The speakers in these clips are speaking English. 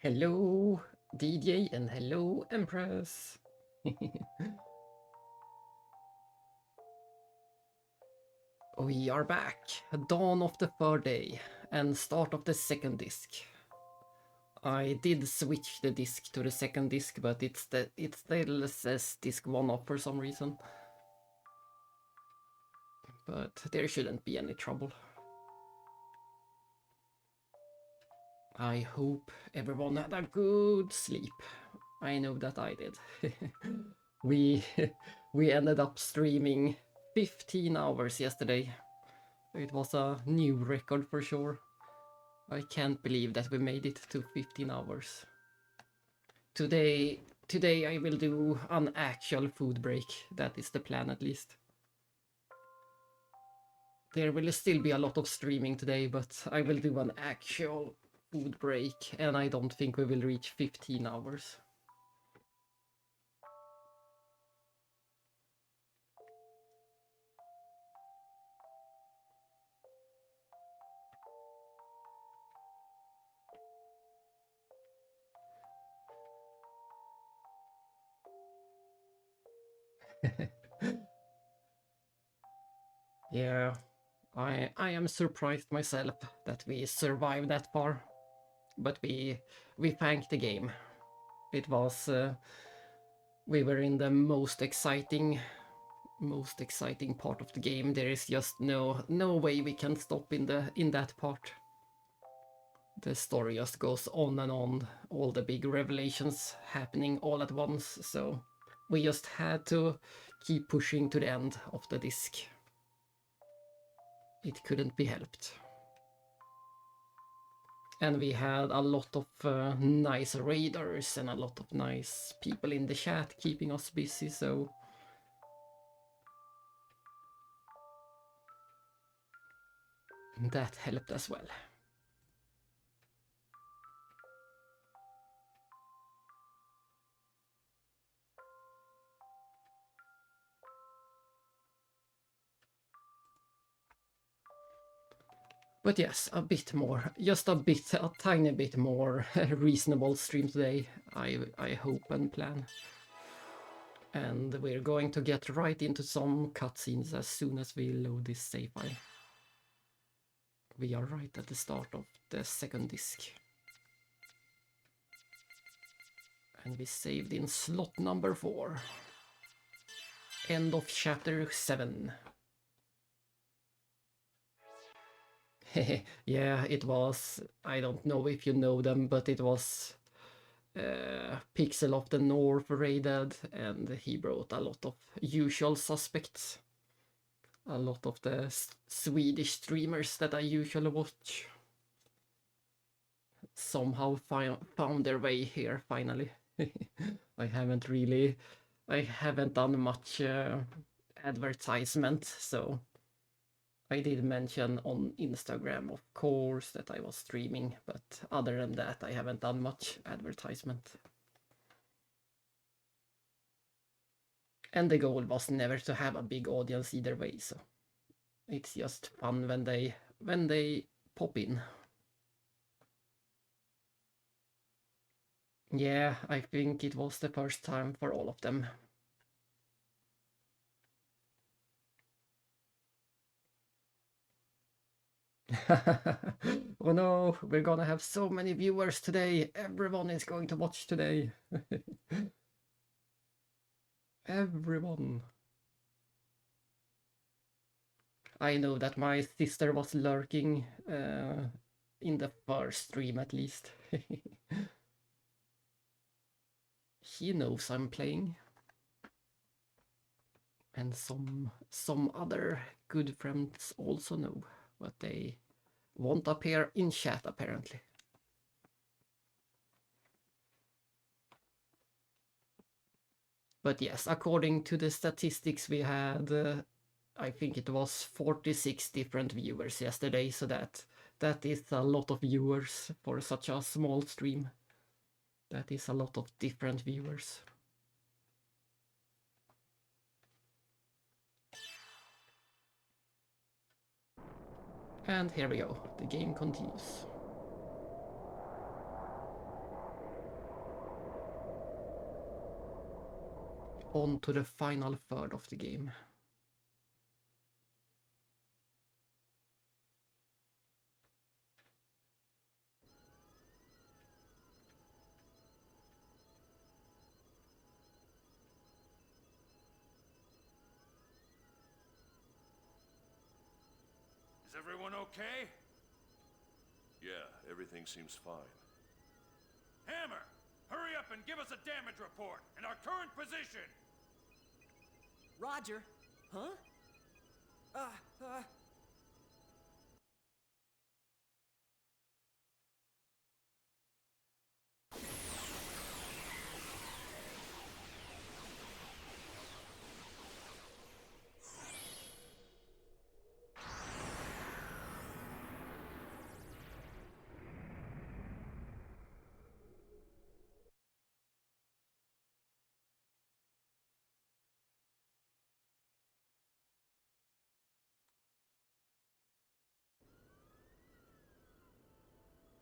Hello, DJ, and hello, Empress. We are back. Dawn of the third day and start of the second disc. I did switch the disc to the second disc, but it still says disc 1 off for some reason. But there shouldn't be any trouble. I hope everyone had a good sleep. I know that I did. we ended up streaming 15 hours yesterday. It was a new record for sure. I can't believe that we made it to 15 hours. Today I will do an actual food break. That is the plan at least. There will still be a lot of streaming today, but I will do an actual food break, and I don't think we will reach 15 hours. Yeah, I am surprised myself that we survived that far, but we thank the game. It was we were in the most exciting part of the game. There is just no way we can stop in that part. The story just goes on and on, all the big revelations happening all at once, so we just had to keep pushing to the end of the disc. It couldn't be helped. And we had a lot of nice raiders and a lot of nice people in the chat keeping us busy, so that helped as well. But yes, a bit more, just a tiny bit more reasonable stream today, I hope and plan. And we're going to get right into some cutscenes as soon as we load this save file. We are right at the start of the second disc. And we saved in slot number 4. End of chapter 7. Yeah, it was, I don't know if you know them, but it was Pixel of the North raided, and he brought a lot of usual suspects. A lot of the Swedish streamers that I usually watch somehow found their way here finally. I haven't done much advertisement, so I did mention on Instagram, of course, that I was streaming, but other than that, I haven't done much advertisement. And the goal was never to have a big audience either way, so it's just fun when they pop in. Yeah, I think it was the first time for all of them. Oh no, we're gonna have so many viewers today. Everyone is going to watch today. Everyone. I know that my sister was lurking in the first stream at least. He knows I'm playing. And some other good friends also know, but they won't appear in chat apparently. But yes, according to the statistics we had, I think it was 46 different viewers yesterday, so that is a lot of viewers for such a small stream. That is a lot of different viewers. And here we go, the game continues. On to the final third of the game. Is everyone okay? Yeah, everything seems fine. Hammer, hurry up and give us a damage report and our current position! Roger. Huh?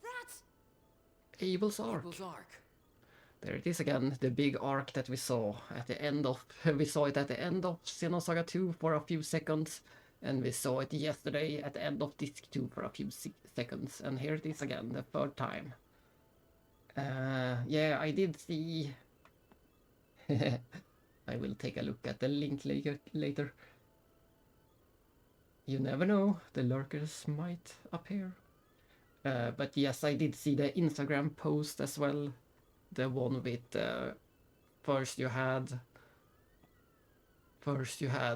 That's Abel's Ark. Abel's Ark. There it is again, the big arc that we saw at the end of... We saw it at the end of Xenosaga II for a few seconds, and we saw it yesterday at the end of Disc 2 for a few seconds, and here it is again, the third time. Yeah, I did see... I will take a look at the link later. You never know, the lurkers might appear. But yes, I did see the Instagram post as well. The one with first you had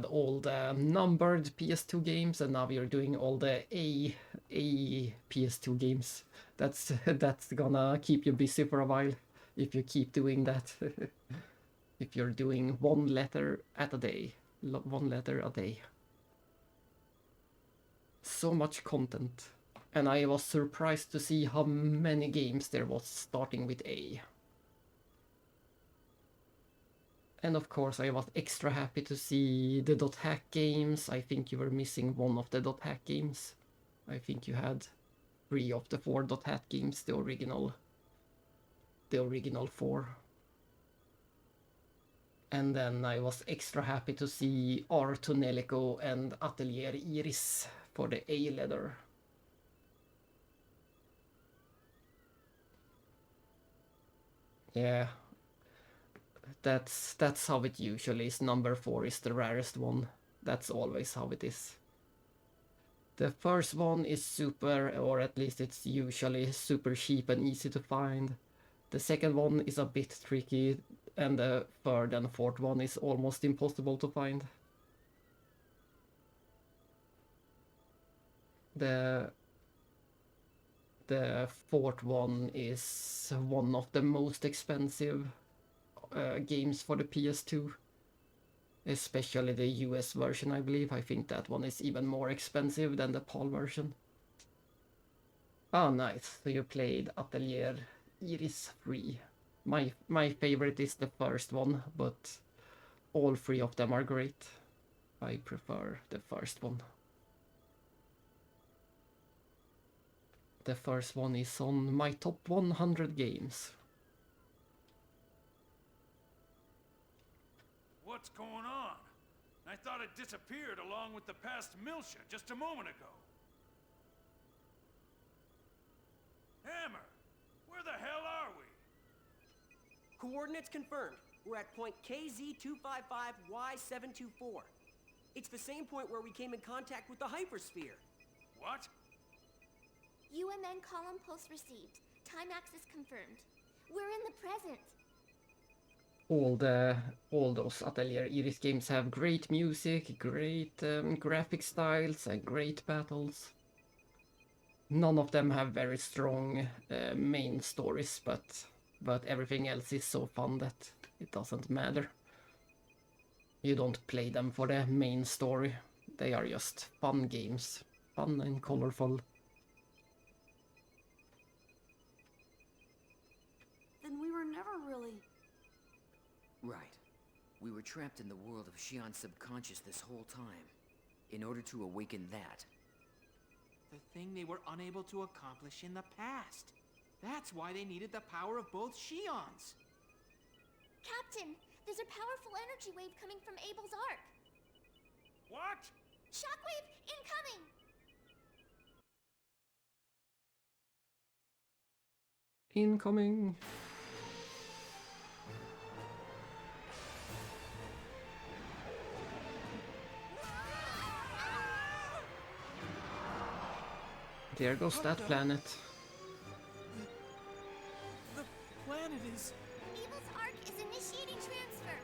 all the numbered PS2 games, and now you're doing all the A PS2 games. That's gonna keep you busy for a while if you keep doing that. If you're doing one letter a day. So much content. And I was surprised to see how many games there was starting with A. And of course I was extra happy to see the .hack games. I think you were missing one of the .hack games. I think you had 3 of the 4 .hack games, the original 4. And then I was extra happy to see Arto Nelico and Atelier Iris for the A leather. Yeah, that's how it usually is. Number 4 is the rarest one. That's always how it is. The first one is super, or at least it's usually super cheap and easy to find. The second one is a bit tricky, and the third and fourth one is almost impossible to find. The fourth one is one of the most expensive games for the PS2. Especially the US version, I believe. I think that one is even more expensive than the PAL version. Oh, nice. So you played Atelier Iris 3. My favorite is the first one, but all 3 of them are great. I prefer the first one. The first one is on my top 100 games. What's going on? I thought it disappeared along with the past Milsha just a moment ago. Hammer, where the hell are we? Coordinates confirmed. We're at point KZ255Y724. It's the same point where we came in contact with the hypersphere. What? UMN column pulse received. Time axis confirmed. We're in the present. All those Atelier Iris games have great music, great graphic styles, and great battles. None of them have very strong main stories, but everything else is so fun that it doesn't matter. You don't play them for the main story. They are just fun games, fun and colorful. Then we were never really... Right. We were trapped in the world of Xion's subconscious this whole time. In order to awaken that. The thing they were unable to accomplish in the past. That's why they needed the power of both Xions. Captain, There's a powerful energy wave coming from Abel's arc. What? Shockwave incoming! Incoming! There goes that planet. The planet is... Abel's arc is initiating transfer.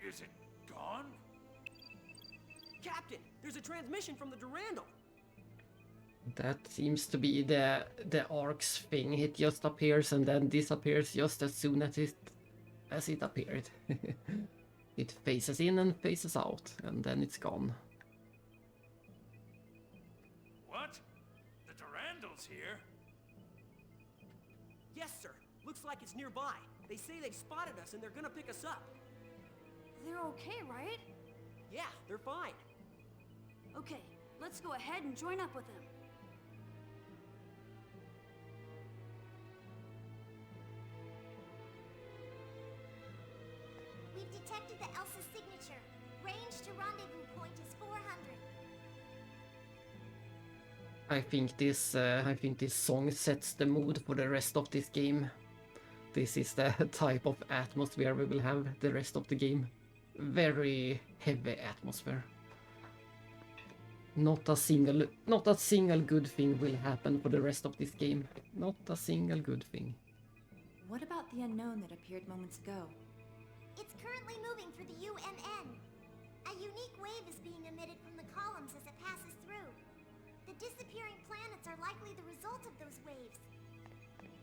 Is it gone? Captain, there's a transmission from the Durandal. That seems to be the arc's thing. It just appears and then disappears just as soon as it appeared. It phases in and phases out, and then it's gone. What? The Durandal's here? Yes, sir. Looks like it's nearby. They say they've spotted us and they're gonna pick us up. They're okay, right? Yeah, they're fine. Okay, let's go ahead and join up with them. We've detected the Elsa signature. Range to rendezvous point is 400. I think this song sets the mood for the rest of this game. This is the type of atmosphere we will have the rest of the game. Very heavy atmosphere. Not a single good thing will happen for the rest of this game. Not a single good thing. What about the unknown that appeared moments ago? It's currently moving through the UMN. A unique wave is being emitted from the columns as it passes through. The disappearing planets are likely the result of those waves.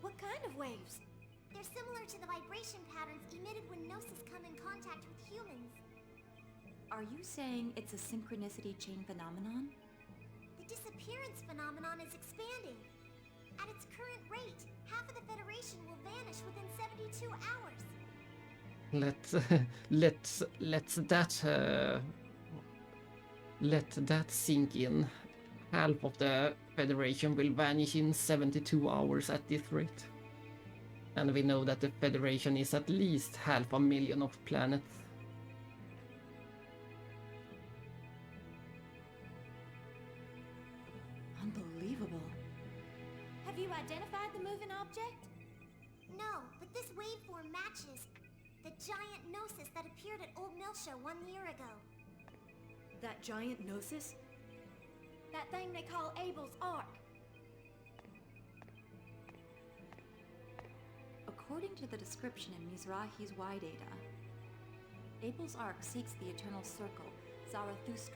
What kind of waves? They're similar to the vibration patterns emitted when Gnosis come in contact with humans. Are you saying it's a synchronicity chain phenomenon? The disappearance phenomenon is expanding. At its current rate, half of the Federation will vanish within 72 hours. Let that sink in. Half of the Federation will vanish in 72 hours at this rate. And we know that the Federation is at least 500,000 of planets. Unbelievable. Have you identified the moving object? No, but this waveform matches the giant Gnosis that appeared at Old Milsha 1 year ago. That giant Gnosis? That thing they call Abel's arc. According to the description in Mizrahi's Y data, Abel's arc seeks the eternal circle, Zarathustra.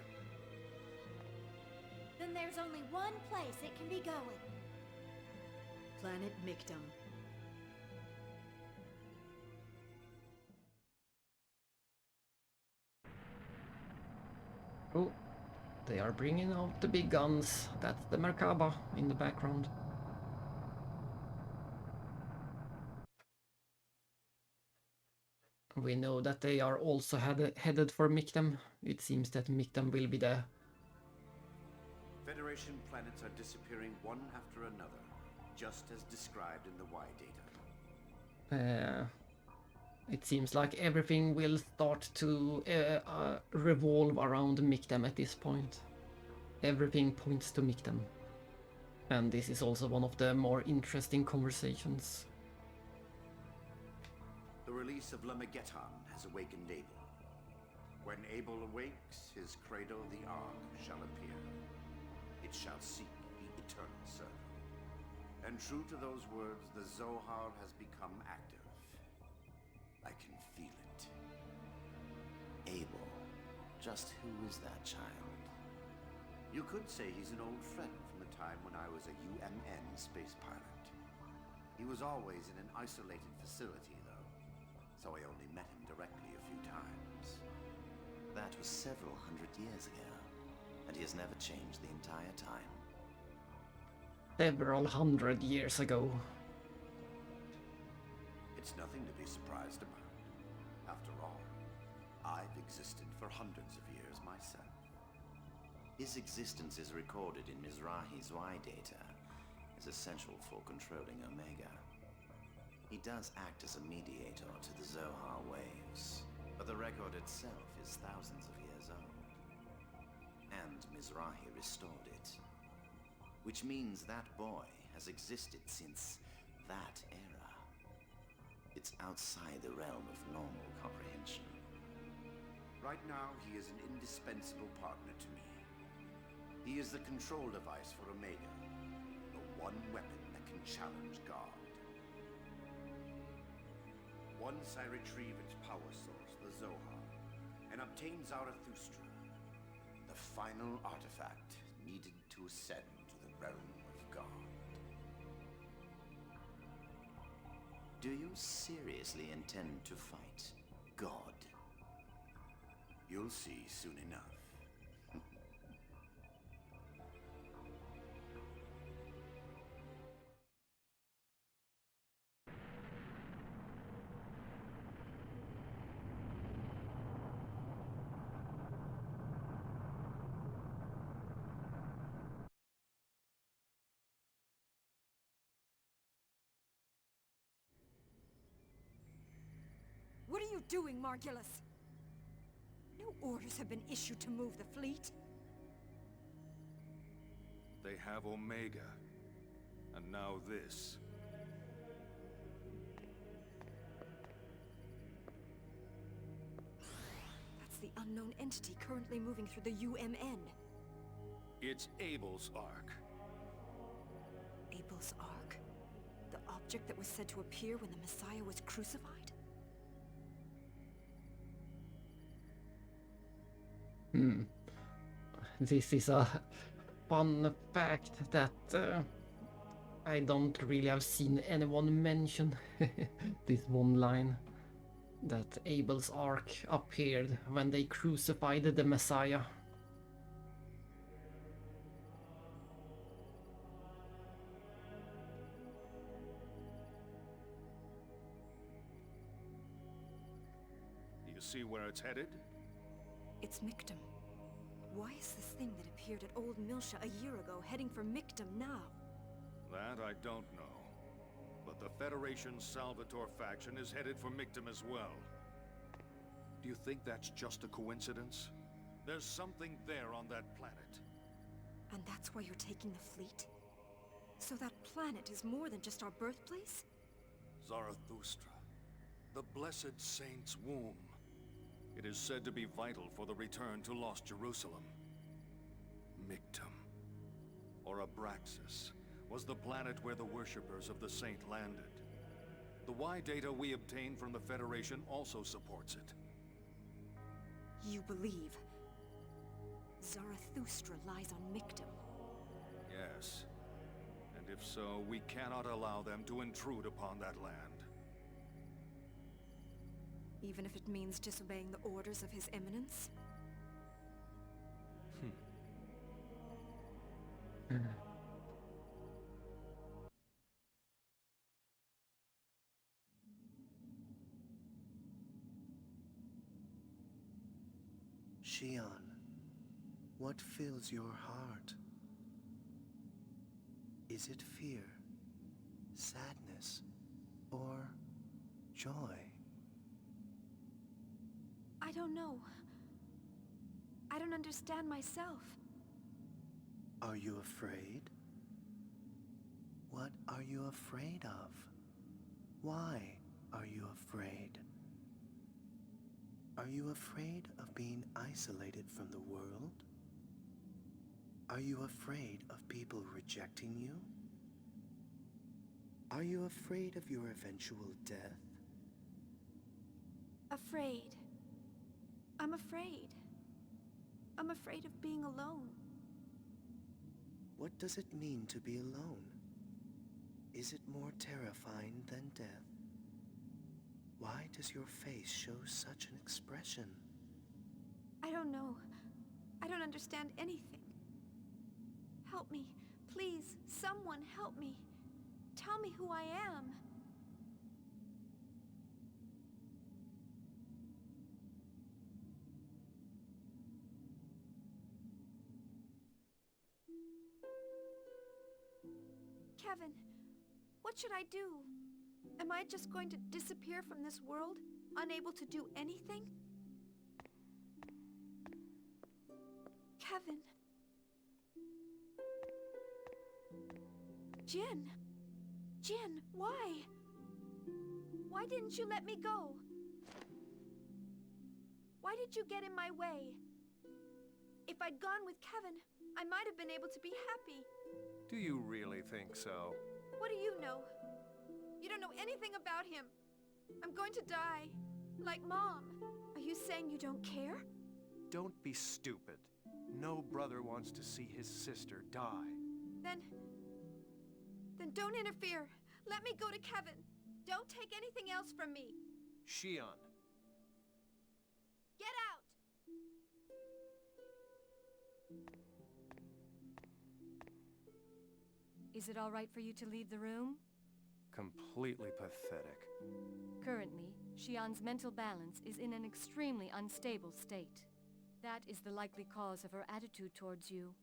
Then there's only one place it can be going. Planet Mictum. Oh, they are bringing out the big guns. That's the Merkhaba in the background. We know that they are also headed for Mictum. It seems that Mictum will be the... Federation planets are disappearing one after another, just as described in the Y data. It seems like everything will start to revolve around Mictum at this point. Everything points to Mictum. And this is also one of the more interesting conversations. The release of Lemegeton has awakened Abel. When Abel awakes, his cradle, the Ark, shall appear. It shall seek the eternal circle. And true to those words, the Zohar has become active. I can feel it. Abel. Just who is that child? You could say he's an old friend from the time when I was a UMN space pilot. He was always in an isolated facility, though, so I only met him directly a few times. That was several hundred years ago, and he has never changed the entire time. Several hundred years ago. It's nothing to be surprised about. After I've existed for hundreds of years myself. His existence is recorded in Mizrahi's Y data as essential for controlling Omega. He does act as a mediator to the Zohar waves, but the record itself is thousands of years old. And Mizrahi restored it. Which means that boy has existed since that era. It's outside the realm of normal comprehension. Right now, he is an indispensable partner to me. He is the control device for Omega, the one weapon that can challenge God. Once I retrieve its power source, the Zohar, and obtain Zarathustra, the final artifact needed to ascend to the realm of God. Do you seriously intend to fight God? You'll see soon enough. What are you doing, Margulis? No orders have been issued to move the fleet. They have Omega. And now this. That's the unknown entity currently moving through the UMN. It's Abel's Ark. Abel's Ark? The object that was said to appear when the Messiah was crucified? This is a fun fact that I don't really have seen anyone mention. This one line that Abel's Ark appeared when they crucified the Messiah. Do you see where it's headed? It's Mictum. Why is this thing that appeared at Old Milsha a year ago heading for Mictum now? That I don't know. But the Federation's Salvatore faction is headed for Mictum as well. Do you think that's just a coincidence? There's something there on that planet. And that's why you're taking the fleet? So that planet is more than just our birthplace? Zarathustra. The Blessed Saint's womb. It is said to be vital for the return to Lost Jerusalem. Mictum, or Abraxas, was the planet where the worshippers of the Saint landed. The Y data we obtained from the Federation also supports it. You believe Zarathustra lies on Mictum? Yes. And if so, we cannot allow them to intrude upon that land. Even if it means disobeying the orders of His Eminence? Xion, what fills your heart? Is it fear, sadness, or joy? I don't know. I don't understand myself. Are you afraid? What are you afraid of? Why are you afraid? Are you afraid of being isolated from the world? Are you afraid of people rejecting you? Are you afraid of your eventual death? Afraid. I'm afraid. I'm afraid of being alone. What does it mean to be alone? Is it more terrifying than death? Why does your face show such an expression? I don't know. I don't understand anything. Help me. Please, someone help me. Tell me who I am. Kevin, what should I do? Am I just going to disappear from this world, unable to do anything? Kevin. Jin. Jin, why? Why didn't you let me go? Why did you get in my way? If I'd gone with Kevin, I might have been able to be happy. Do you really think so? What do you know? You don't know anything about him. I'm going to die. Like Mom. Are you saying you don't care? Don't be stupid. No brother wants to see his sister die. Then don't interfere. Let me go to Kevin. Don't take anything else from me. Xion. Get out! Is it all right for you to leave the room? Completely pathetic. Currently, Xion's mental balance is in an extremely unstable state. That is the likely cause of her attitude towards you.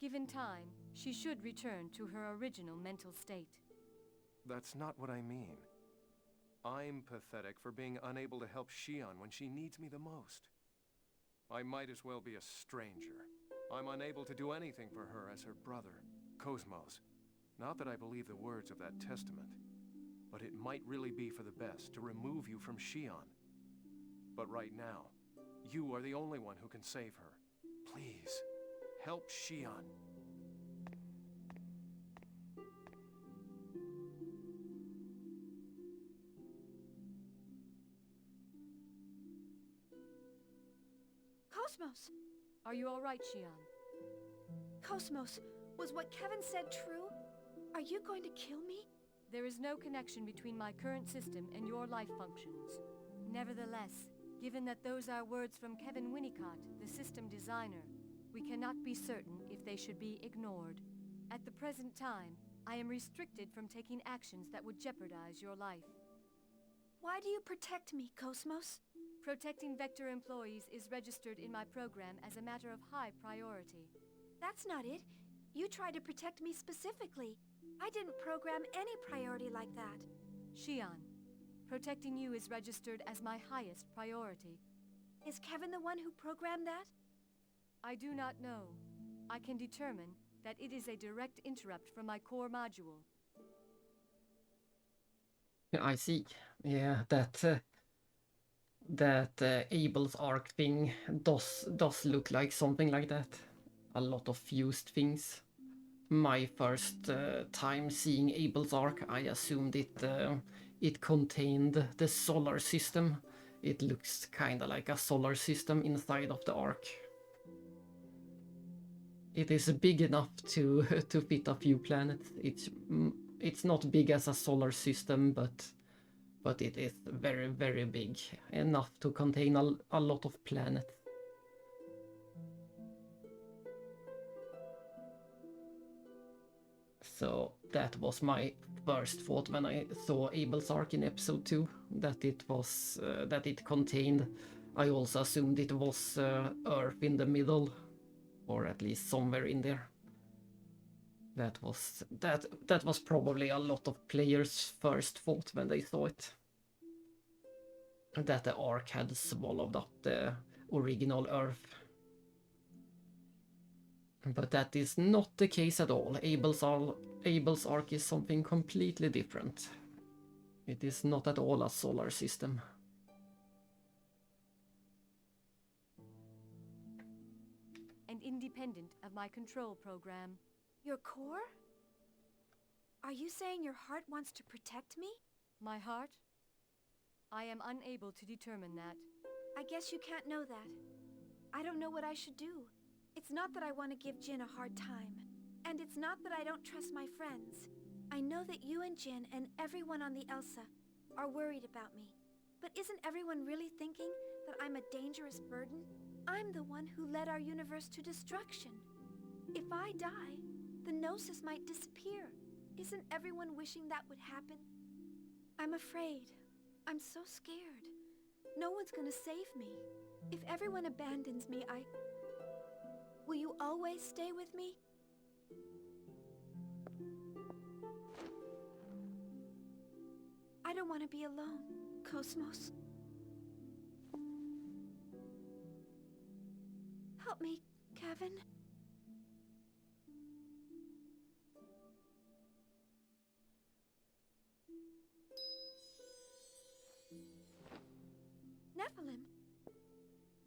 Given time, she should return to her original mental state. That's not what I mean. I'm pathetic for being unable to help Xion when she needs me the most. I might as well be a stranger. I'm unable to do anything for her as her brother, Cosmos. Not that I believe the words of that testament, but it might really be for the best to remove you from Xion. But right now, you are the only one who can save her. Please, help Xion. Cosmos! Are you all right, Xion? Cosmos, was what Kevin said true? Are you going to kill me? There is no connection between my current system and your life functions. Nevertheless, given that those are words from Kevin Winnicott, the system designer, we cannot be certain if they should be ignored. At the present time, I am restricted from taking actions that would jeopardize your life. Why do you protect me, Cosmos? Protecting Vector employees is registered in my program as a matter of high priority. That's not it. You tried to protect me specifically. I didn't program any priority like that. Xion, protecting you is registered as my highest priority. Is Kevin the one who programmed that? I do not know. I can determine that it is a direct interrupt from my core module. I see. Yeah, that Abel's arc thing does look like something like that. A lot of fused things. My first time seeing Abel's arc, I assumed it contained the solar system. It looks kinda like a solar system inside of the arc. It is big enough to fit a few planets. It's not big as a solar system, but it is very, very big, enough to contain a lot of planets. So that was my first thought when I saw Abel's arc in episode 2, that it contained. I also assumed it was Earth in the middle, or at least somewhere in there. That was probably a lot of players' first thought when they saw it. That the arc had swallowed up the original Earth. But that is not the case at all. Abel's arc is something completely different. It is not at all a solar system. And independent of my control program. Your core? Are you saying your heart wants to protect me? My heart? I am unable to determine that. I guess you can't know that. I don't know what I should do. It's not that I want to give Jin a hard time. And it's not that I don't trust my friends. I know that you and Jin and everyone on the Elsa are worried about me. But isn't everyone really thinking that I'm a dangerous burden? I'm the one who led our universe to destruction. If I die, the Gnosis might disappear. Isn't everyone wishing that would happen? I'm afraid. I'm so scared. No one's gonna save me. If everyone abandons me, Will you always stay with me? don't want to be alone, Cosmos. Help me, Kevin. Nephilim.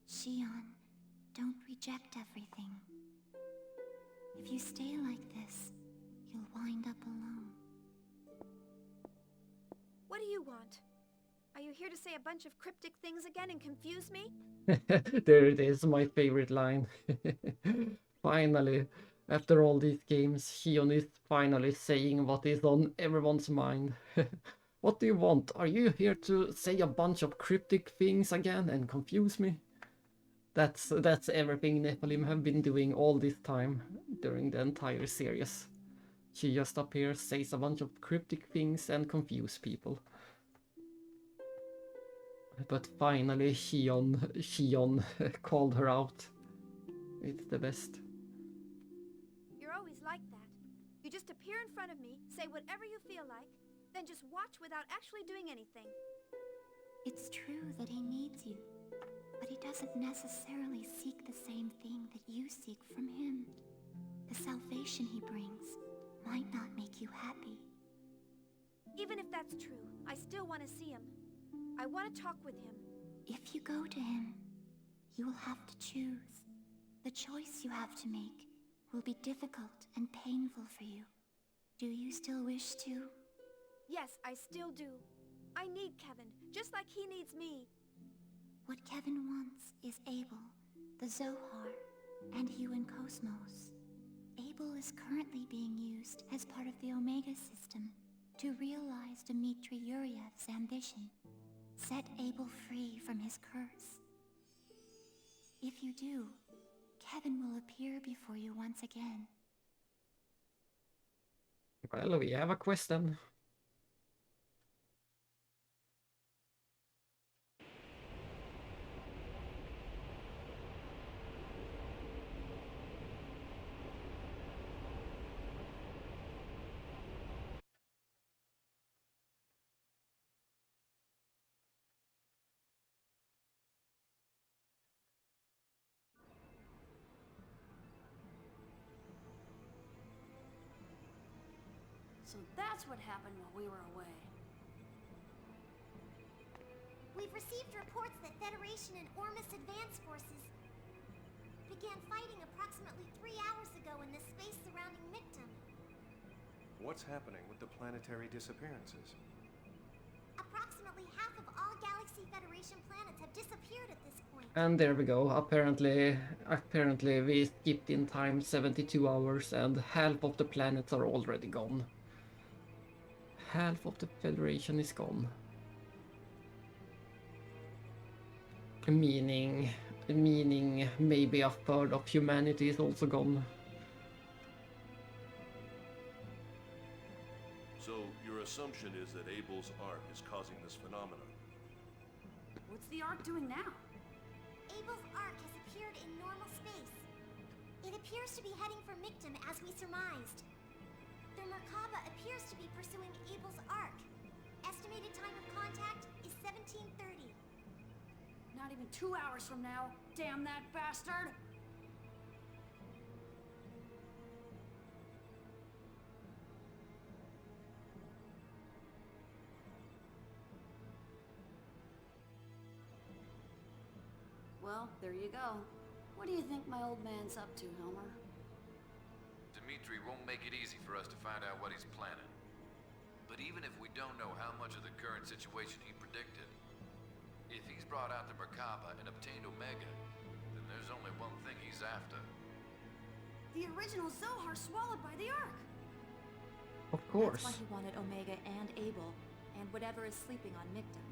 Shion, don't reject everything. If you stay like this, you'll wind up alone. What do you want? Are you here to say a bunch of cryptic things again and confuse me? There it is, my favorite line. Finally, after all these games, Shion is finally saying what is on everyone's mind. What do you want? Are you here to say a bunch of cryptic things again and confuse me? That's everything Nephilim have been doing all this time, during the entire series. She just appears, says a bunch of cryptic things and confuse people. But finally Shion called her out. It's the best. You're always like that. You just appear in front of me, say whatever you feel like, then just watch without actually doing anything. It's true that he needs you, but he doesn't necessarily seek the same thing that you seek from him. The salvation he brings might not make you happy. Even if that's true, I still want to see him. I want to talk with him. If you go to him, you will have to choose. The choice you have to make will be difficult and painful for you. Do you still wish to? Yes, I still do. I need Kevin, just like he needs me. What Kevin wants is Abel, the Zohar, and you and Cosmos. Abel is currently being used as part of the Omega system to realize Dmitri Yuryev's ambition. Set Abel free from his curse. If you do, Kevin will appear before you once again. Well, we have a question. So that's what happened while we were away. We've received reports that Federation and Ormus advance forces began fighting approximately 3 hours ago in the space surrounding Mictum. What's happening with the planetary disappearances? Approximately half of all Galaxy Federation planets have disappeared at this point. And there we go. Apparently we skipped in time 72 hours and half of the planets are already gone. Half of the Federation is gone. Meaning maybe a third of humanity is also gone. So your assumption is that Abel's arc is causing this phenomenon? What's the Ark doing now? Abel's arc has appeared in normal space. It appears to be heading for Mictum as we surmised. The Merkhaba appears to be pursuing Abel's arc. Estimated time of contact is 1730. Not even 2 hours from now. Damn that bastard! Well, there you go. What do you think my old man's up to, Helmer? Dmitri won't make it easy for us to find out what he's planning. But even if we don't know how much of the current situation he predicted, if he's brought out the Merkhaba and obtained Omega, then there's only one thing he's after. The original Zohar swallowed by the Ark! Of course. That's why he wanted Omega and Abel, and whatever is sleeping on Mictum.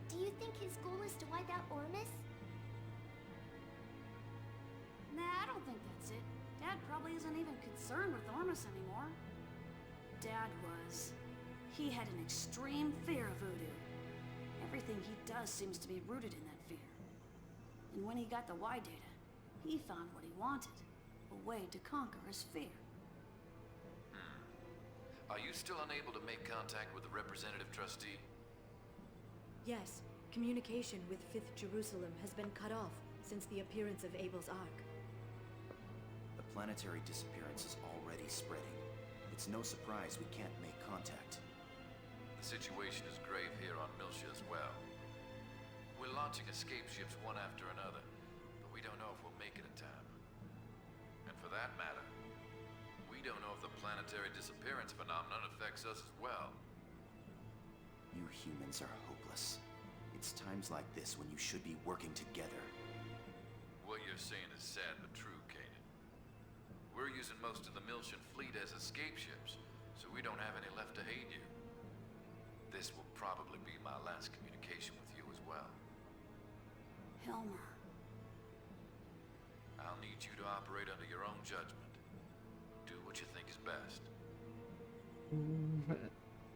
Do you think his goal is to wipe out Ormus? Nah, I don't think that's it. Dad probably isn't even concerned with Ormus anymore. Dad was. He had an extreme fear of voodoo. Everything he does seems to be rooted in that fear. And when he got the Y data, he found what he wanted. A way to conquer his fear. Are you still unable to make contact with the representative trustee? Yes, communication with 5th Jerusalem has been cut off since the appearance of Abel's Ark. The planetary disappearance is already spreading. It's no surprise we can't make contact. The situation is grave here on Miltia as well. We're launching escape ships one after another, but we don't know if we'll make it in time. And for that matter, we don't know if the planetary disappearance phenomenon affects us as well. You humans are hopeless. It's times like this when you should be working together. What you're saying is sad but true, Kanan. We're using most of the Miltian fleet as escape ships, so we don't have any left to aid you. This will probably be my last communication with you as well. Helmer. I'll need you to operate under your own judgment. Do what you think is best.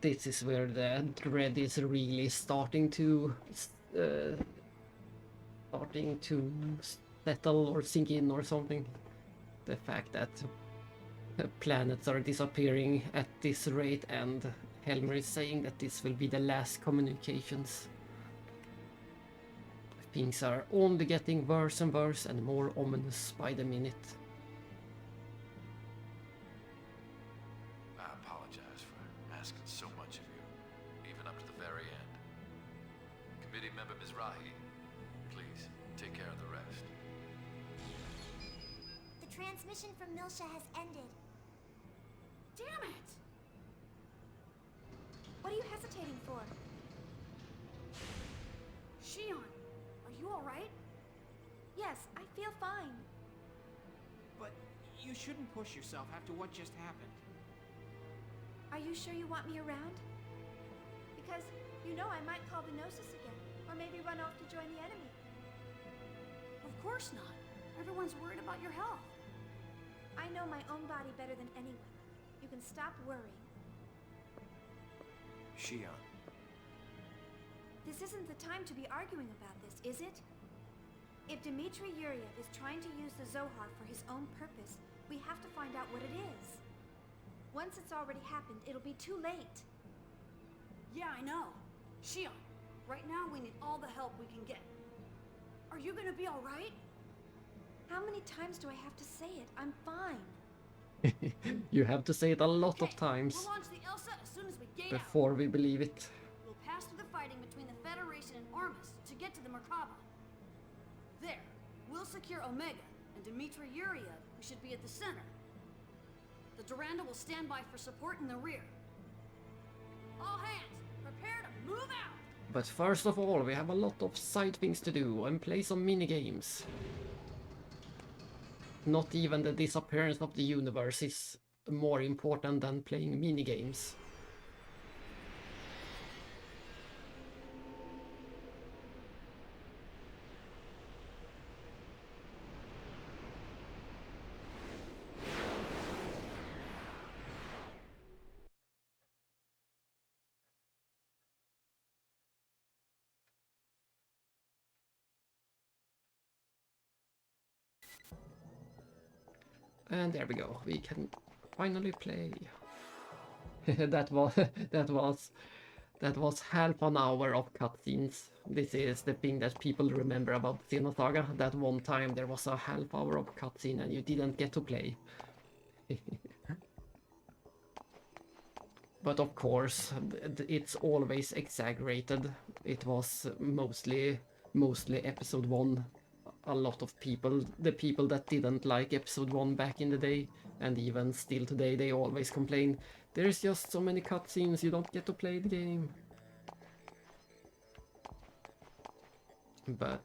This is where the dread is really starting to settle or sink in or something. The fact that planets are disappearing at this rate, and Helmer is saying that this will be the last communications. Things are only getting worse and worse and more ominous by the minute. I apologize for asking so much of you, even up to the very end. Committee member Mizrahi, please take care of the rest. The transmission from Miltia has ended. Damn it! What are you hesitating for? Shion, are you alright? Yes, I feel fine. But you shouldn't push yourself after what just happened. Are you sure you want me around? Because, you know, I might call the Gnosis again, or maybe run off to join the enemy. Of course not. Everyone's worried about your health. I know my own body better than anyone. You can stop worrying. Shion. This isn't the time to be arguing about this, is it? If Dmitri Yuriev is trying to use the Zohar for his own purpose, we have to find out what it is. Once it's already happened, it'll be too late. Yeah, I know. Shion, right now we need all the help we can get. Are you gonna be alright? How many times do I have to say it? I'm fine. You have to say it a lot of times We'll launch the Elsa as soon as we gain before we believe it. We'll pass through the fighting between the Federation and Armus to get to the Merkhaba. There, we'll secure Omega, and Dmitri Yuriev, who should be at the center. The Duranda will stand by for support in the rear. All hands, prepare to move out! But first of all, we have a lot of side things to do and play some minigames. Not even the disappearance of the universe is more important than playing minigames. And there we go, we can finally play. that was half an hour of cutscenes. This is the thing that people remember about Xenosaga. That one time there was a half hour of cutscene and you didn't get to play. But of course, it's always exaggerated. It was mostly episode 1. A lot of people, the people that didn't like episode 1 back in the day, and even still today, they always complain, there's just so many cutscenes, you don't get to play the game. But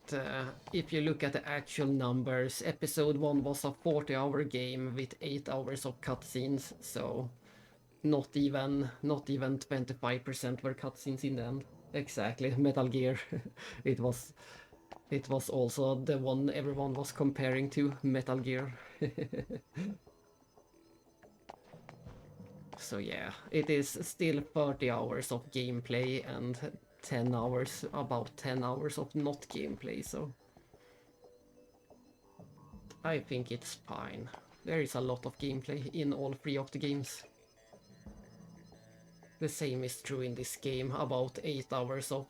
if you look at the actual numbers, episode 1 was a 40-hour game with 8 hours of cutscenes, so not even 25% were cutscenes in the end. Exactly, Metal Gear. It was also the one everyone was comparing to, Metal Gear. So yeah, it is still 30 hours of gameplay and about 10 hours of not gameplay, so I think it's fine. There is a lot of gameplay in all 3 of the games. The same is true in this game, about 8 hours of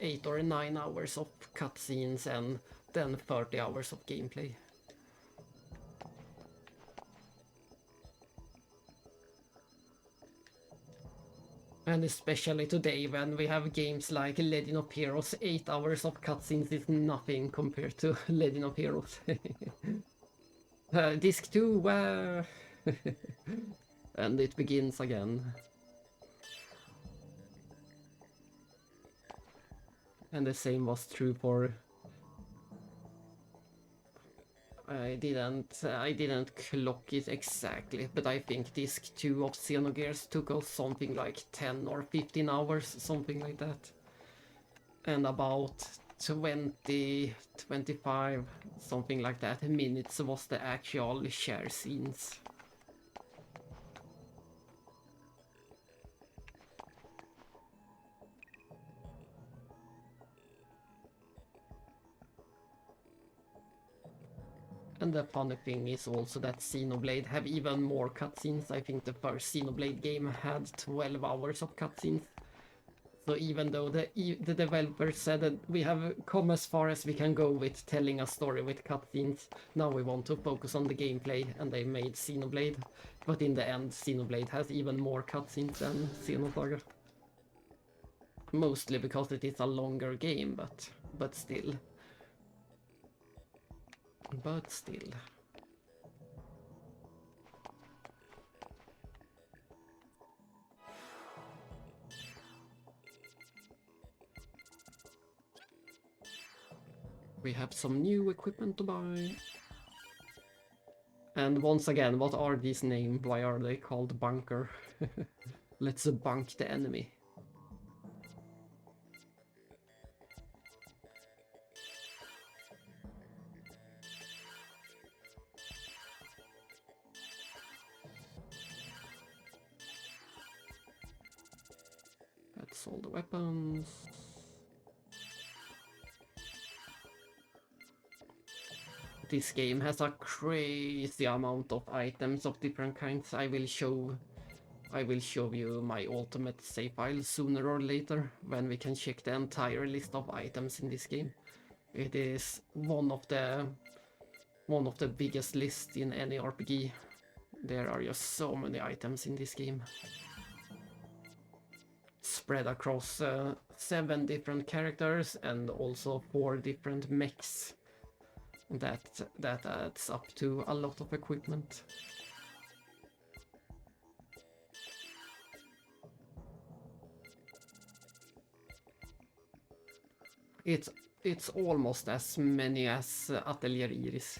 8 or 9 hours of cutscenes and then 30 hours of gameplay. And especially today when we have games like Legend of Heroes, 8 hours of cutscenes is nothing compared to Legend of Heroes. Disc 2, and it begins again. And the same was true for... I didn't clock it exactly, but I think disc 2 of Xenogears took us something like 10 or 15 hours, something like that. And about 20, 25, something like that, minutes was the actual share scenes. And the funny thing is also that Xenoblade have even more cutscenes. I think the first Xenoblade game had 12 hours of cutscenes. So even though the developer said that we have come as far as we can go with telling a story with cutscenes, now we want to focus on the gameplay, and they made Xenoblade. But in the end, Xenoblade has even more cutscenes than Xenosaga. Mostly because it is a longer game, but still. But still. We have some new equipment to buy. And once again, what are these names? Why are they called bunker? Let's bunk the enemy. That's all the weapons. This game has a crazy amount of items of different kinds. I will show you my ultimate save file sooner or later when we can check the entire list of items in this game. It is one of the biggest lists in any RPG. There are just so many items in this game. Spread across 7 different characters and also 4 different mechs. That adds up to a lot of equipment. It's almost as many as Atelier Iris.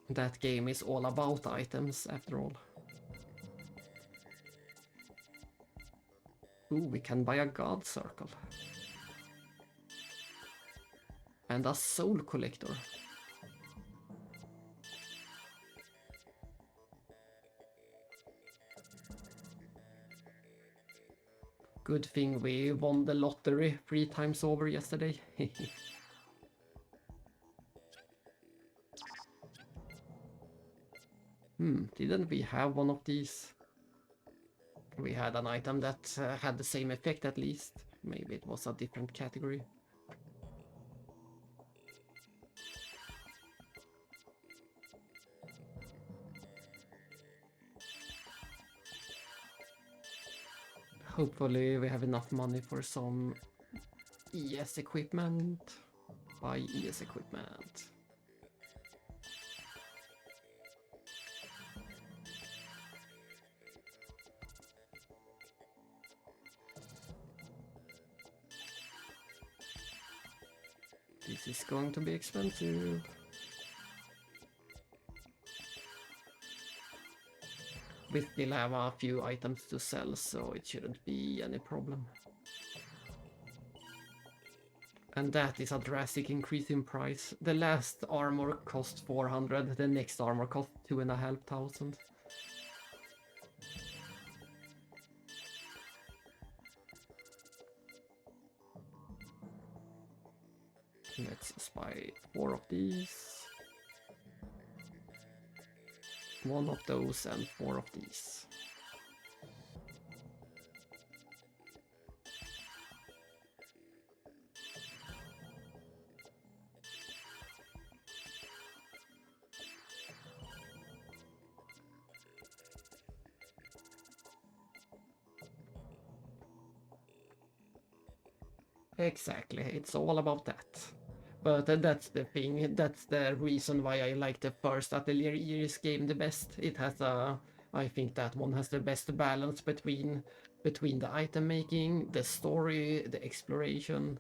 That game is all about items after all. Ooh, we can buy a god circle. And a soul collector. Good thing we won the lottery 3 times over yesterday. Didn't we have one of these? We had an item that had the same effect at least. Maybe it was a different category. Hopefully we have enough money for some ES equipment. Buy ES equipment. This is going to be expensive. We still have a few items to sell, so it shouldn't be any problem. And that is a drastic increase in price. The last armor cost 400, the next armor cost 2,500. Let's buy 4 of these. 1 of those and 4 of these. Exactly, it's all about that. But that's the thing, that's the reason why I like the first Atelier Iris game the best. It has a... I think that one has the best balance between the item making, the story, the exploration,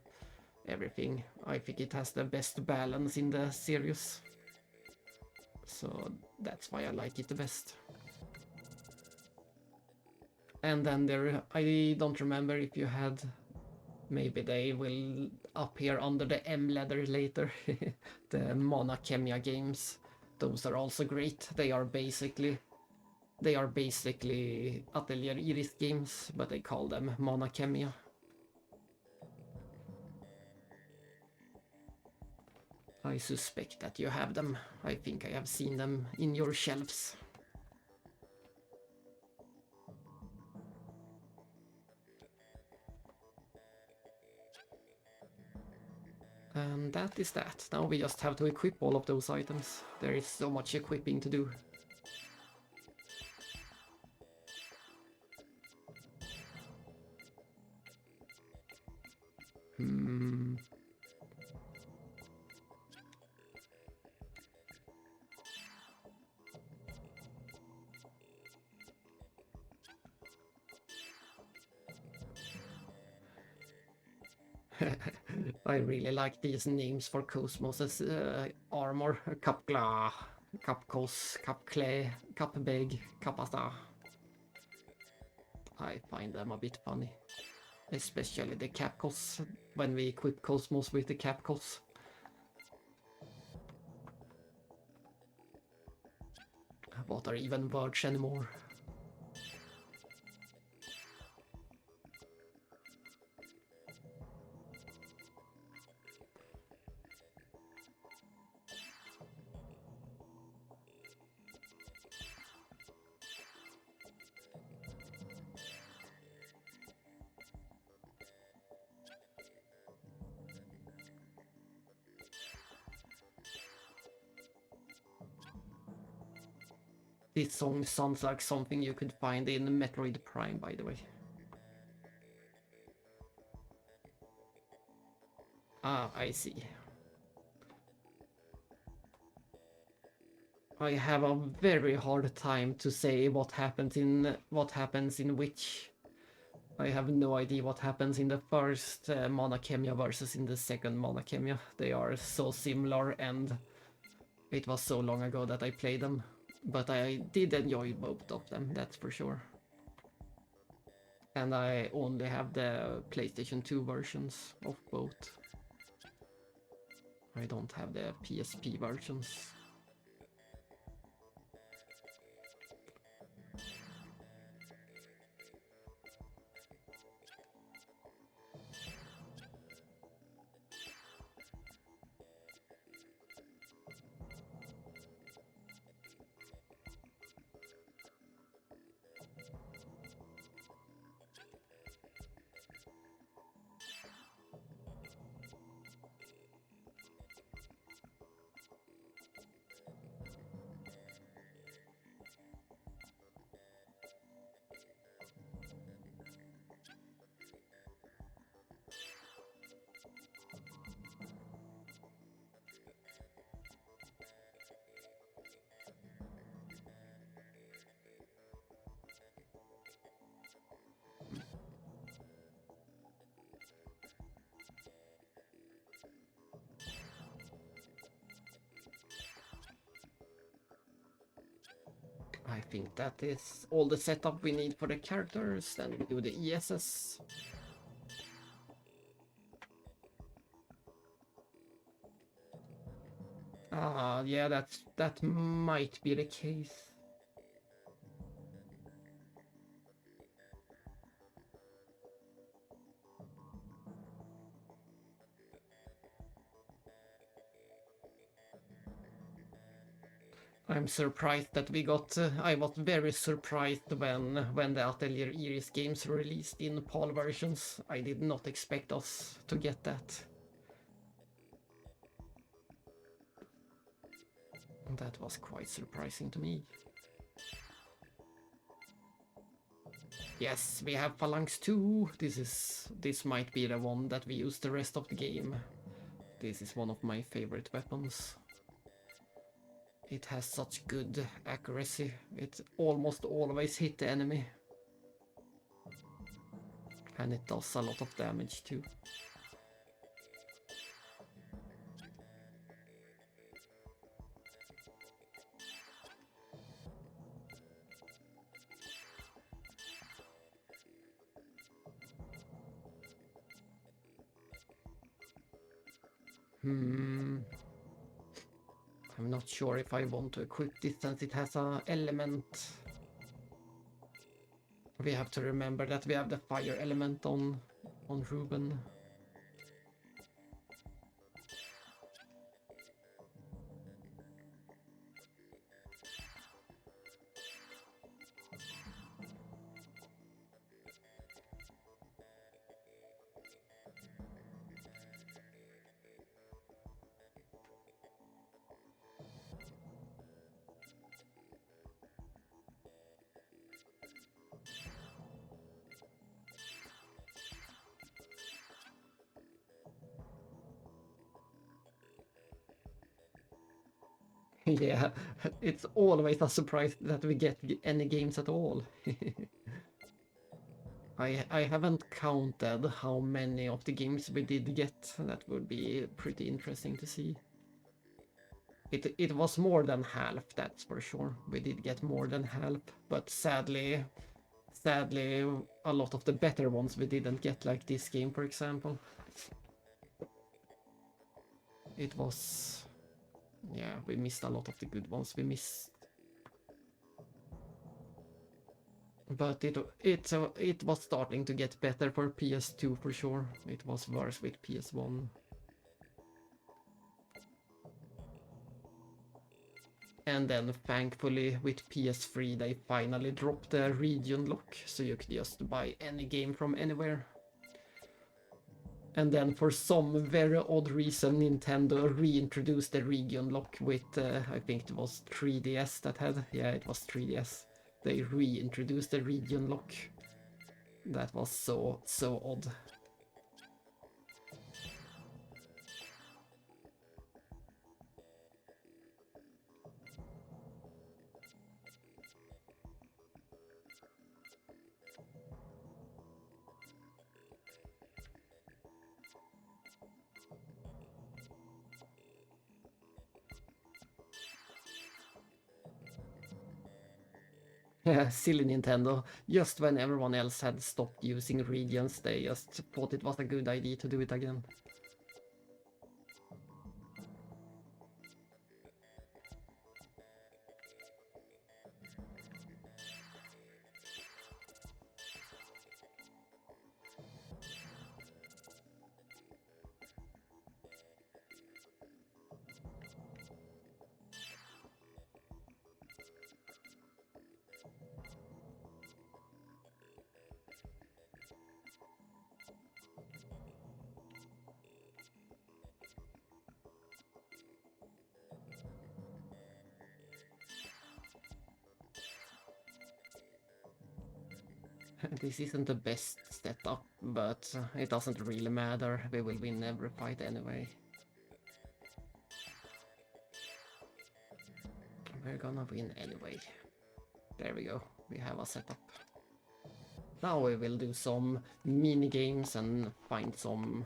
everything. I think it has the best balance in the series. So that's why I like it the best. And then there, I don't remember if you had... Maybe they will appear under the M ladder later. The Mana Kemia games. Those are also great. They are basically Atelier Iris games, but they call them Mana Kemia. I suspect that you have them. I think I have seen them in your shelves. And that is that. Now we just have to equip all of those items. There is so much equipping to do. I really like these names for Cosmos's armor. Kapgla, Kapkos, Kapkle, Kapbeg, Kapasta. I find them a bit funny. Especially the Capcos, when we equip Cosmos with the Capcos. What are even words anymore? This song sounds like something you could find in Metroid Prime, by the way. Ah, I see. I have a very hard time to say what happens in which. I have no idea what happens in the first Mana Kemia versus in the second Mana Kemia. They are so similar, and it was so long ago that I played them. But I did enjoy both of them, that's for sure. And I only have the PlayStation 2 versions of both. I don't have the PSP versions. I think that is all the setup we need for the characters. Then we do the ESS. Ah, yeah, that might be the case. I'm surprised that we got... I was very surprised when the Atelier Iris games released in PAL versions. I did not expect us to get that. That was quite surprising to me. Yes, we have Phalanx 2. This might be the one that we use the rest of the game. This is one of my favorite weapons. It has such good accuracy. It almost always hits the enemy. And it does a lot of damage too. I'm not sure if I want to equip this since it has an element. We have to remember that we have the fire element on Ruben. Yeah, it's always a surprise that we get any games at all. I haven't counted how many of the games we did get. That would be pretty interesting to see. It was more than half, that's for sure. We did get more than half, but sadly a lot of the better ones we didn't get, like this game for example. It was... yeah, we missed a lot of the good ones. We missed... but it was starting to get better for PS2 for sure. It was worse with PS1. And then thankfully with PS3 they finally dropped the region lock, so you could just buy any game from anywhere. And then for some very odd reason Nintendo reintroduced the region lock with, I think it was 3DS that had, yeah it was 3DS. They reintroduced the region lock. That was so odd. Yeah, silly Nintendo. Just when everyone else had stopped using regions, they just thought it was a good idea to do it again. This isn't the best setup, but it doesn't really matter. We will win every fight anyway. We're gonna win anyway. There we go. We have a setup. Now we will do some mini games and find some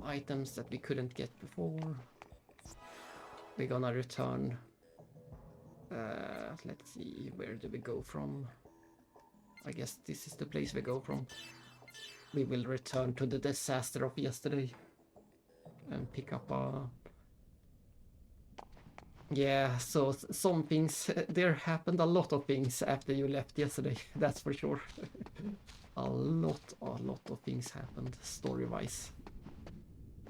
items that we couldn't get before. We're gonna return. Let's see, where do we go from? I guess this is the place we go from. We will return to the disaster of yesterday and pick up a... yeah, so some things, there happened a lot of things after you left yesterday, that's for sure. a lot of things happened story-wise.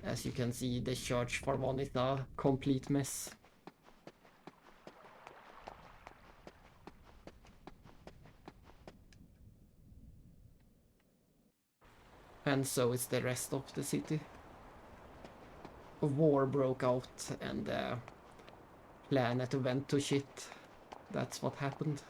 As you can see, the church for one is a complete mess. And so is the rest of the city. A war broke out and the planet went to shit. That's what happened.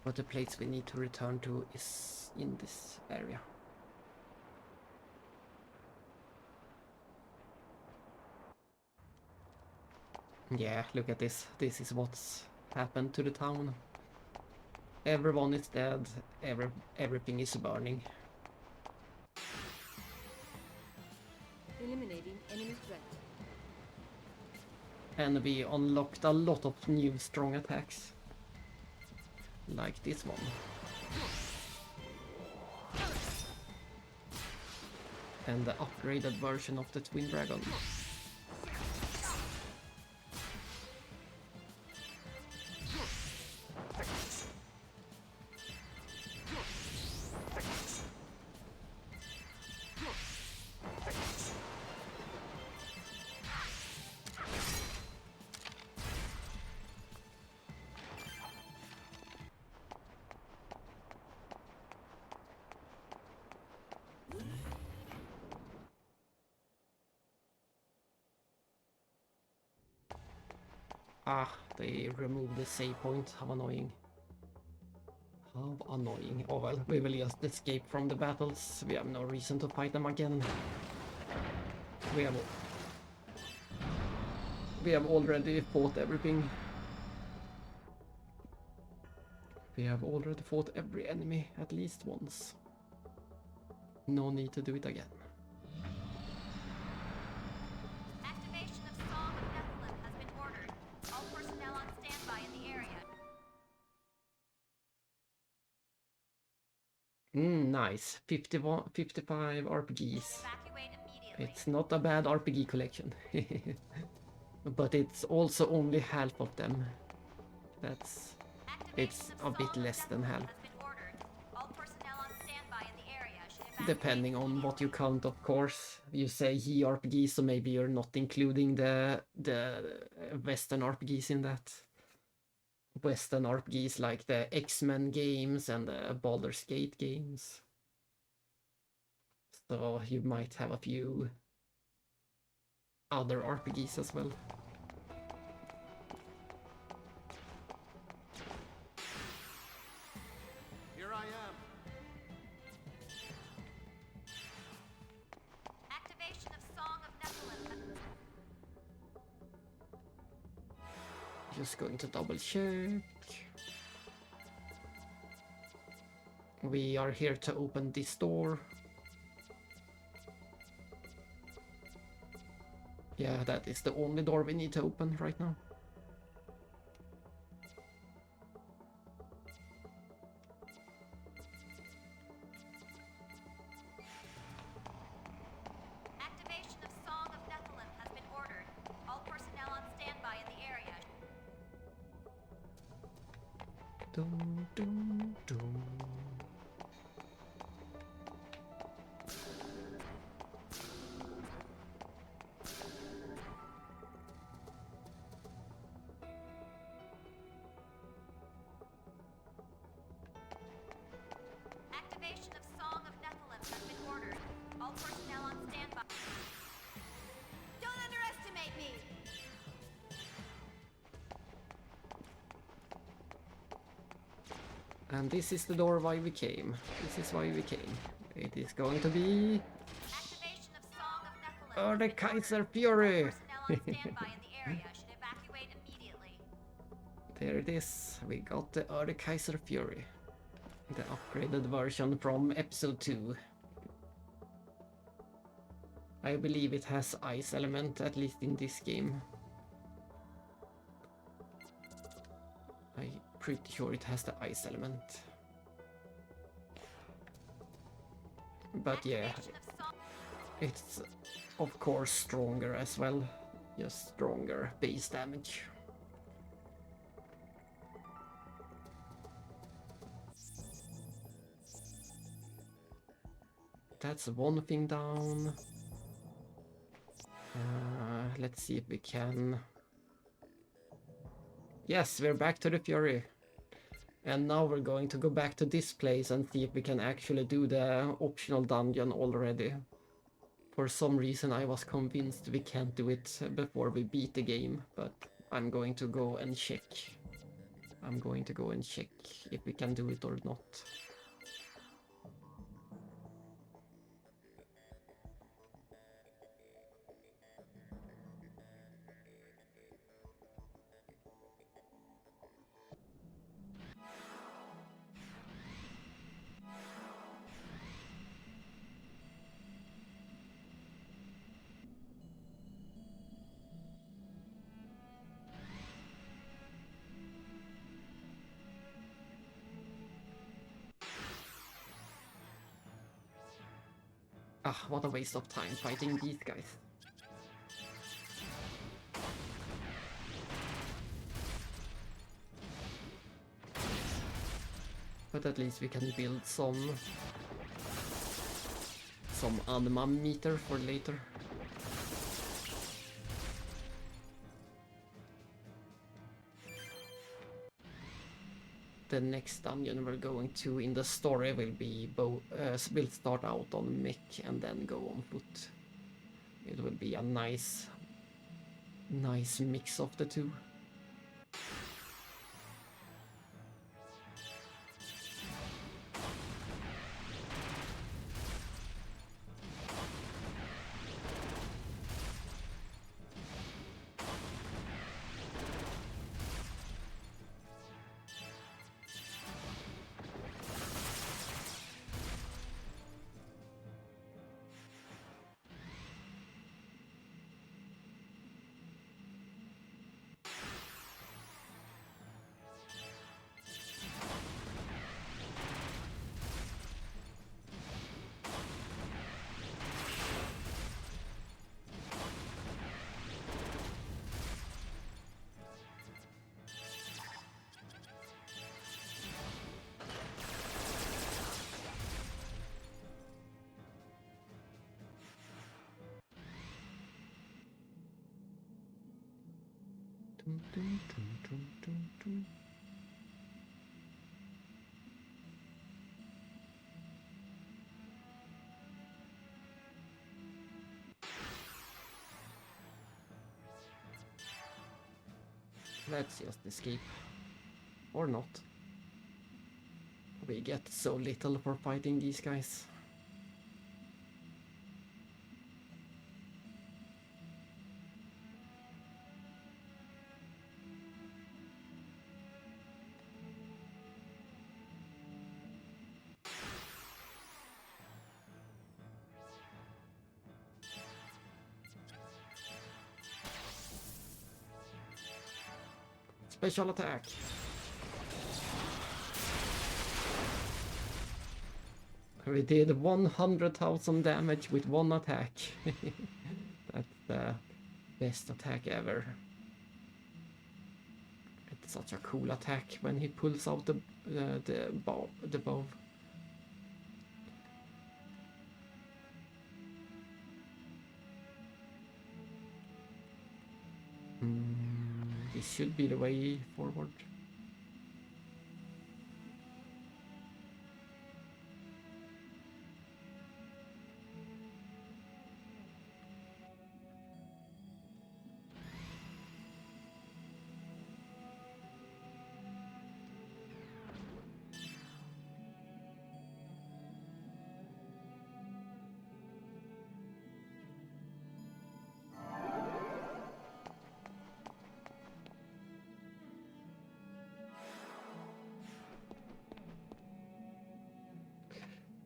But the place we need to return to is in this area. Yeah, look at this. This is what's happened to the town. Everyone is dead. Everything is burning. Eliminating enemy threat. And we unlocked a lot of new strong attacks. Like this one. And the upgraded version of the Twin Dragon. Ah, they removed the save point. How annoying. How annoying. Oh well, we will just escape from the battles. We have no reason to fight them again. We have already fought everything. We have already fought every enemy at least once. No need to do it again. Activation of Song of Nephilim has been ordered. All personnel on standby in the area. Nice. 55 RPGs. It's not a bad RPG collection. But it's also only half of them. It's a bit less than half. Depending on what you count, of course. You say JRPGs, so maybe you're not including the Western RPGs in that. Western RPGs like the X-Men games and the Baldur's Gate games. So you might have a few other RPGs as well. Here I am. Activation of Song of Nephilim. Just going to double check. We are here to open this door. Yeah, that is the only door we need to open right now. Activation of Song of Nephilim has been ordered. All personnel on standby in the area. Dum, dum, dum. Activation of Song of Nephilim has been ordered. All personnel on standby. Don't underestimate me! And this is the door why we came. This is why we came. It is going to be Activation of Song of Nephilim. the Kaiser Fury. Personnel on standby in the area should evacuate immediately. There it is. We got the Kaiser Fury. The upgraded version from episode 2. I believe it has ice element, at least in this game. I'm pretty sure it has the ice element. But yeah, it's of course stronger as well. Just stronger base damage. That's one thing down. Let's see if we can... Yes, we're back to the Fury. And now we're going to go back to this place and see if we can actually do the optional dungeon already. For some reason I was convinced we can't do it before we beat the game, but I'm going to go and check. I'm going to go and check if we can do it or not. Ah, what a waste of time fighting these guys. But at least we can build some anima meter for later. The next dungeon we're going to in the story will be will start out on mech and then go on foot. It will be a nice mix of the two. Let's just escape. Or not. We get so little for fighting these guys. Special attack. We did 100,000 damage with one attack. That's the best attack ever. It's such a cool attack when he pulls out the bow. This should be the way forward.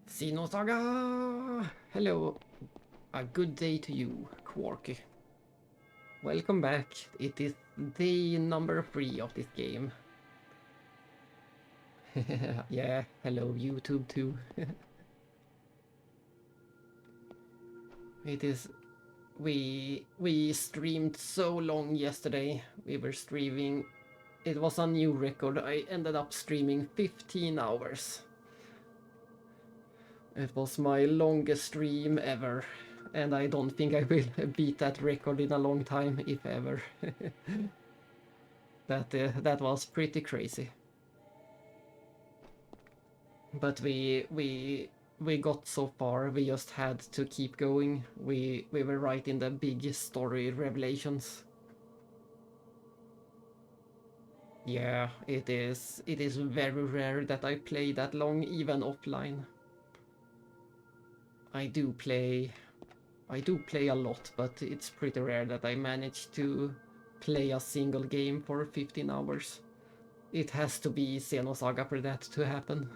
Xenosaga! Hello. A good day to you, Quarky. Welcome back. It is day number 3 of this game. Yeah, hello YouTube too. It is... We streamed so long yesterday. We were streaming... It was a new record. I ended up streaming 15 hours. It was my longest stream ever, and I don't think I will beat that record in a long time, if ever. That was pretty crazy. But we got so far. We just had to keep going. We were right in the big story revelations. Yeah, it is very rare that I play that long, even offline. I do play a lot, but it's pretty rare that I manage to play a single game for 15 hours. It has to be Xenosaga for that to happen.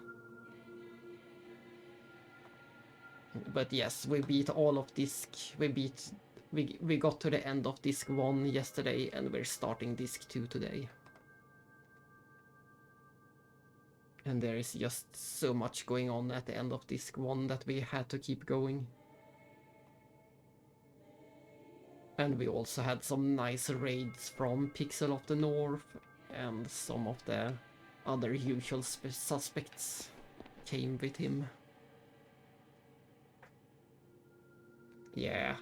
But yes, we beat all of disc. We got to the end of disc 1 yesterday, and we're starting disc 2 today. And there is just so much going on at the end of disc 1 that we had to keep going. And we also had some nice raids from Pixel of the North, and some of the other usual suspects came with him. Yeah.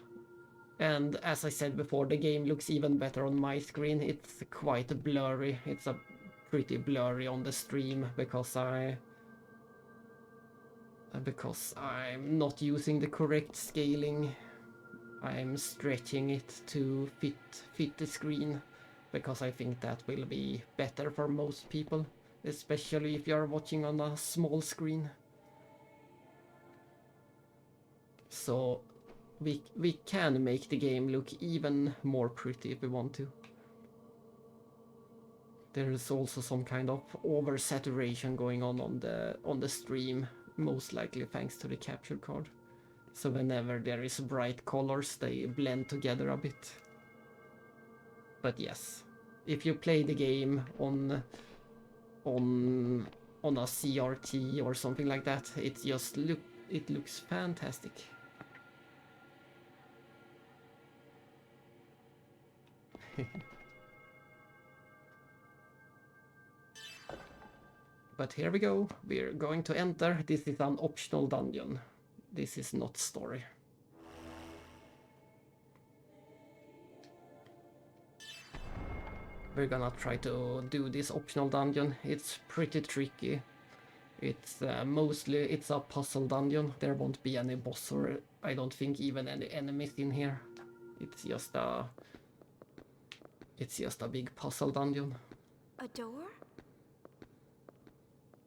And as I said before, the game looks even better on my screen. It's quite blurry. It's a pretty blurry on the stream because I'm not using the correct scaling. I'm stretching it to fit the screen because I think that will be better for most people, especially if you're watching on a small screen. So we can make the game look even more pretty if we want to. There is also some kind of oversaturation going on the stream, most likely thanks to the capture card. So whenever there is bright colors, they blend together a bit. But yes, if you play the game on a CRT or something like that, it looks fantastic. But here we go. We're going to enter. This is an optional dungeon. This is not story. We're gonna try to do this optional dungeon. It's pretty tricky. It's it's a puzzle dungeon. There won't be any boss or I don't think even any enemies in here. It's just a big puzzle dungeon. A door?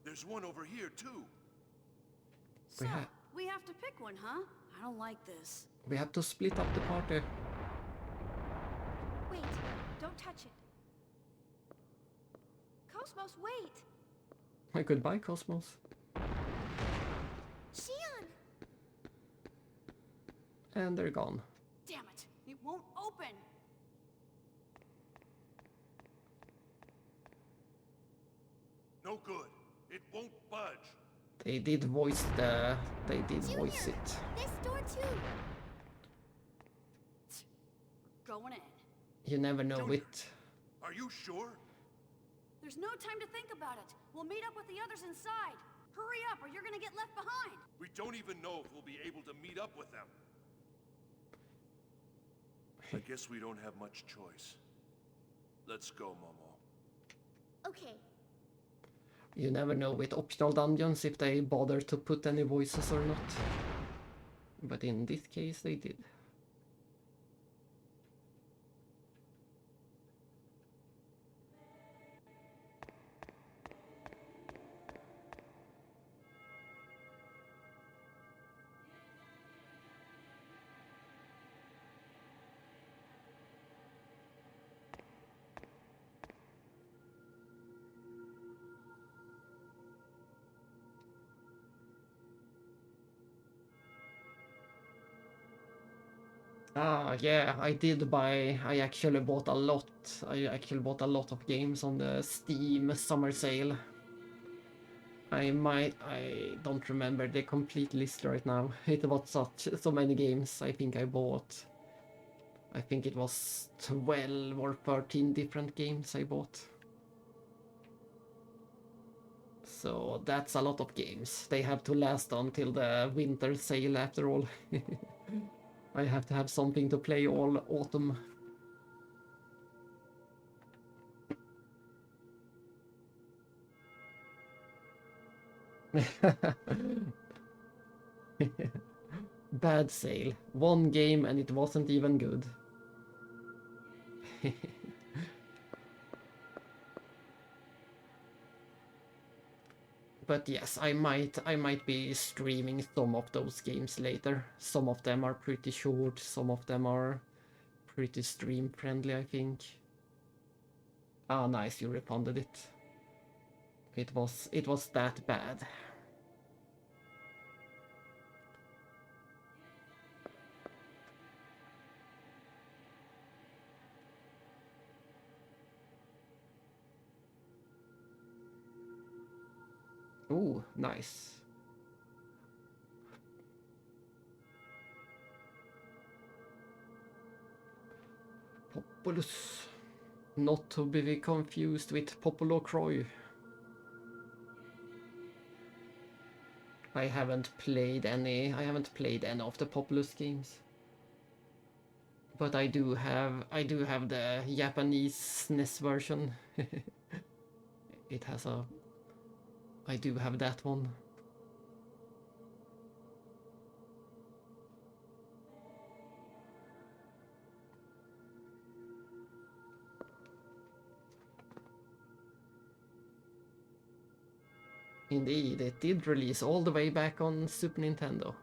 There's one over here, too. So, we have to pick one, huh? I don't like this. We have to split up the party. Wait, don't touch it. Cosmos, wait! Goodbye, Cosmos. Xion! And they're gone. Damn it! It won't open! No good. It won't budge. They did voice it. This door too! Going in. You never know Junior, it. Are you sure? There's no time to think about it. We'll meet up with the others inside. Hurry up or you're gonna get left behind. We don't even know if we'll be able to meet up with them. I guess we don't have much choice. Let's go, Momo. Okay. You never know with optional dungeons if they bother to put any voices or not. But in this case they did. Yeah, I actually bought a lot. I actually bought a lot of games on the Steam summer sale. I don't remember the complete list right now. It was so many games I think I bought. I think it was 12 or 13 different games I bought. So that's a lot of games. They have to last until the winter sale after all. I have to have something to play all autumn. Bad sale. One game and it wasn't even good. But yes, I might be streaming some of those games later. Some of them are pretty short, some of them are pretty stream friendly, I think. Ah, nice, you refunded it. It was that bad. Ooh, nice. Populus. Not to be confused with Populo Croy. I haven't played any of the Populus games. But I do have the Japanese SNES version. It has a I do have that one. Indeed, it did release all the way back on Super Nintendo.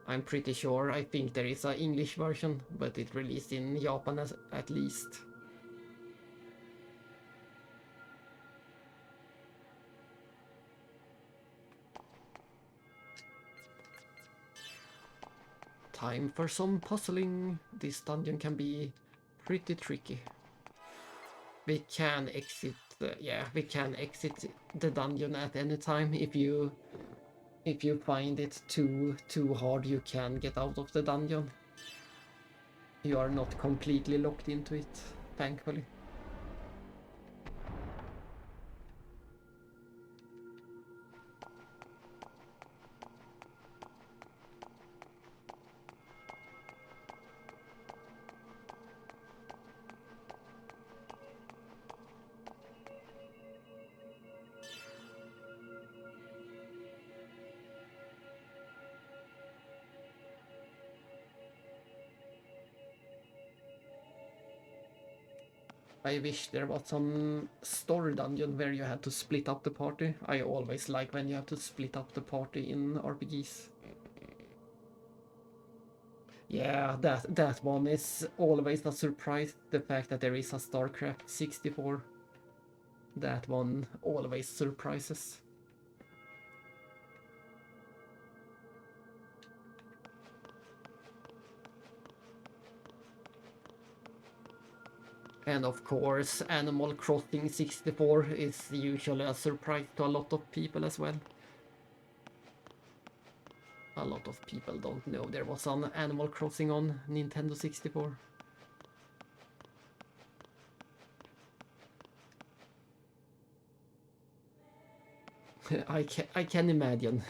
I'm pretty sure. I think there is an English version, but it released in Japan at least. Time for some puzzling. This dungeon can be pretty tricky. We can exit the dungeon at any time. If you find it too hard, you can get out of the dungeon. You are not completely locked into it, thankfully. I wish there was some story dungeon where you had to split up the party. I always like when you have to split up the party in RPGs. Yeah, that one is always a surprise, the fact that there is a StarCraft 64. That one always surprises. And of course, Animal Crossing 64 is usually a surprise to a lot of people as well. A lot of people don't know there was an Animal Crossing on Nintendo 64. I can imagine.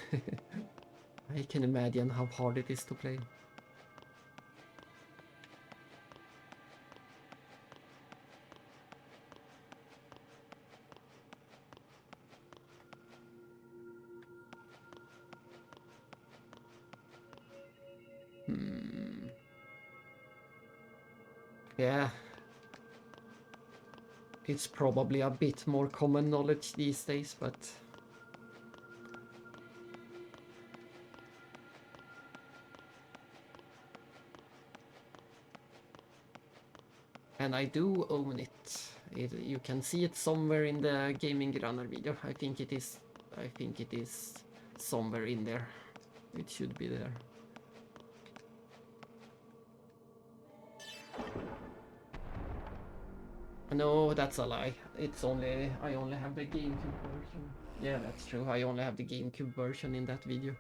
I can imagine how hard it is to play. Yeah. It's probably a bit more common knowledge these days, but... And I do own it. You can see it somewhere in the Gaming Runner video. I think it is somewhere in there. It should be there. No, that's a lie. I only have the GameCube version. Yeah, that's true. I only have the GameCube version in that video.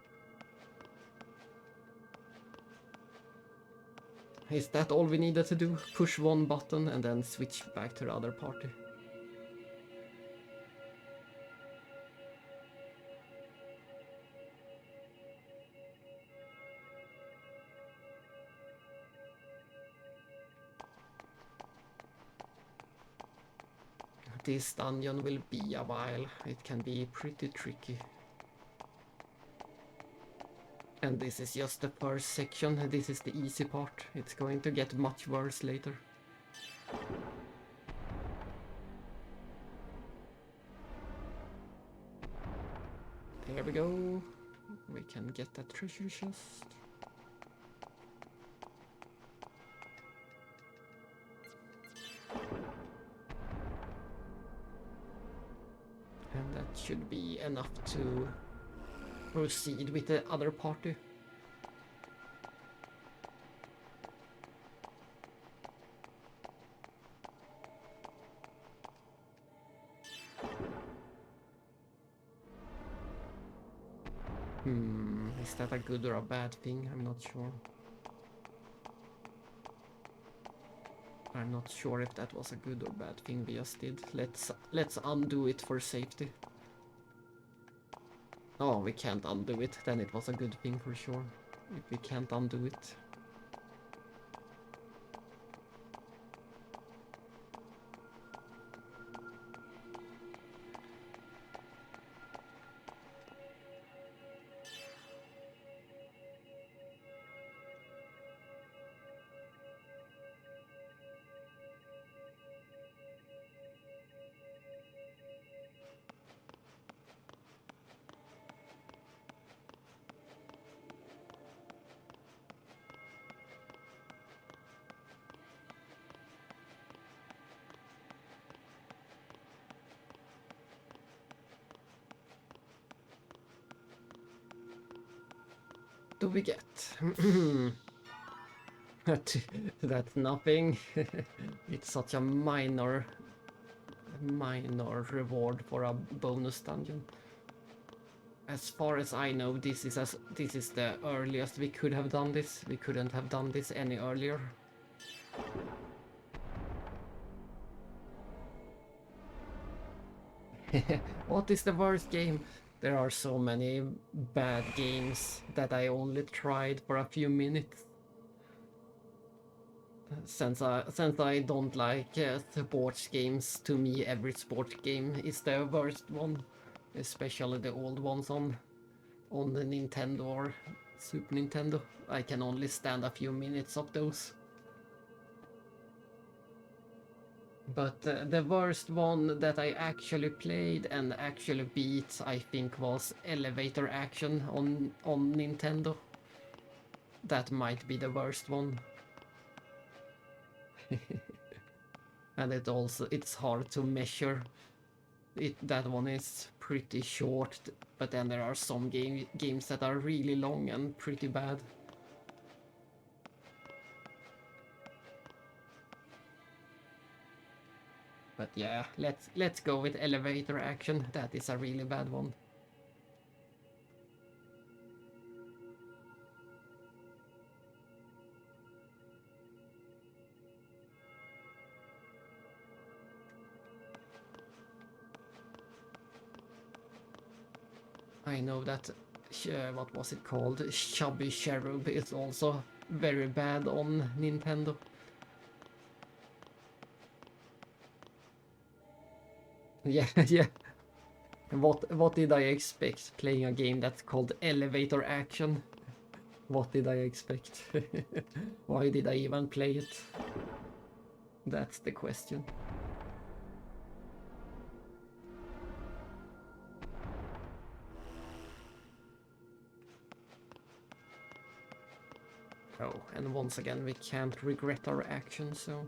Is that all we needed to do? Push one button and then switch back to the other party. this dungeon will be a while. It can be pretty tricky. And this is just the first section. This is the easy part. It's going to get much worse later. There we go. We can get that treasure chest. And that should be enough to proceed with the other party. Is that a good or a bad thing? I'm not sure. I'm not sure if that was a good or bad thing we just did. Let's undo it for safety. Oh, we can't undo it. Then it was a good thing for sure. If we can't undo it. Do we get? That's nothing. It's such a minor reward for a bonus dungeon. As far as I know, this is the earliest we could have done this. We couldn't have done this any earlier. What is the worst game? There are so many bad games that I only tried for a few minutes. Since I don't like sports games, to me every sports game is the worst one. Especially the old ones on the Nintendo or Super Nintendo. I can only stand a few minutes of those. But the worst one that I actually played and actually beat, I think, was Elevator Action on Nintendo. That might be the worst one. And it's hard to measure. That one is pretty short, but then there are some games that are really long and pretty bad. But yeah, let's go with Elevator Action. That is a really bad one. I know that, what was it called? Chubby Cherub is also very bad on Nintendo. Yeah, yeah. What did I expect playing a game that's called Elevator Action? What did I expect? Why did I even play it? That's the question. Oh, and once again we can't regret our actions, so...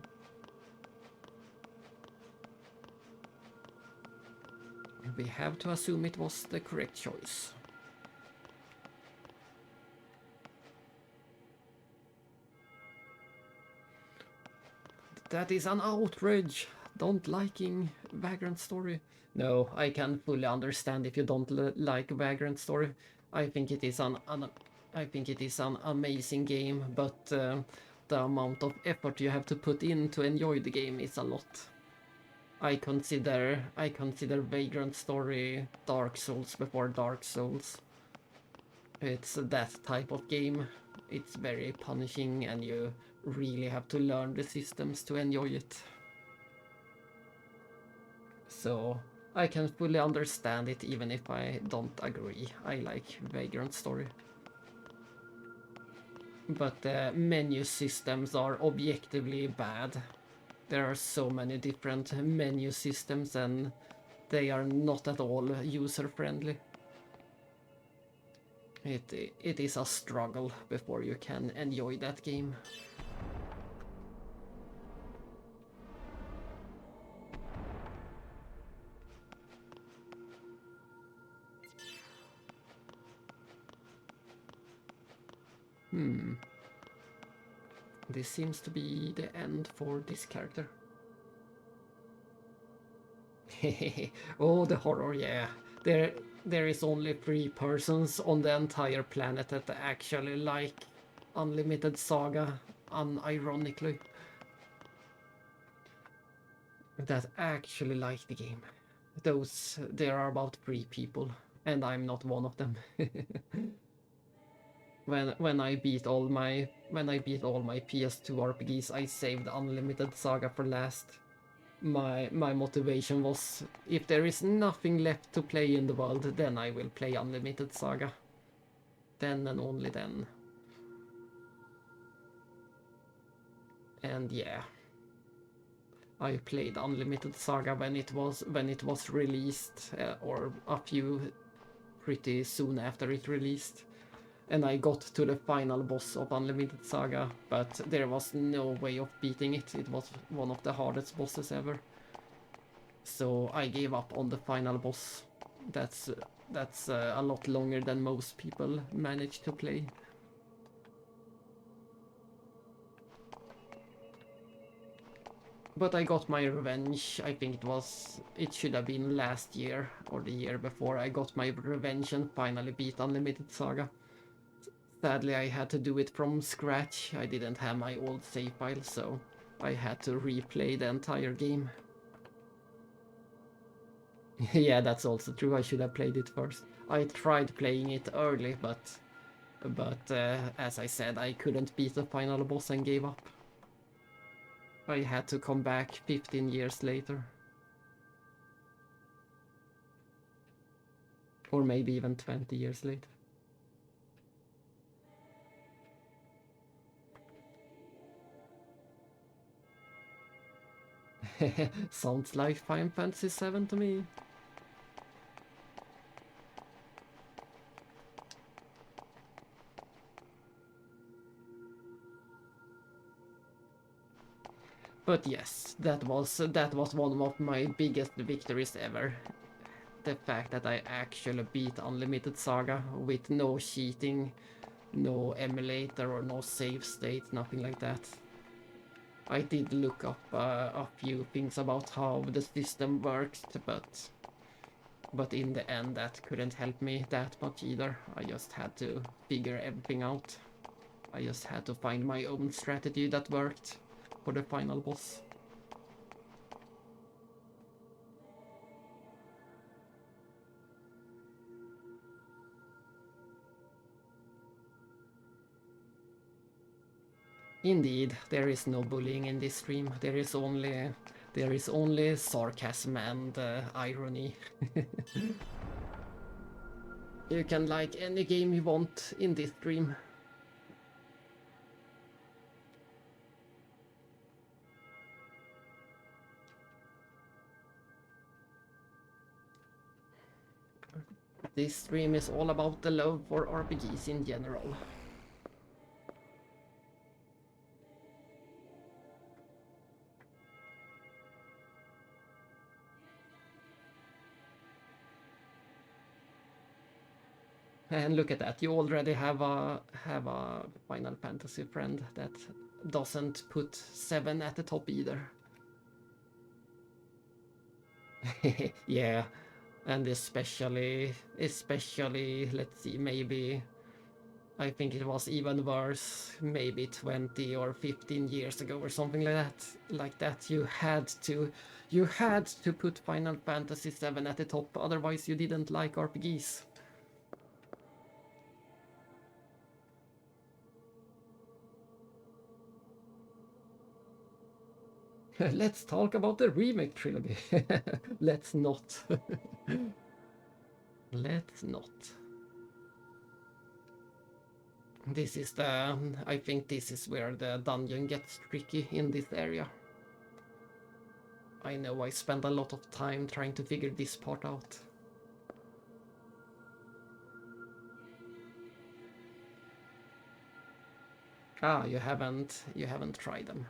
we have to assume it was the correct choice. That is an outrage! Don't liking Vagrant Story. No, I can fully understand if you don't like Vagrant Story. I think it is an amazing game, but the amount of effort you have to put in to enjoy the game is a lot. I consider Vagrant Story Dark Souls before Dark Souls. It's that type of game. It's very punishing and you really have to learn the systems to enjoy it. So I can fully understand it even if I don't agree. I like Vagrant Story. But the menu systems are objectively bad. There are so many different menu systems and they are not at all user-friendly. It is a struggle before you can enjoy that game. This seems to be the end for this character. Oh, the horror, yeah. There is only 3 persons on the entire planet that actually like Unlimited Saga, unironically. That actually like the game. There are about 3 people, and I'm not one of them. When I beat all my PS2 RPGs, I saved Unlimited Saga for last. My motivation was, if there is nothing left to play in the world, then I will play Unlimited Saga. Then and only then. And yeah, I played Unlimited Saga when it was released, or a few pretty soon after it released. And I got to the final boss of Unlimited Saga, but there was no way of beating it. It was one of the hardest bosses ever. So I gave up on the final boss. That's a lot longer than most people manage to play. But I got my revenge. I think it should have been last year or the year before. I got my revenge and finally beat Unlimited Saga. Sadly, I had to do it from scratch. I didn't have my old save file, so I had to replay the entire game. Yeah, that's also true. I should have played it first. I tried playing it early, but as I said, I couldn't beat the final boss and gave up. I had to come back 15 years later. Or maybe even 20 years later. Sounds like Final Fantasy VII to me. But yes, that was one of my biggest victories ever. The fact that I actually beat Unlimited Saga with no cheating, no emulator or no save state, nothing like that. I did look up a few things about how the system works, but in the end that couldn't help me that much either. I just had to figure everything out. I just had to find my own strategy that worked for the final boss. Indeed, there is no bullying in this stream. There is only sarcasm and irony. You can like any game you want in this stream. This stream is all about the love for RPGs in general. And look at that, you already have a Final Fantasy friend that doesn't put 7 at the top either. Yeah, and especially, let's see, maybe, I think it was even worse, maybe 20 or 15 years ago or something like that, you had to put Final Fantasy VII at the top, otherwise you didn't like RPGs. Let's talk about the remake trilogy. Let's not. Let's not. This is the... I think this is where the dungeon gets tricky in this area. I know I spent a lot of time trying to figure this part out. Ah, you haven't tried them.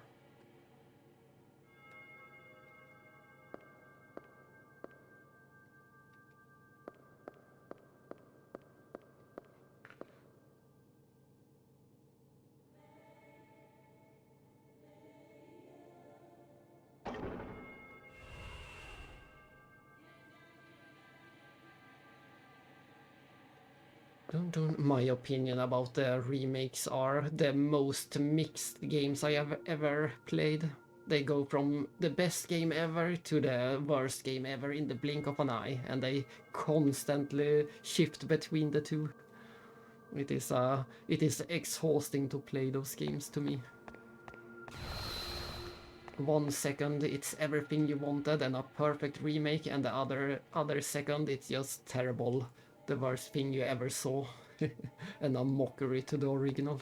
My opinion about the remakes are the most mixed games I have ever played. They go from the best game ever to the worst game ever in the blink of an eye, and they constantly shift between the two. It is exhausting to play those games to me. 1 second it's everything you wanted and a perfect remake, and the other second it's just terrible. The worst thing you ever saw. And a mockery to the original.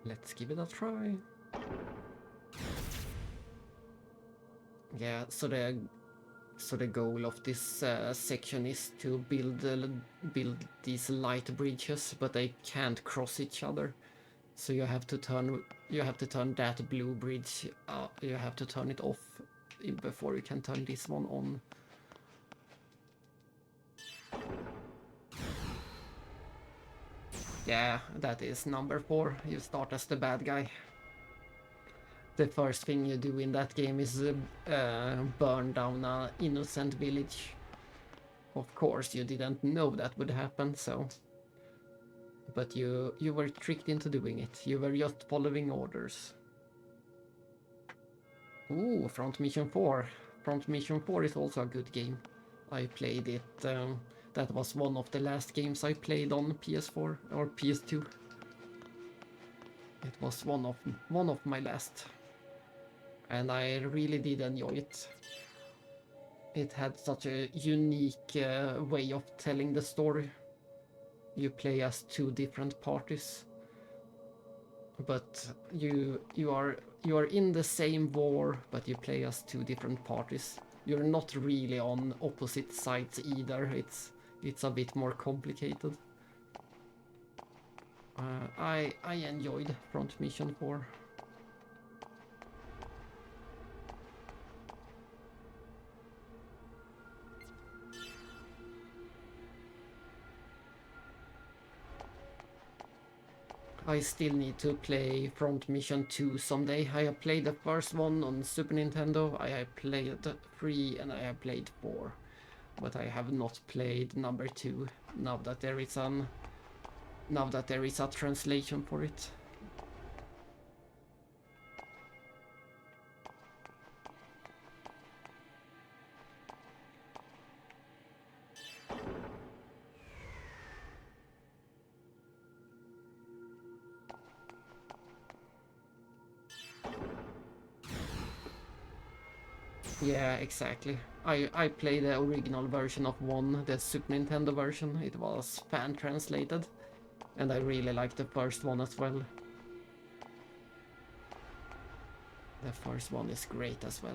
Let's give it a try. Yeah, so the goal of this section is to build these light bridges, but they can't cross each other. So you have to turn that blue bridge. You have to turn it off before you can turn this one on. Yeah, that is number 4. You start as the bad guy. The first thing you do in that game is burn down an innocent village. Of course, you didn't know that would happen, so... But you were tricked into doing it. You were just following orders. Ooh, Front Mission 4. Front Mission 4 is also a good game. I played it... that was one of the last games I played on PS4 or PS2. It was one of my last. And I really did enjoy it. It had such a unique way of telling the story. You play as 2 different parties, but you are in the same war, but you play as 2 different parties. You're not really on opposite sides either. It's a bit more complicated. I enjoyed Front Mission 4. I still need to play Front Mission 2 someday. I have played the first one on Super Nintendo, I have played 3 and I have played 4. But I have not played number 2, now that there is a translation for it. Yeah, exactly. I played the original version of 1, the Super Nintendo version. It was fan translated, and I really liked the first one as well. The first one is great as well.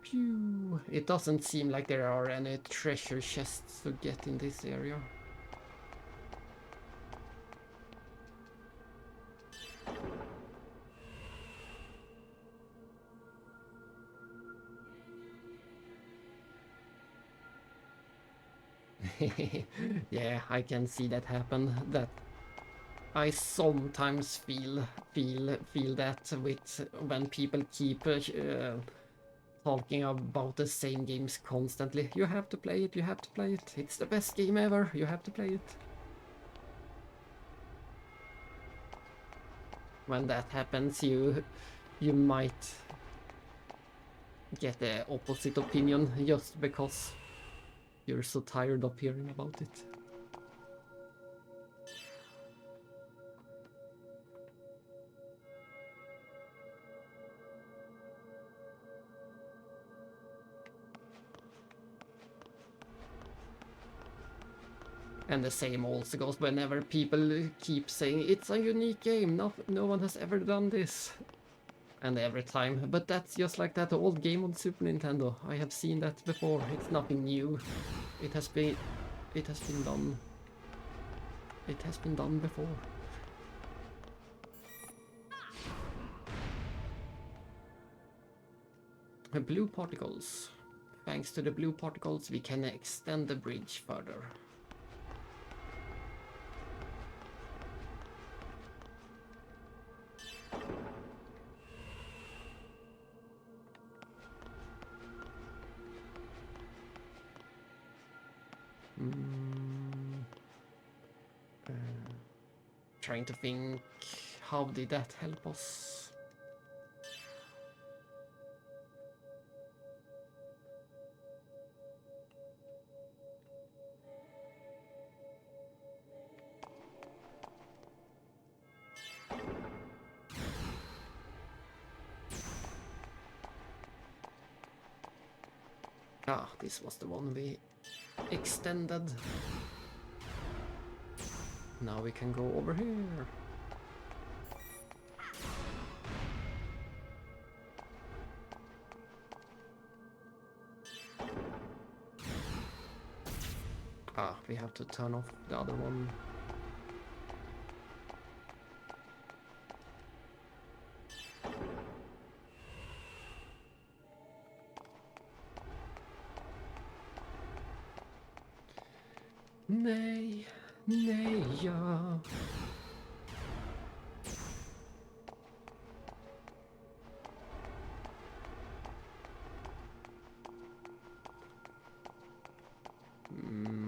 Phew. It doesn't seem like there are any treasure chests to get in this area. Yeah, I can see that happen. That I sometimes feel that with when people keep talking about the same games constantly. You have to play it, you have to play it. It's the best game ever, you have to play it. When that happens, you might get the opposite opinion just because you're so tired of hearing about it. And the same also goes whenever people keep saying it's a unique game, no one has ever done this. And every time, but that's just like that old game on Super Nintendo. I have seen that before. It's nothing new. It has been done. It has been done before. Blue particles. Thanks to the blue particles, we can extend the bridge further. Trying to think, how did that help us? Ah, this was the one we extended. Now we can go over here. Ah, we have to turn off the other one. Nej, nej, ja.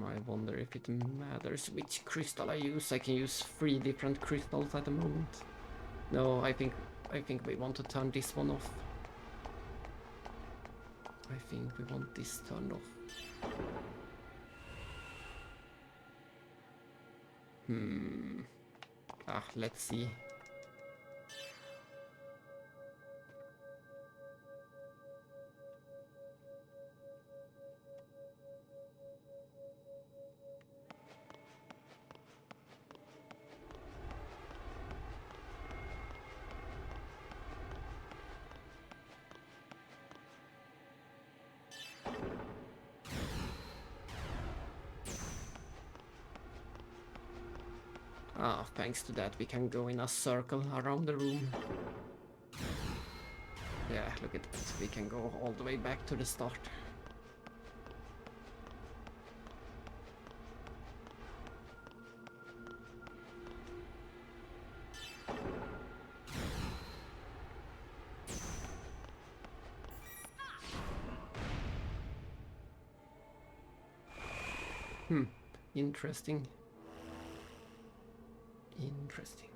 I wonder if it matters which crystal I use. I can use 3 different crystals at the moment. No, I think we want to turn this one off. I think we want this turned off. Let's see. Thanks to that we can go in a circle around the room. Yeah, look at that. We can go all the way back to the start. Interesting. Interesting.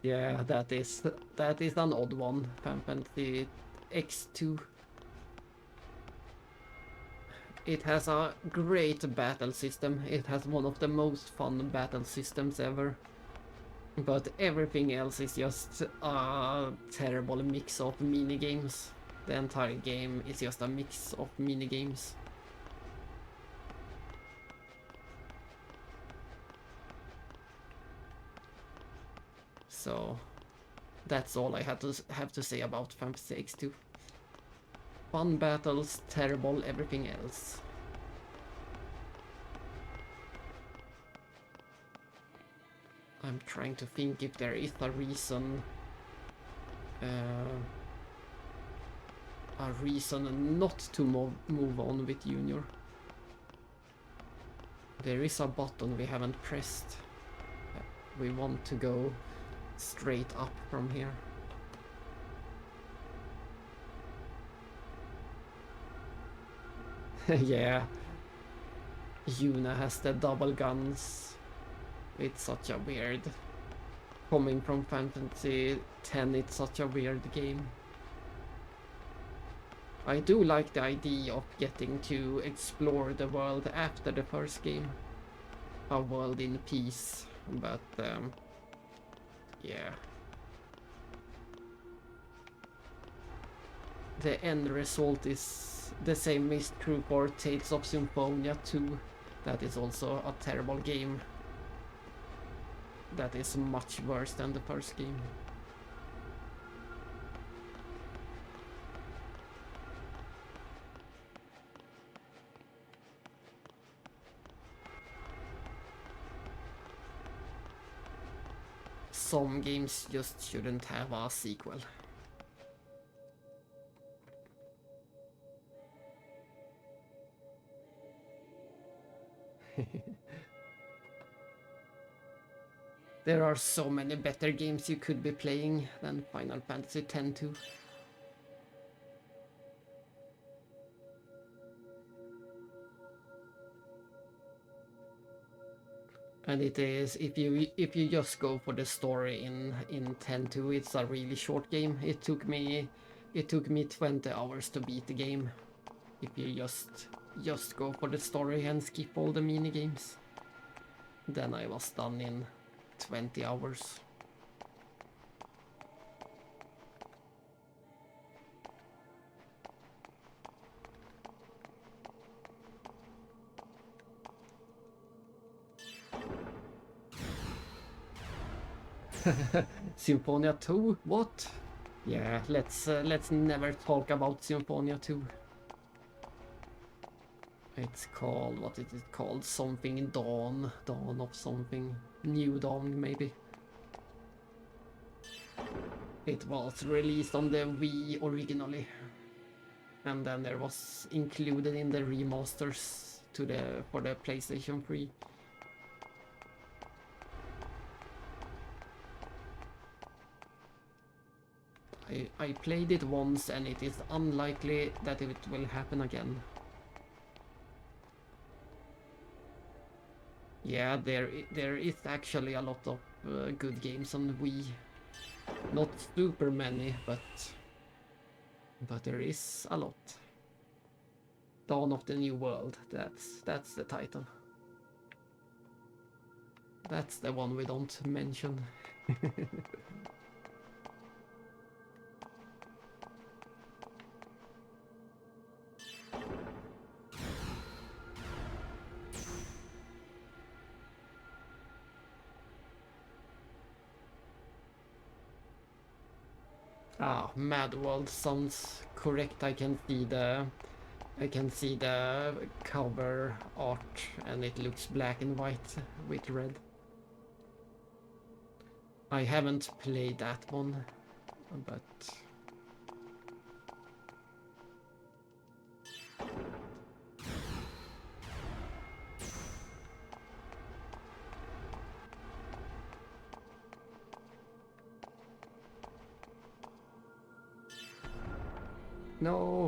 Yeah, that is an odd one. Fantasy X2. It has a great battle system. It has one of the most fun battle systems ever. But everything else is just a terrible mix of minigames. The entire game is just a mix of minigames. So that's all I have to say about Fantasy X2. Fun battles, terrible everything else. I'm trying to think if there is a reason a reason not to move on with Junior. There is a button we haven't pressed. We want to go straight up from here. Yeah. Yuna has the double guns. It's such a weird... Coming from Fantasy 10, it's such a weird game. I do like the idea of getting to explore the world after the first game. A world in peace, but yeah. The end result is the same is true for Tales of Symphonia 2. That is also a terrible game. That is much worse than the first game. Some games just shouldn't have a sequel. There are so many better games you could be playing than Final Fantasy X too. And it is, if you just go for the story in 10-2, it's a really short game. It took me 20 hours to beat the game. If you just go for the story and skip all the mini games. Then I was done in 20 hours. Symphonia 2? What? Yeah, let's never talk about Symphonia 2. It's called, what is it called? Something Dawn. Dawn of something. New Dawn, maybe. It was released on the Wii originally. And then there was included in the remasters for the PlayStation 3. I played it once and it is unlikely that it will happen again. Yeah, there is actually a lot of good games on Wii. Not super many, but there is a lot. Dawn of the New World, that's the title. That's the one we don't mention. Ah, Mad World sounds correct. I can see the cover art and it looks black and white with red. I haven't played that one, but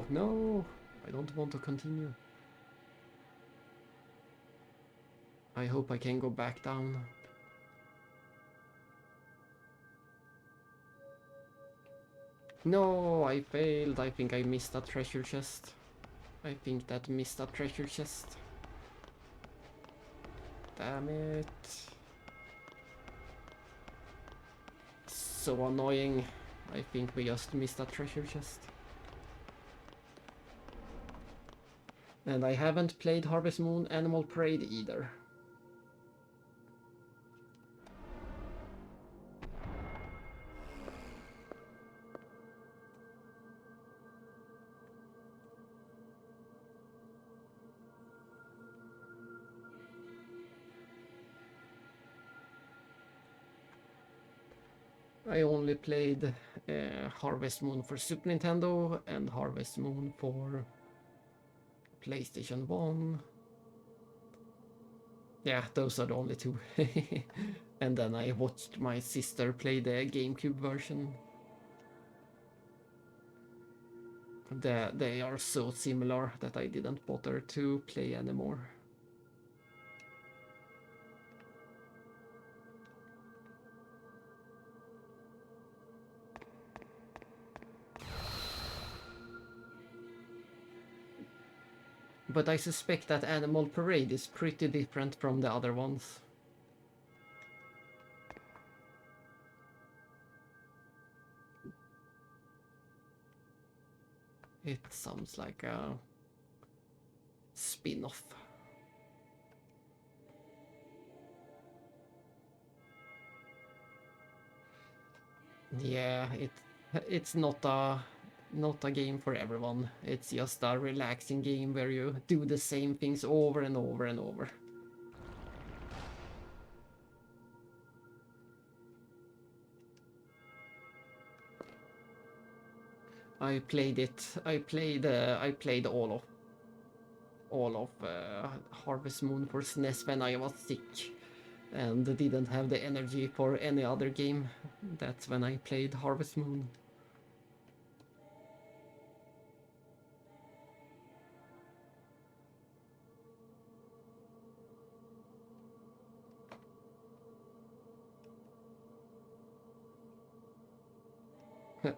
no, I don't want to continue. I hope I can go back down. No, I failed. I think I missed a treasure chest. I think that missed a treasure chest. Damn it. So annoying. I think we just missed a treasure chest. And I haven't played Harvest Moon Animal Parade either. I only played Harvest Moon for Super Nintendo and Harvest Moon for PlayStation 1. Yeah, those are the only two. And then I watched my sister play the GameCube version. They are so similar that I didn't bother to play anymore. But I suspect that Animal Parade is pretty different from the other ones. It sounds like a spin-off. Yeah, it's not a game for everyone. It's just a relaxing game where you do the same things over and over and over. I played all of Harvest Moon for SNES when I was sick and didn't have the energy for any other game. That's when I played Harvest Moon.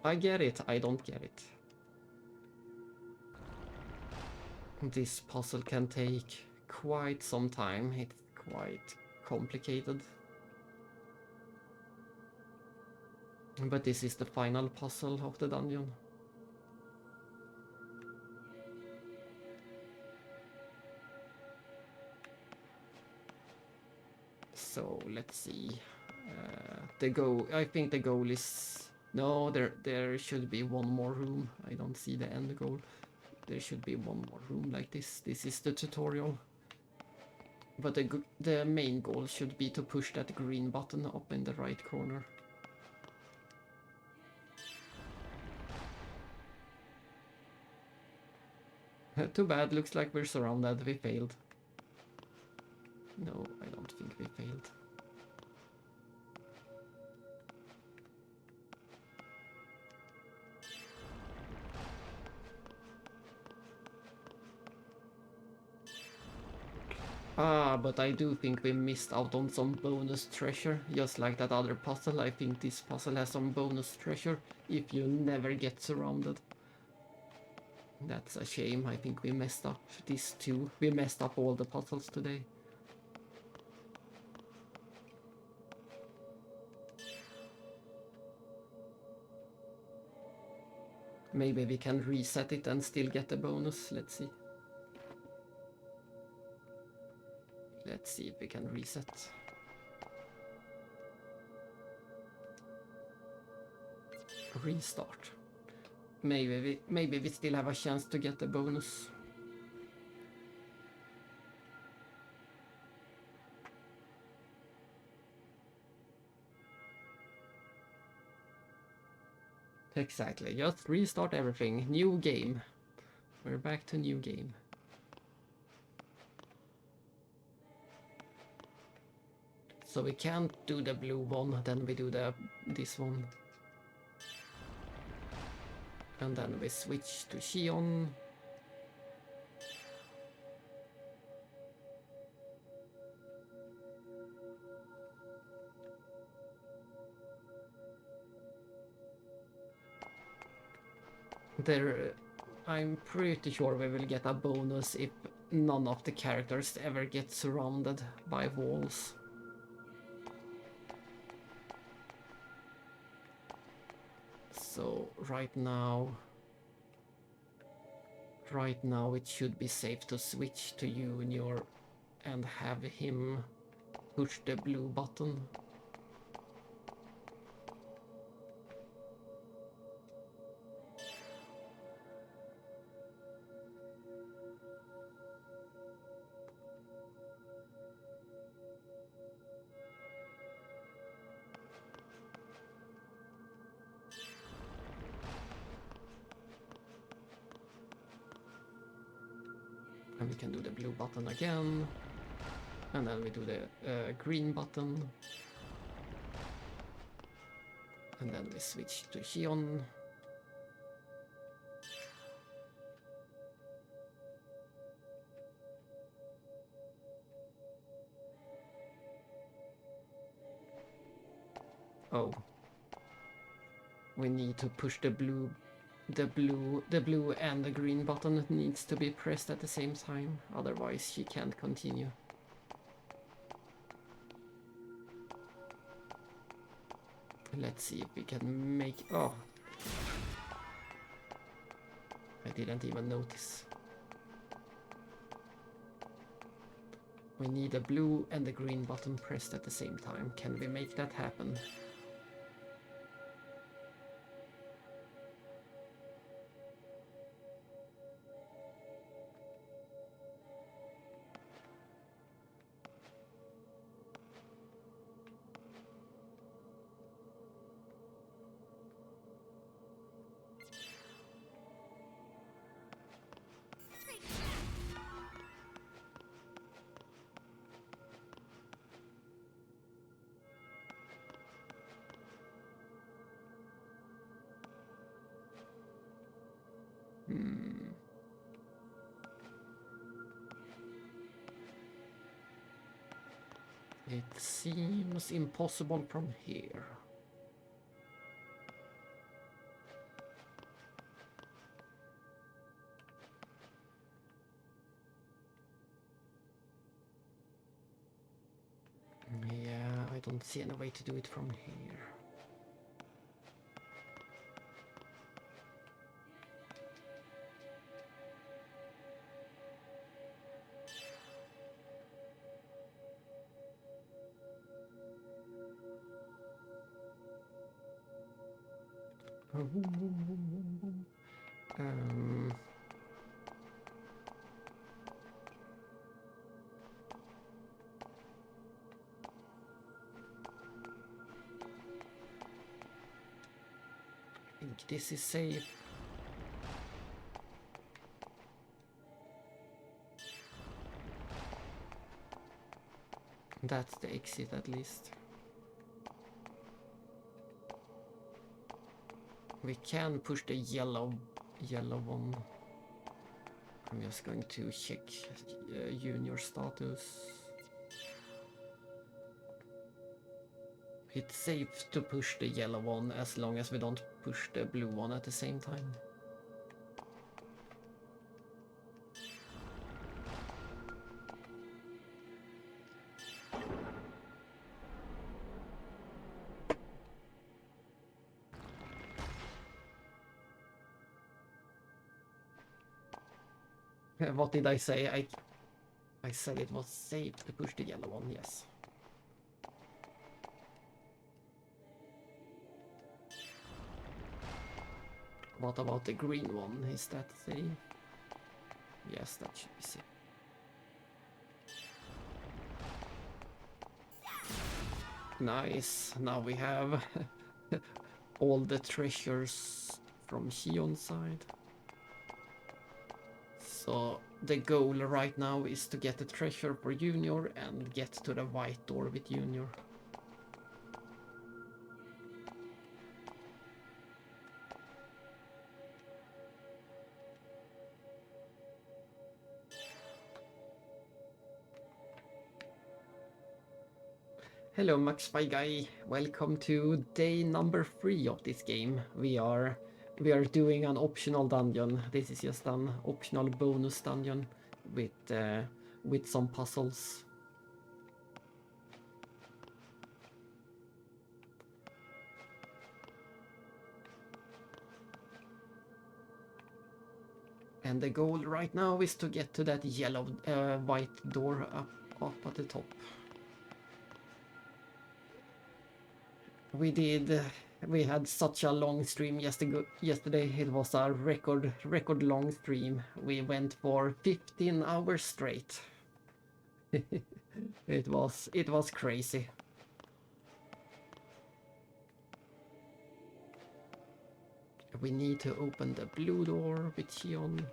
I get it, I don't get it. This puzzle can take quite some time, it's quite complicated. But this is the final puzzle of the dungeon. So let's see. I think the goal is... No, there should be one more room. I don't see the end goal. There should be one more room like this. This is the tutorial. But the main goal should be to push that green button up in the right corner. Too bad, looks like we're surrounded. We failed. No, I don't think we failed. Ah, but I do think we missed out on some bonus treasure. Just like that other puzzle, I think this puzzle has some bonus treasure if you never get surrounded. That's a shame. I think we messed up this too. We messed up all the puzzles today. Maybe we can reset it and still get the bonus. Let's see. Let's see if we can reset. Restart. Maybe we still have a chance to get the bonus. Exactly, just restart everything. New game. We're back to new game. So we can't do the blue one, then we do this one. And then we switch to Xion. I'm pretty sure we will get a bonus if none of the characters ever get surrounded by walls. So right now it should be safe to switch to Junior and have him push the blue button. we can do the blue button again. And then we do the green button. And then we switch to Xion. Oh. We need to push the blue and the green button needs to be pressed at the same time, otherwise she can't continue. Let's see if we can make... Oh! I didn't even notice. We need the blue and the green button pressed at the same time. Can we make that happen? It seems impossible from here. Yeah, I don't see any way to do it from here. I think this is safe. That's the exit at least. We can push the yellow one. I'm just going to check junior status. It's safe to push the yellow one as long as we don't push the blue one at the same time. What did I say? I said it was safe to push the yellow one, yes. What about the green one? Is that safe? Yes, that should be safe. Nice. Now we have all the treasures from Xion's side. So the goal right now is to get the treasure for Junior and get to the white door with Junior. Hello Max Spy Guy, welcome to day number 3 of this game. We are doing an optional dungeon. This is just an optional bonus dungeon with some puzzles. And the goal right now is to get to that yellow white door up at the top. We had such a long stream yesterday. It was a record long stream. We went for 15 hours straight. It was crazy. We need to open the blue door with Xion.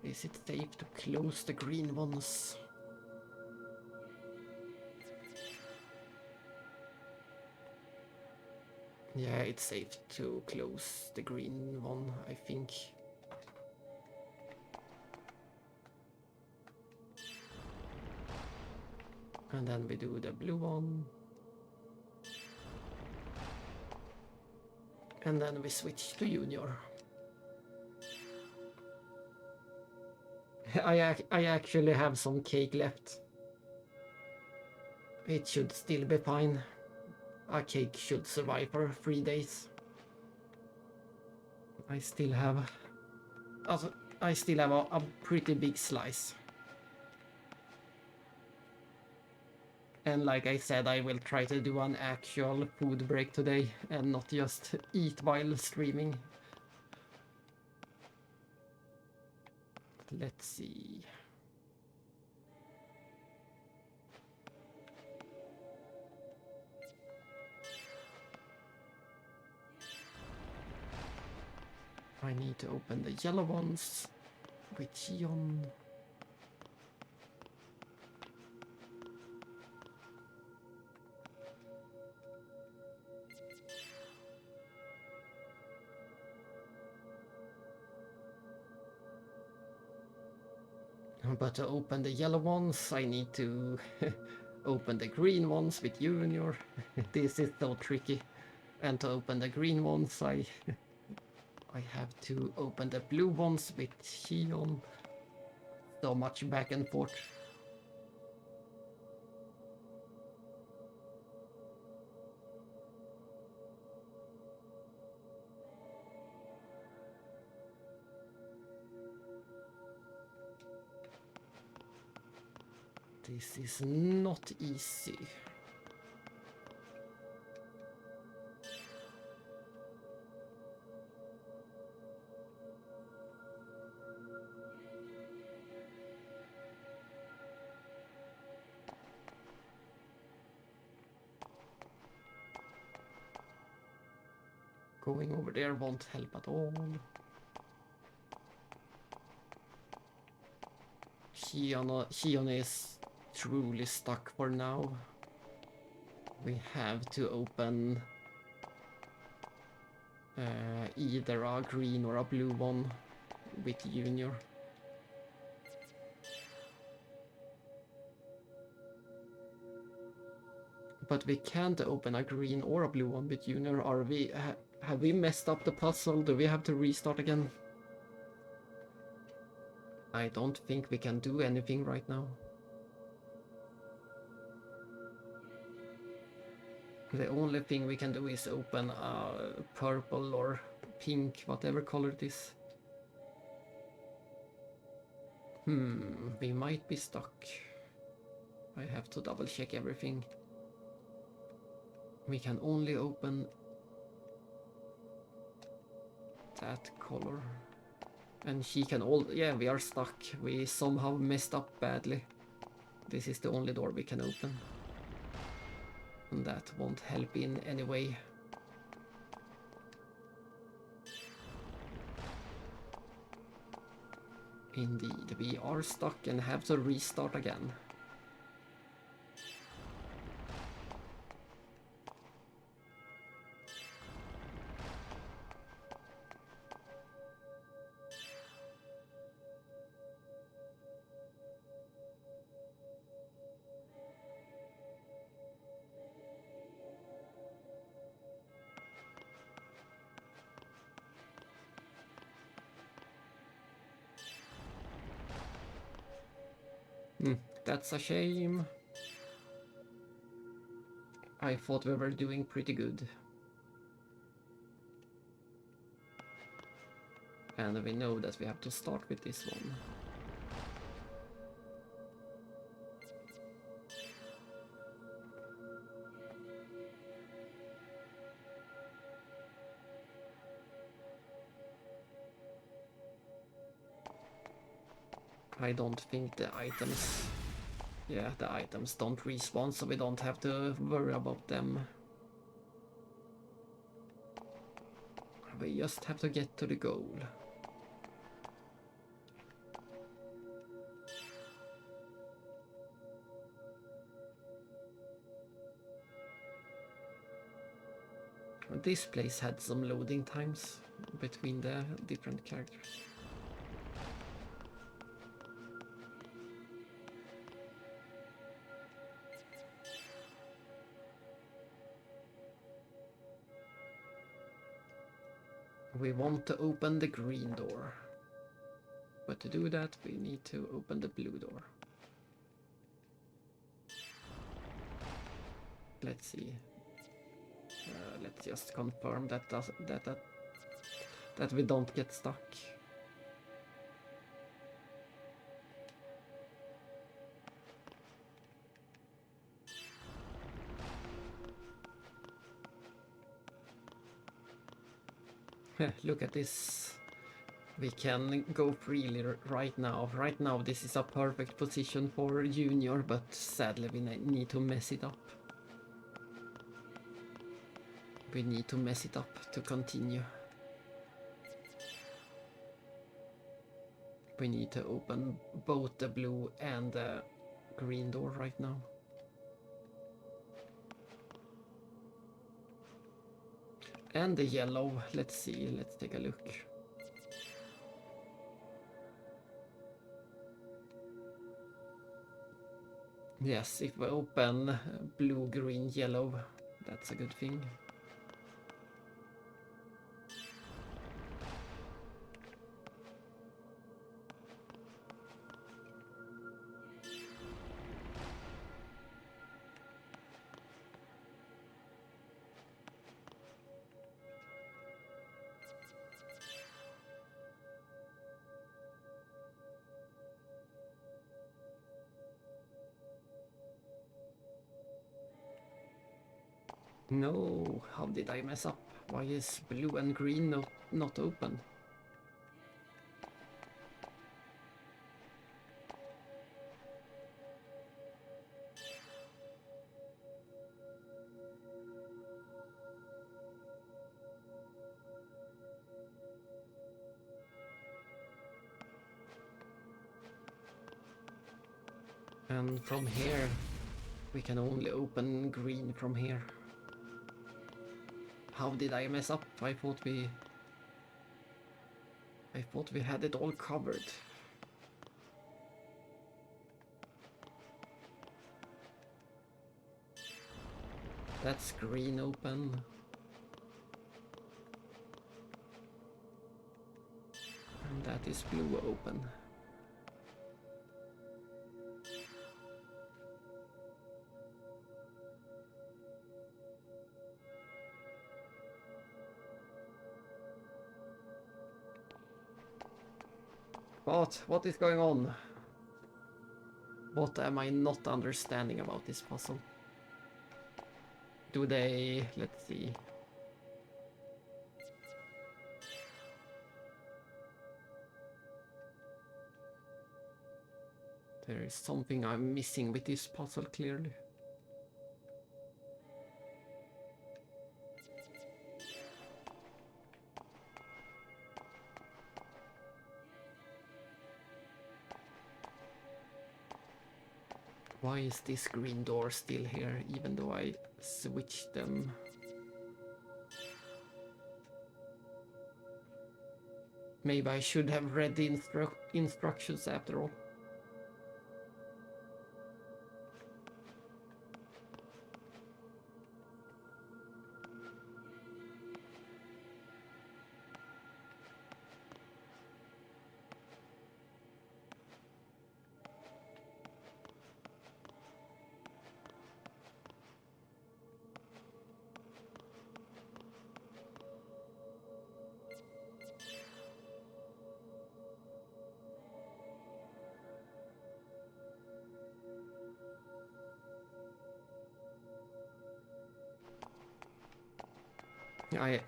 Is it safe to close the green ones? Yeah, it's safe to close the green one, I think. And then we do the blue one. And then we switch to Junior. I actually have some cake left. It should still be fine. A cake should survive for 3 days. I still have a pretty big slice. And like I said, I will try to do an actual food break today and not just eat while streaming. Let's see. I need to open the yellow ones with Xion. But to open the yellow ones, I need to open the green ones with Junior. This is so tricky. And to open the green ones, I have to open the blue ones with Xion. So much back and forth. This is not easy. Going over there won't help at all. Xion is truly stuck for now. We have to open either a green or a blue one with Junior. But we can't open a green or a blue one with Junior. Are we? Have we messed up the puzzle? Do we have to restart again? I don't think we can do anything right now. The only thing we can do is open a purple or pink, whatever color it is. We might be stuck. I have to double check everything. We can only open that color. And she can yeah, we are stuck. We somehow messed up badly. This is the only door we can open. And that won't help in any way. Indeed, we are stuck and have to restart again. That's a shame. I thought we were doing pretty good. And we know that we have to start with this one. I don't think the items... Yeah, the items don't respawn, so we don't have to worry about them. We just have to get to the goal. This place had some loading times between the different characters. We want to open the green door, but to do that we need to open the blue door. Let's see. Let's just confirm that we don't get stuck. Look at this. We can go freely right now. Right now this is a perfect position for Junior, but sadly we need to mess it up. We need to mess it up to continue. We need to open both the blue and the green door right now. And the yellow. Let's see, let's take a look. Yes, if we open blue, green, yellow, that's a good thing. No, how did I mess up? Why is blue and green not open? And from here, we can only open green from here. How did I mess up? I thought we had it all covered. That's green open. And that is blue open. What is going on? What am I not understanding about this puzzle? Do they... let's see. There is something I'm missing with this puzzle, clearly. Why is this green door still here, even though I switched them? Maybe I should have read the instructions after all.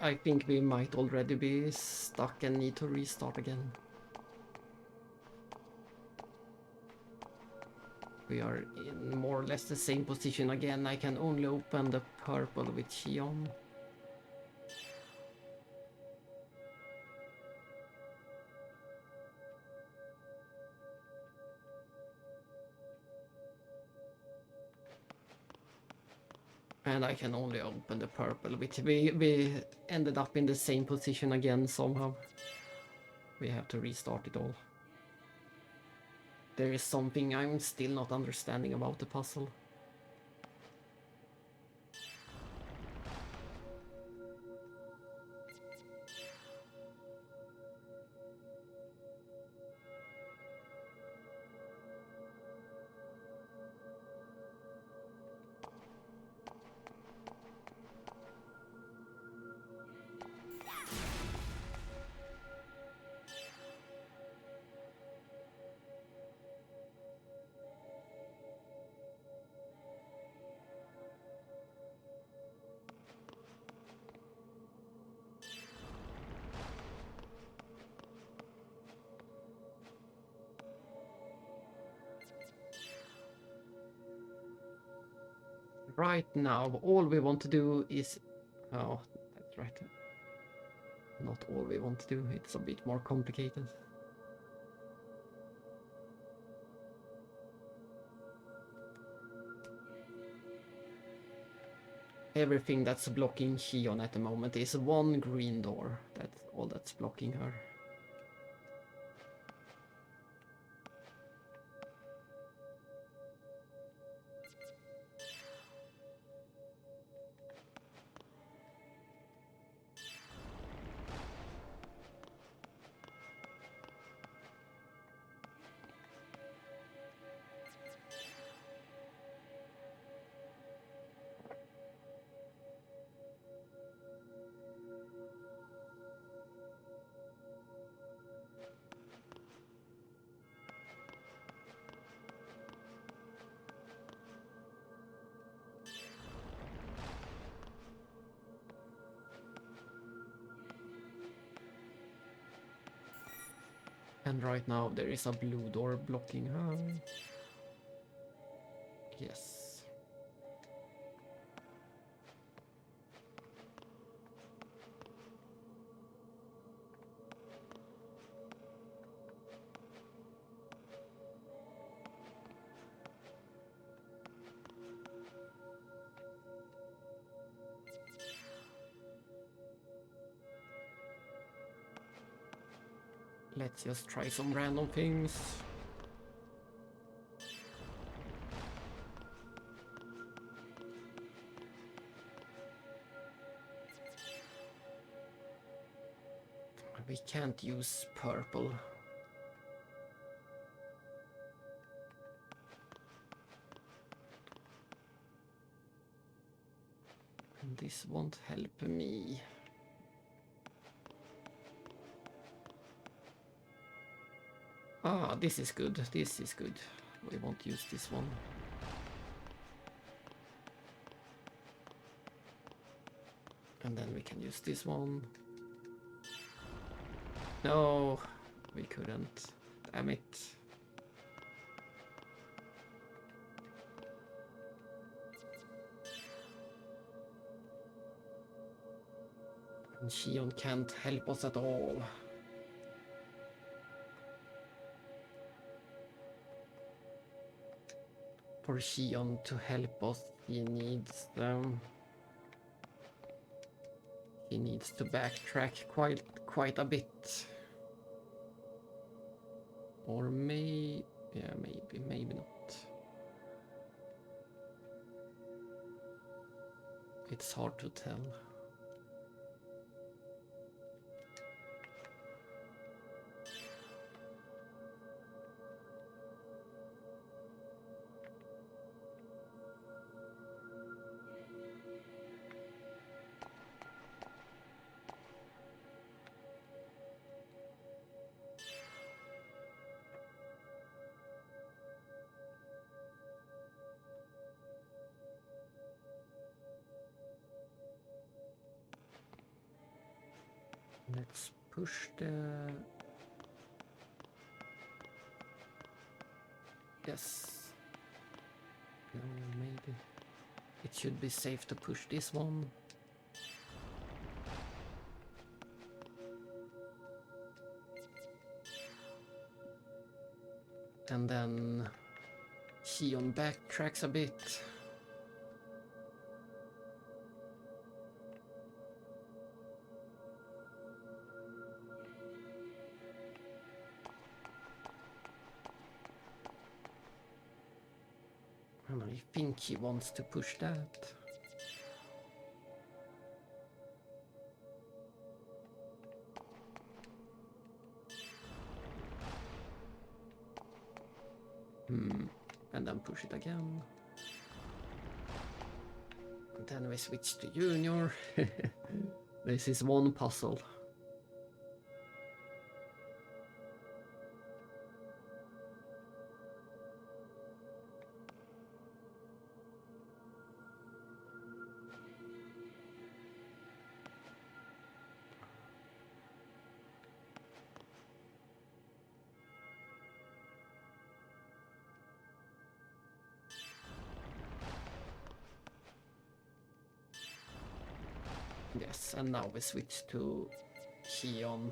I think we might already be stuck and need to restart again. We are in more or less the same position again. I can only open the purple with Xion. And I can only open the purple, which we ended up in the same position again somehow. We have to restart it all. There is something I'm still not understanding about the puzzle. Right now, all we want to do is... Oh, that's right. Not all we want to do, it's a bit more complicated. Everything that's blocking Xion at the moment is one green door. That's all that's blocking her. And right now there is a blue door blocking her. Yes. Let's just try some random things. We can't use purple. And this won't help me. Ah, this is good. This is good. We won't use this one. And then we can use this one. No, we couldn't. Damn it. And Xion can't help us at all. For Xion to help us, he needs to backtrack quite a bit. Or maybe not. It's hard to tell. Let's push the... Yes. No, maybe. It should be safe to push this one. And then Xion backtracks a bit. And I think he wants to push that. And then push it again. And then we switch to Junior. This is one puzzle. Yes, and now we switch to Keon.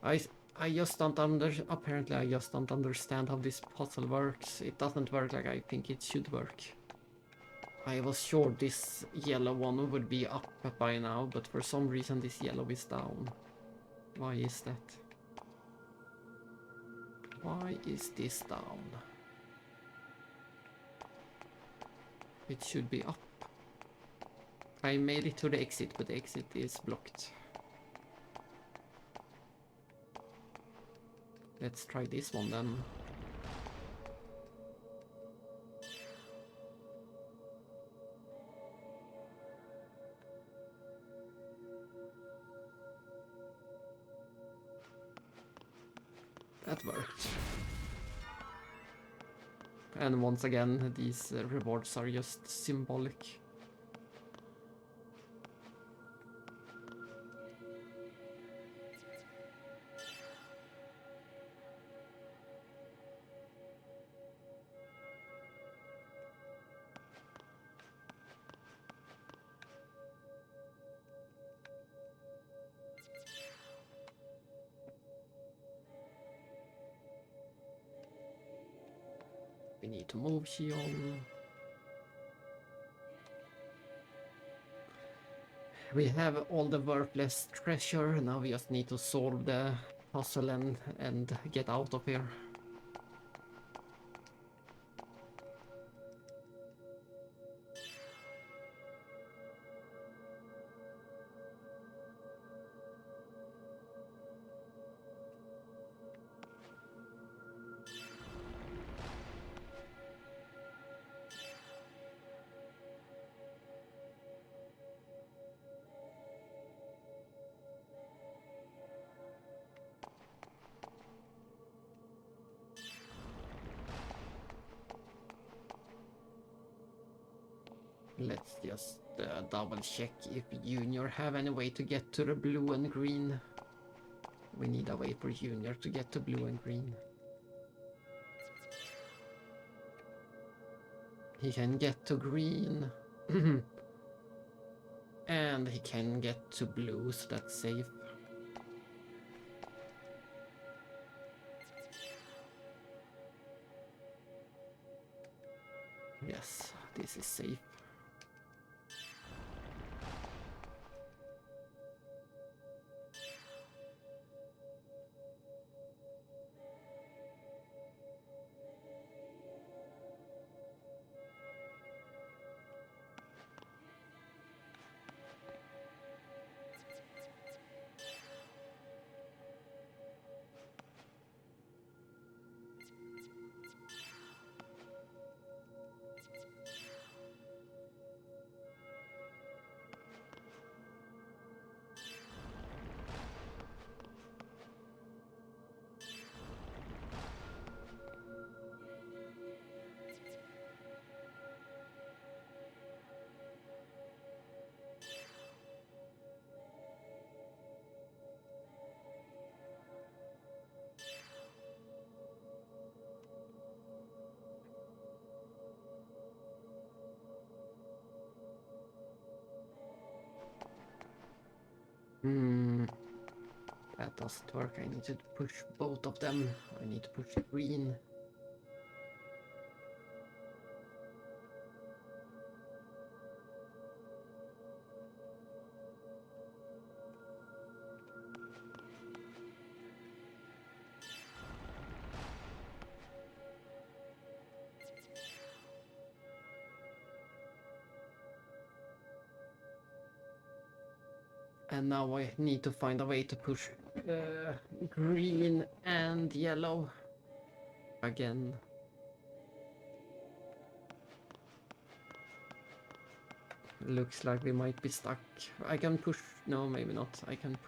I just don't apparently I just don't understand how this puzzle works. It doesn't work like I think it should work. I was sure this yellow one would be up by now, but for some reason this yellow is down. Why is that? Why is this down? It should be up. I made it to the exit, but the exit is blocked. Let's try this one then. That worked. And once again, these rewards are just symbolic. We need to move Xion. We have all the worthless treasure, now we just need to solve the puzzle and get out of here. Let's just double check if Junior have any way to get to the blue and green. We need a way for Junior to get to blue and green. He can get to green. And he can get to blue, so that's safe. Yes, this is safe. That doesn't work. I need to push both of them. I need to push green. And now I need to find a way to push green and yellow again. Looks like we might be stuck. I can push. No, maybe not. I can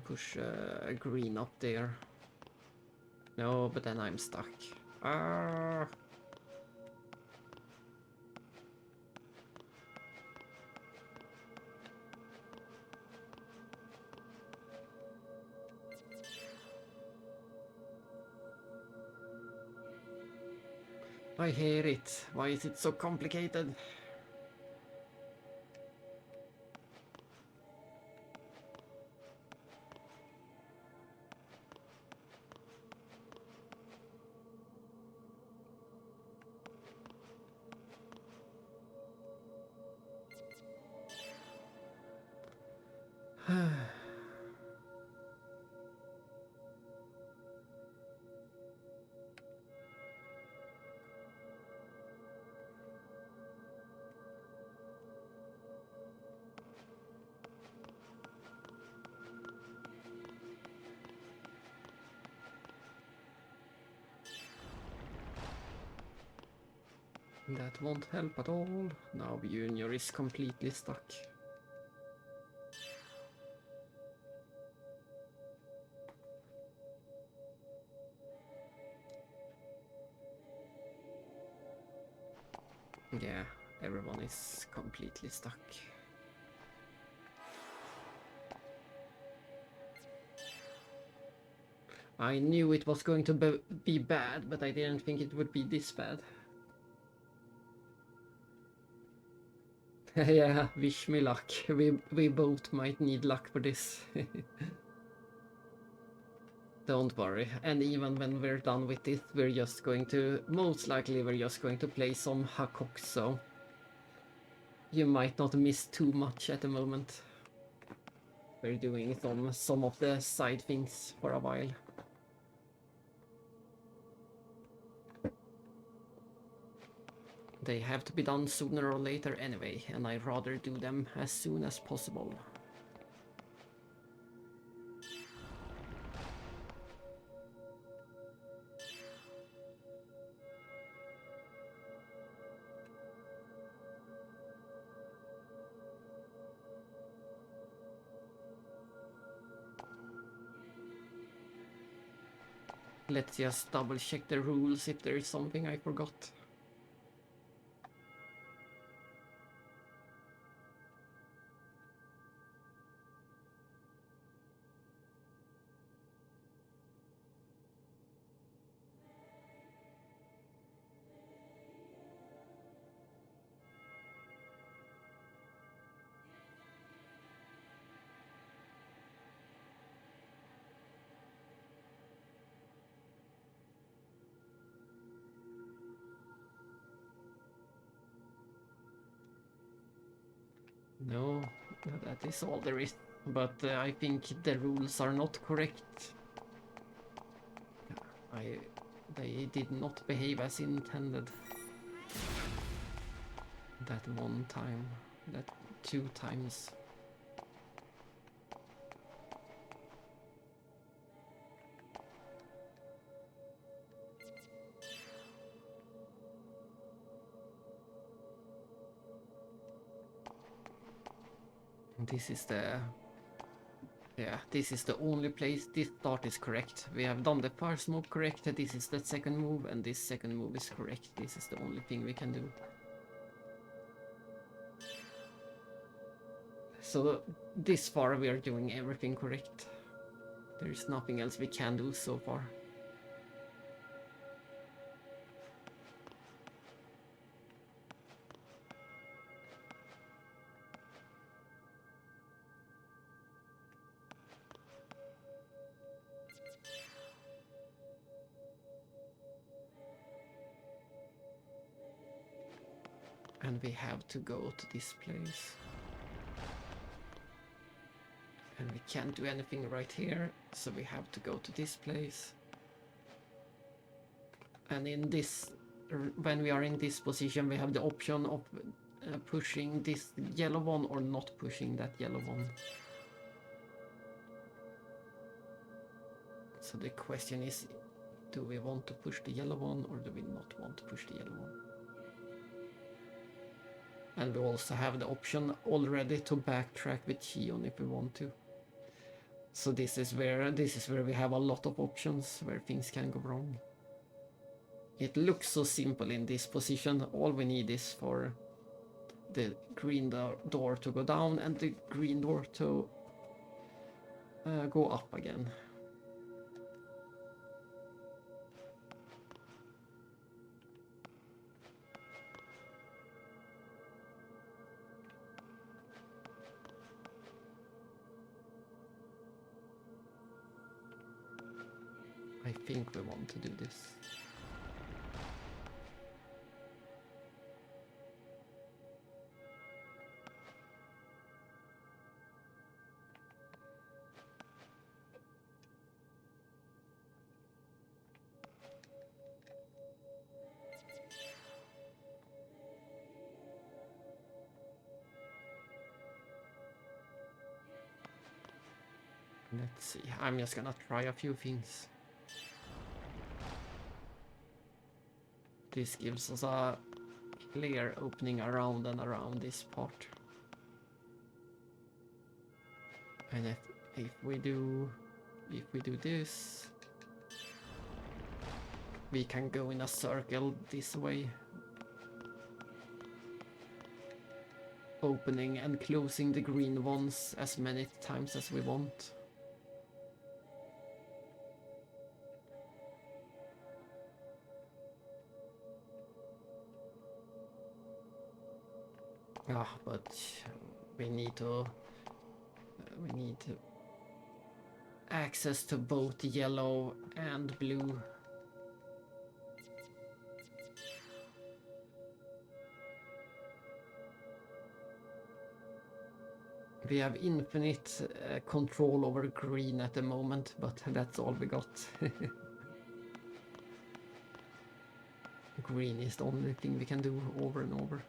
push green up there. No, but then I'm stuck. Ah. I hear it. Why is it so complicated? That won't help at all. Now Junior is completely stuck. Yeah, everyone is completely stuck. I knew it was going to be bad, but I didn't think it would be this bad. Yeah, wish me luck. We both might need luck for this. Don't worry. And even when we're done with this, we're just going to... Most likely we're just going to play some hakox, so... You might not miss too much at the moment. We're doing some of the side things for a while. They have to be done sooner or later anyway, and I'd rather do them as soon as possible. Let's just double check the rules if there is something I forgot. No, that is all there is. But I think the rules are not correct. They did not behave as intended. That one time, that 2 times. This is the... Yeah, this is the only place this start is correct. We have done the first move correct, this is the second move, and this second move is correct. This is the only thing we can do. So this far we are doing everything correct. There is nothing else we can do so far. And we have to go to this place. And we can't do anything right here, so we have to go to this place. And in this, when we are in this position, we have the option of pushing this yellow one or not pushing that yellow one. So the question is, do we want to push the yellow one or do we not want to push the yellow one? And we also have the option already to backtrack with Xion if we want to. So this is where we have a lot of options where things can go wrong. It looks so simple in this position. All we need is for the green door to go down and the green door to go up again. I think we want to do this. Let's see, I'm just gonna try a few things. This gives us a clear opening around and around this part. And if we do this, we can go in a circle this way, opening and closing the green ones as many times as we want. But we need access to both yellow and blue. We have infinite control over green at the moment, but that's all we got. Green is the only thing we can do over and over.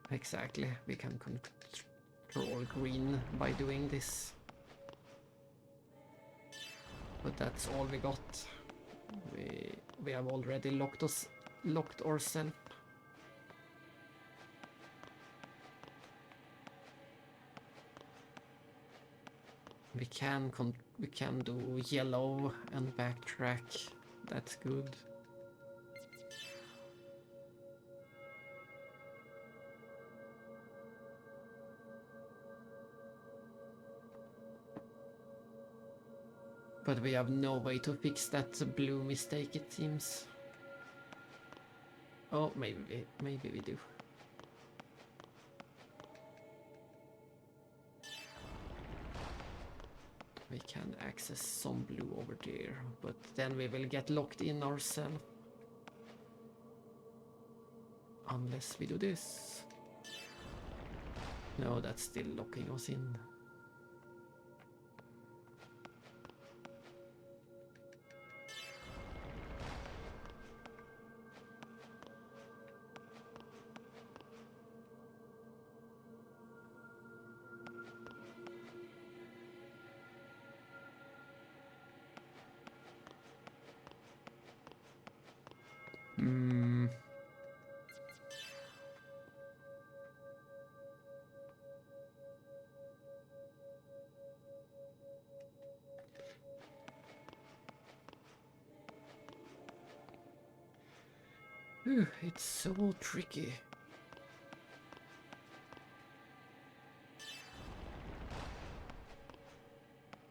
Exactly, we can control green by doing this. But that's all we got. We have already locked ourselves. We can do yellow and backtrack. That's good. But we have no way to fix that blue mistake, it seems. Oh, maybe we do. We can access some blue over there, but then we will get locked in ourselves. Unless we do this. No, that's still locking us in. It's so tricky.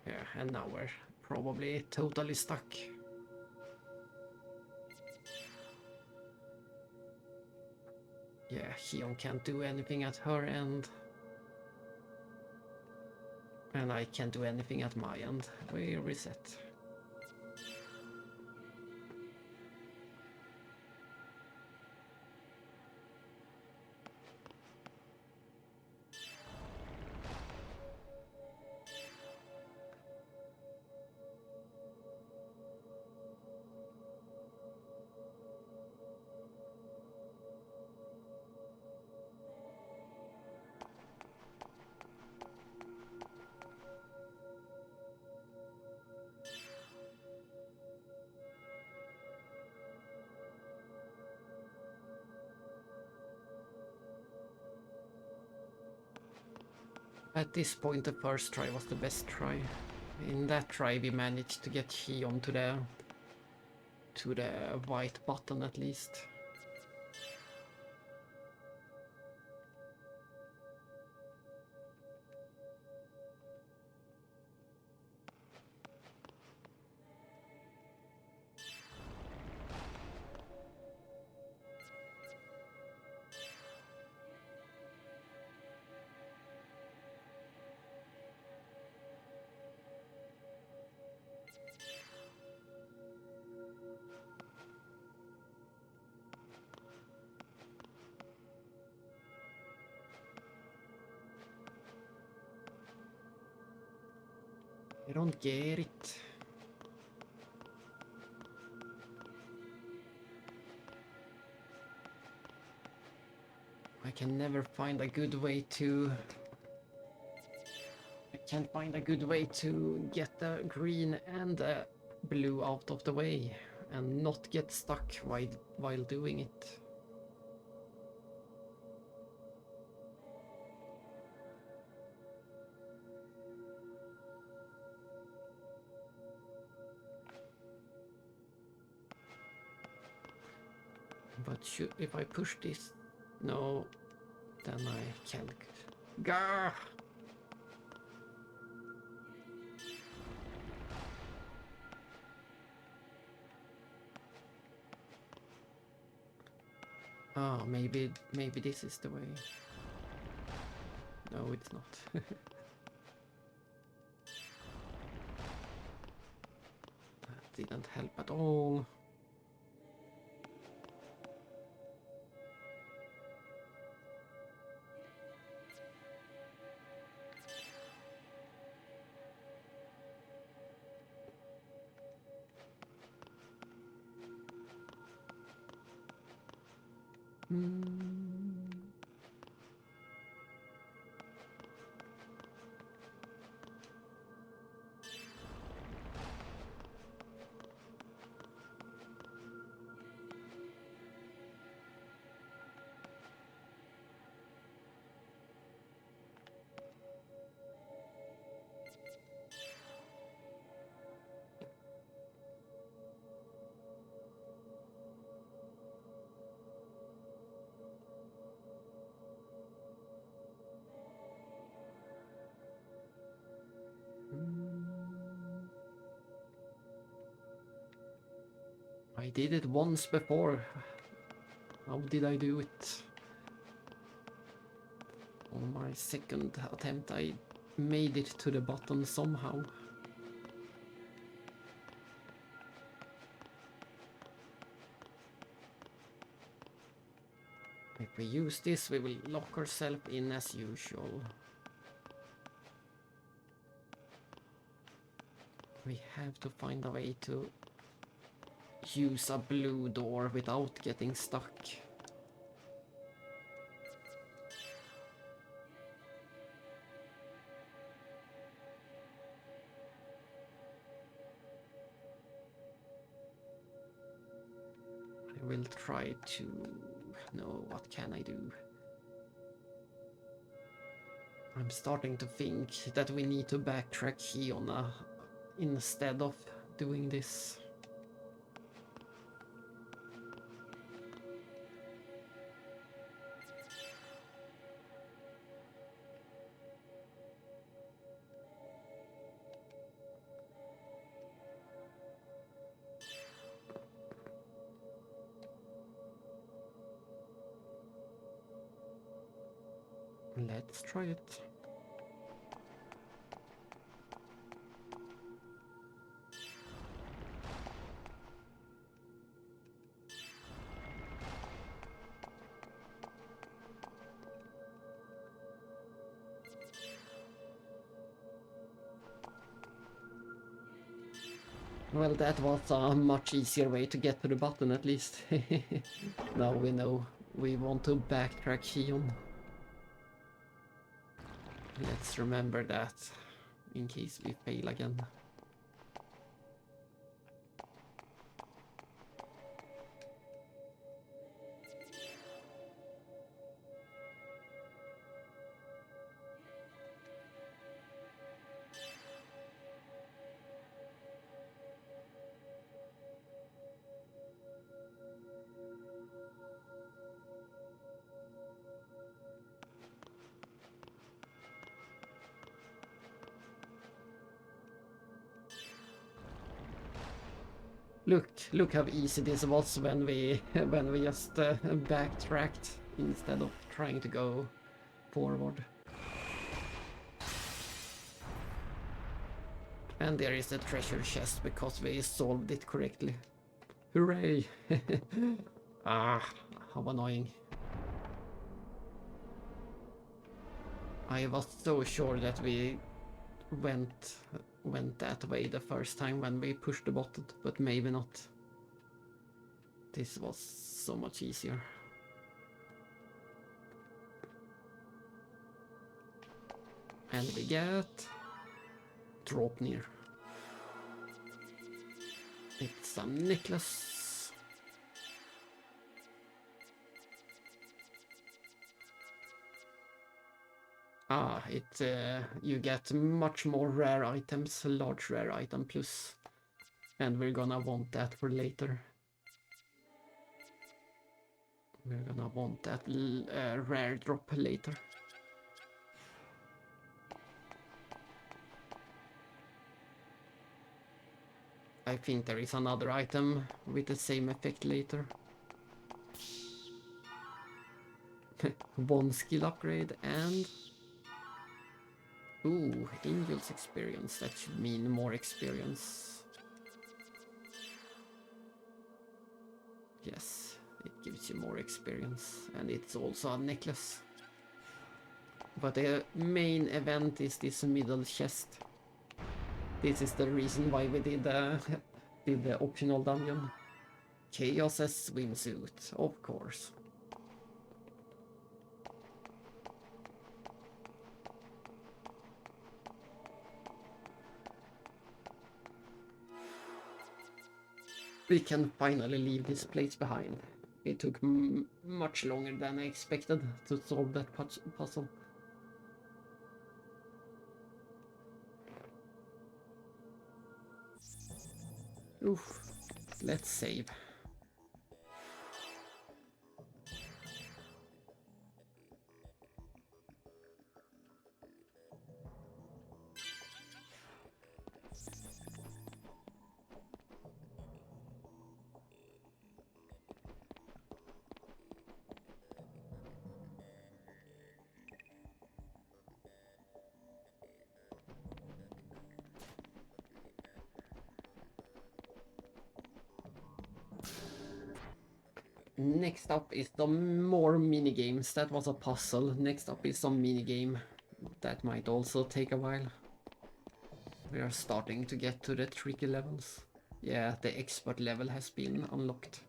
Yeah, and now we're probably totally stuck. Yeah, Xion can't do anything at her end. And I can't do anything at my end. We reset. At this point, the first try was the best try. In that try, we managed to get Xion to the white button at least. I don't get it. I can never find a good way to... I can't find a good way to get the green and the blue out of the way and not get stuck while doing it. But if I push this, no, then I can't. Gah! Ah, maybe this is the way. No, it's not. That didn't help at all. I did it once before. How did I do it? On my second attempt I made it to the bottom somehow. If we use this, we will lock ourselves in as usual. We have to find a way to use a blue door without getting stuck. I will try to... No, what can I do? I'm starting to think that we need to backtrack Hiona instead of doing this. Let's try it. Well, that was a much easier way to get to the button at least. Now we know we want to backtrack Hion. Let's remember that in case we fail again. Look how easy this was when we just backtracked instead of trying to go forward. And there is a treasure chest because we solved it correctly. Hooray! Ah, how annoying. I was so sure that we went that way the first time when we pushed the button, but maybe not. This was so much easier. And we get Draupnir. It's a necklace. Ah, you get much more rare items, large rare item plus, and we're gonna want that for later. We're gonna want that rare drop later. I think there is another item with the same effect later. One skill upgrade and... Ooh, Angel's experience. That should mean more experience. Yes, it gives you more experience. And it's also a necklace. But the main event is this middle chest. This is the reason why we did the optional dungeon. Chaos's swimsuit, of course. We can finally leave this place behind. It took much longer than I expected to solve that puzzle. Oof, let's save. Next up is some more minigames. That was a puzzle. Next up is some minigame. That might also take a while. We are starting to get to the tricky levels. Yeah, the expert level has been unlocked.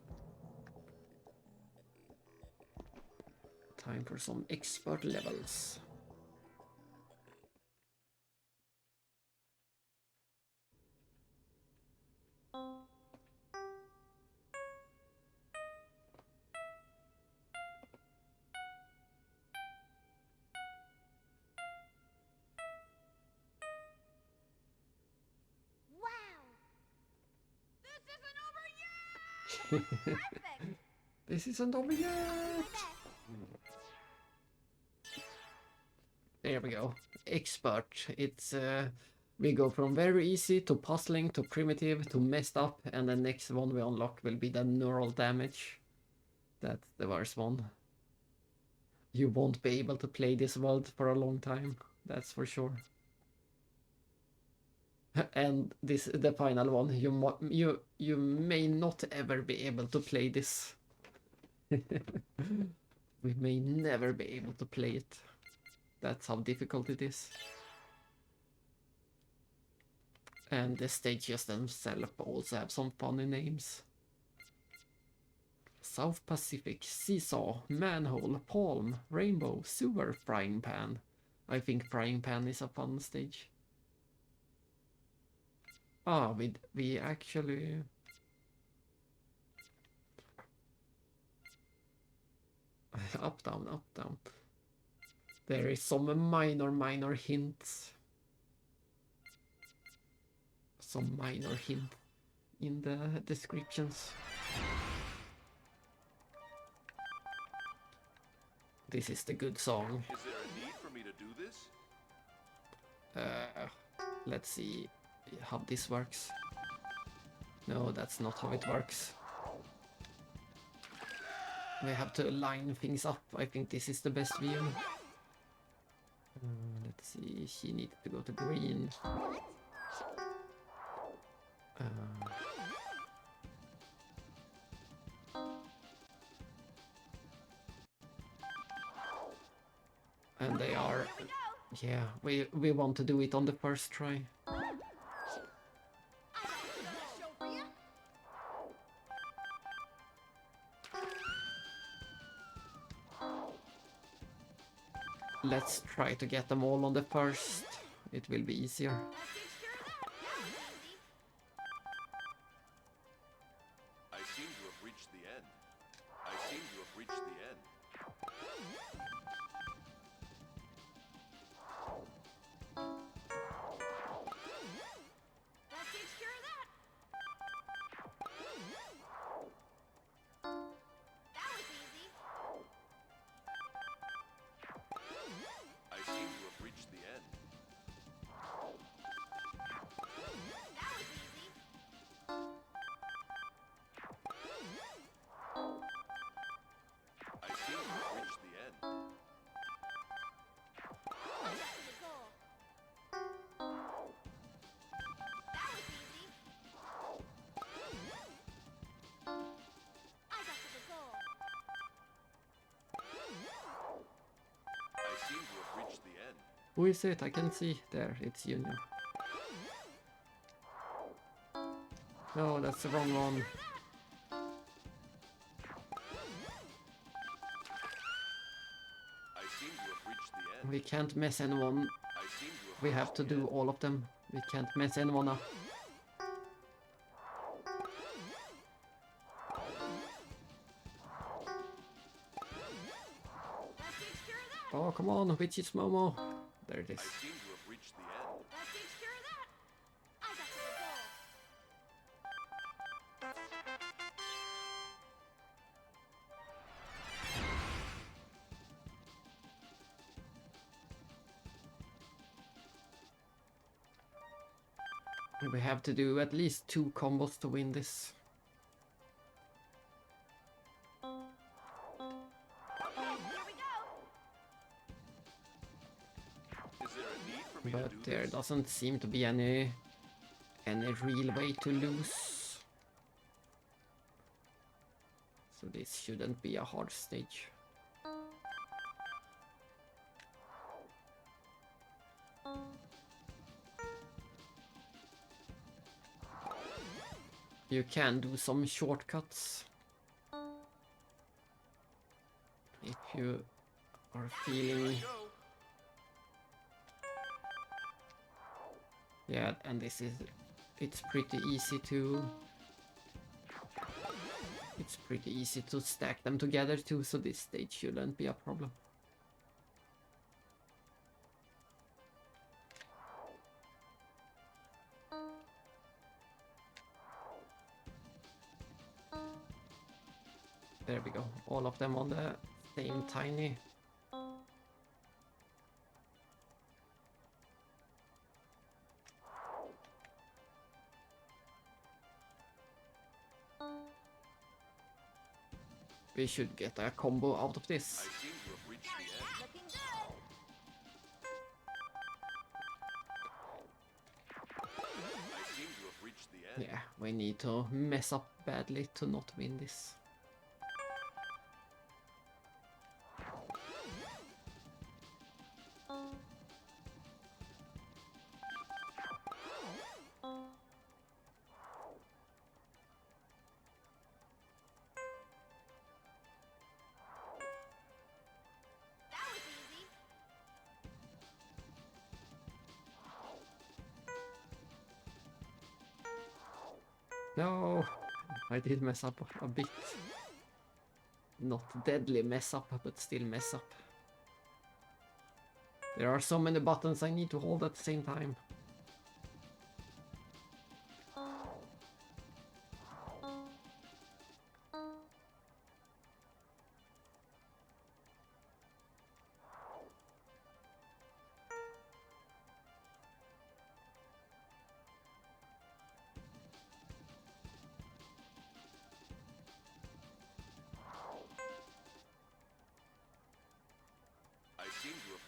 Time for some expert levels. This isn't over yet! There we go. Expert. It's we go from very easy to puzzling to primitive to messed up, and the next one we unlock will be the neural damage. That's the worst one. You won't be able to play this world for a long time, that's for sure. And this the final one. You may not ever be able to play this. We may never be able to play it. That's how difficult it is. And the stages themselves also have some funny names. South Pacific, Seesaw, Manhole, Palm, Rainbow, Sewer, Frying Pan. I think Frying Pan is a fun stage. Ah, we actually... Up, down, up, down. There is some minor hints. Some minor hint in the descriptions. This is the good song. Is there a need for me to do this? Let's see how this works. No, that's not how it works. We have to line things up. I think this is the best view. Let's see, she needs to go to green. And they are... Yeah, we want to do it on the first try. Let's try to get them all on the first. It will be easier. I seem to have reached the end. I seem to have reached the end. That takes care of that. That was easy. I seem to have reached the end. That was easy. I seem to have reached the end. I got to the goal. That was easy. I got to the goal. I seem to have reached the end. Who is it? I can see. There, it's Junior. No, that's the wrong one. I seem to have reached the end. We can't mess anyone. I seem to have We have to do all of them. We can't mess anyone up. Oh, come on, which is Momo? There it is. I seem to have reached the end. That takes care of that. I got to the goal. We have to do at least 2 combos to win this. Is there a need for me to But do there this? doesn't seem to be any real way to lose. So this shouldn't be a hard stage. You can do some shortcuts if you are feeling... Yeah, and this is... It's pretty easy to... It's pretty easy to stack them together too, so this stage shouldn't be a problem. There we go, all of them on the same tiny. We should get a combo out of this. I seem to have reached the end. Looking good. I seem to have reached the end. Yeah, we need to mess up badly to not win this. That was easy. No, I did mess up a bit. Not deadly mess up, but still mess up. There are so many buttons I need to hold at the same time.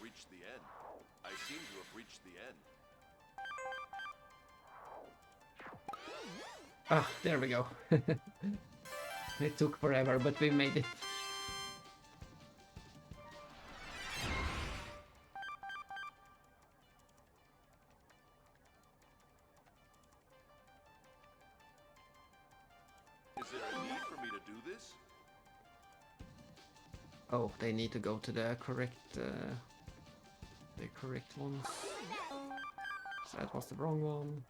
have reached the end. I seem to have reached the end. Ah, there we go. It took forever, but we made it. Is there a need for me to do this? Oh, they need to go to the correct ones. That was the wrong one.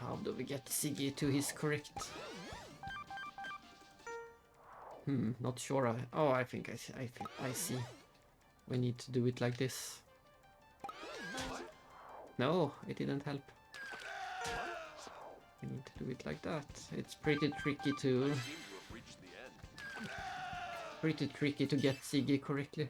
How do we get Siggy to his correct? Not sure. Oh, I think I see. We need to do it like this. No, it didn't help. We need to do it like that. It's pretty tricky to get Siggy correctly.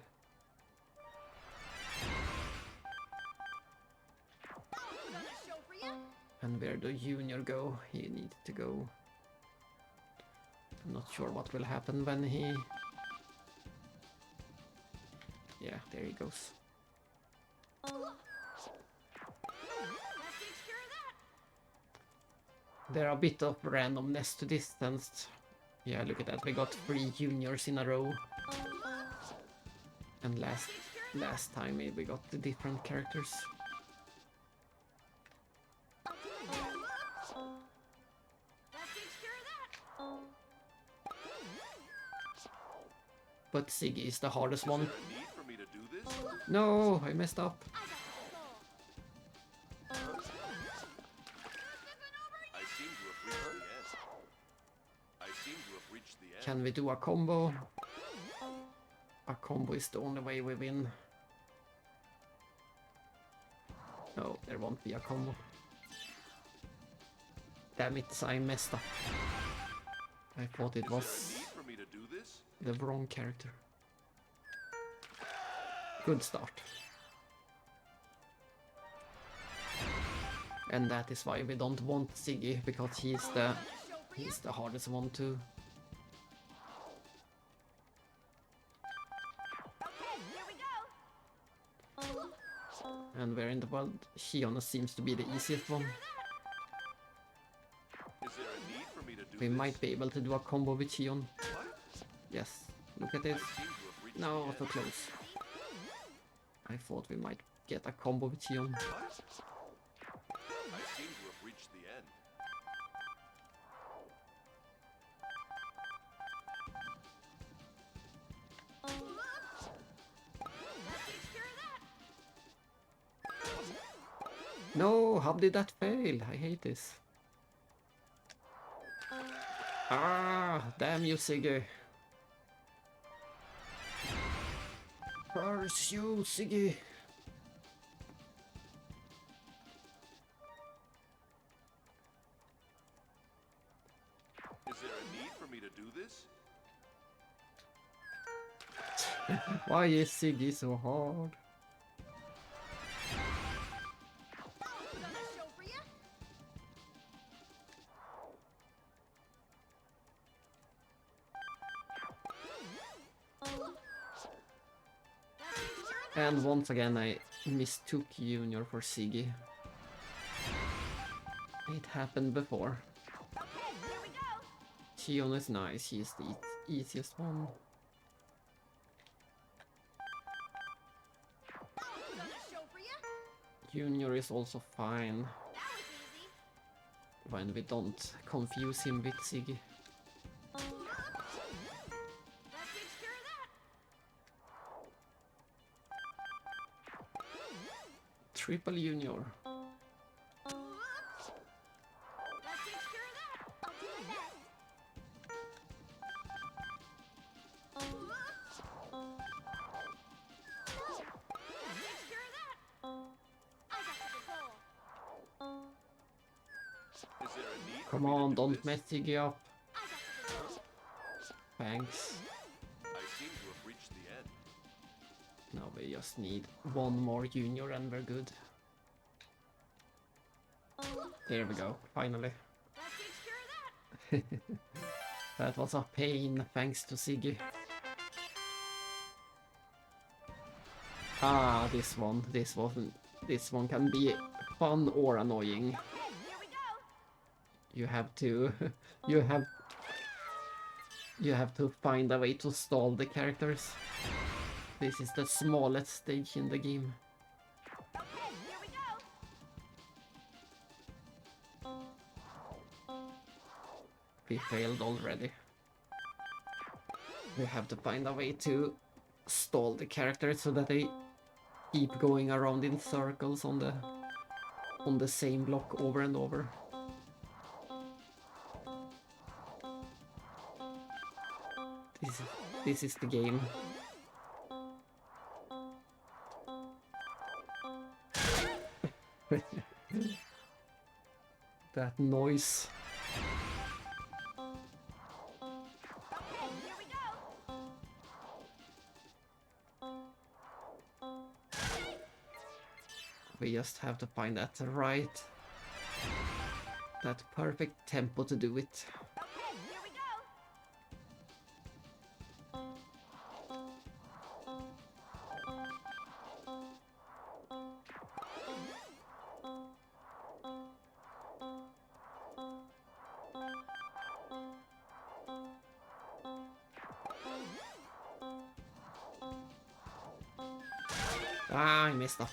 And where do Junior go? He needs to go. I'm not sure what will happen when he... Yeah, there he goes. There are a bit of randomness to distance. Yeah, look at that. We got 3 juniors in a row. And last time we got the different characters. But Siggy is the hardest one. No, I messed up. Can we do a combo? A combo is the only way we win. No, there won't be a combo. Damn it, I messed up. I thought it was the wrong character. Good start. And that is why we don't want Siggy, because he's the hardest one to... And where in the world Shiona seems to be the easiest one. We might be able to do a combo with Shion. Yes, look at this. No, so close. I thought we might get a combo with Shion. No, how did that fail? I hate this. Ah, damn you, Siggy. Curse you, Siggy. Is there a need for me to do this? Why is Siggy so hard? And once again I mistook Junior for Siggy. It happened before. Shion is nice, he's the easiest one. Junior is also fine. When we don't confuse him with Siggy. Triple Junior. Come on, don't mess Siggy up. Thanks. I seem to have reached the end. Now we just need one more Junior and we're good. There we go, finally. That takes care of that. That was a pain, thanks to Siggy. Ah, this one can be fun or annoying. You have to you have to find a way to stall the characters. This is the smallest stage in the game. We failed already. We have to find a way to stall the characters so that they keep going around in circles on the same block over and over. This is the game. That noise. We just have to find that perfect tempo to do it. Ah, I messed up.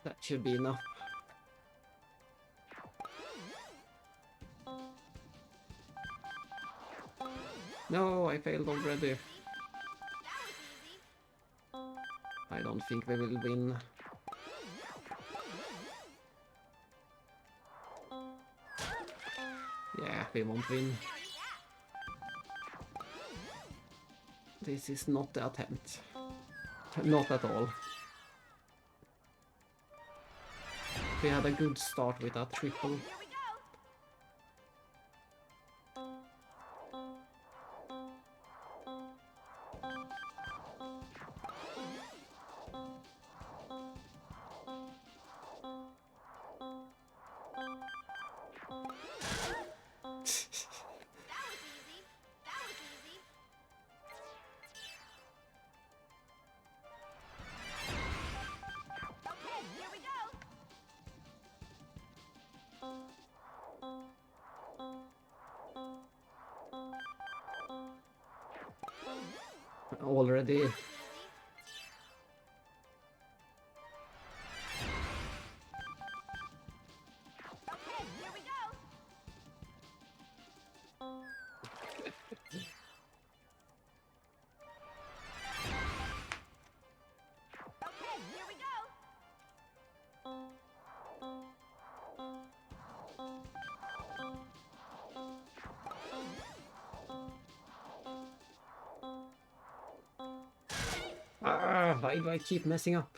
That should be enough. No, I failed already. I don't think we will win. Yeah, we won't win. This is not the attempt. Not at all. We had a good start with a triple. Already. Ah, why do I keep messing up?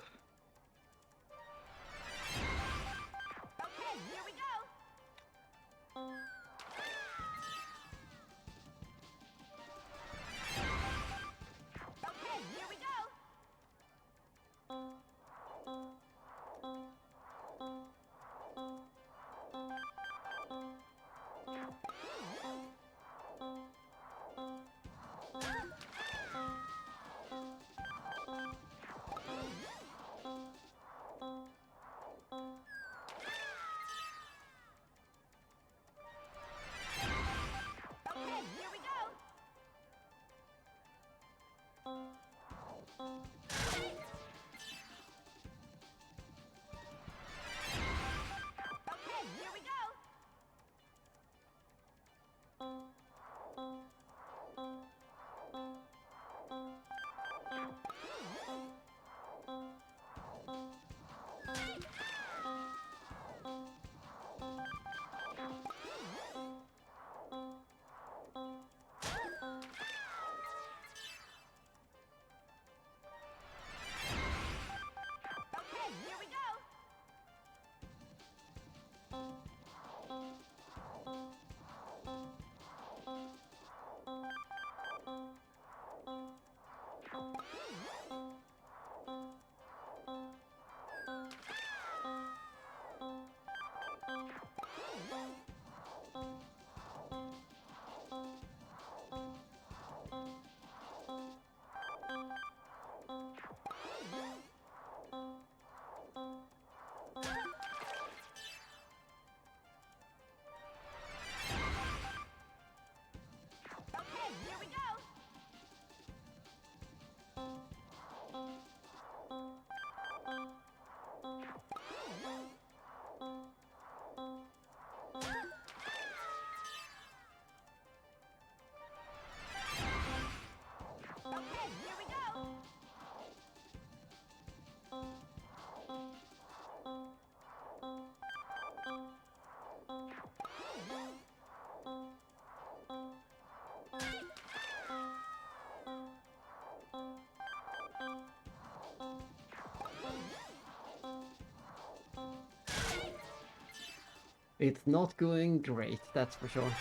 It's not going great, that's for sure.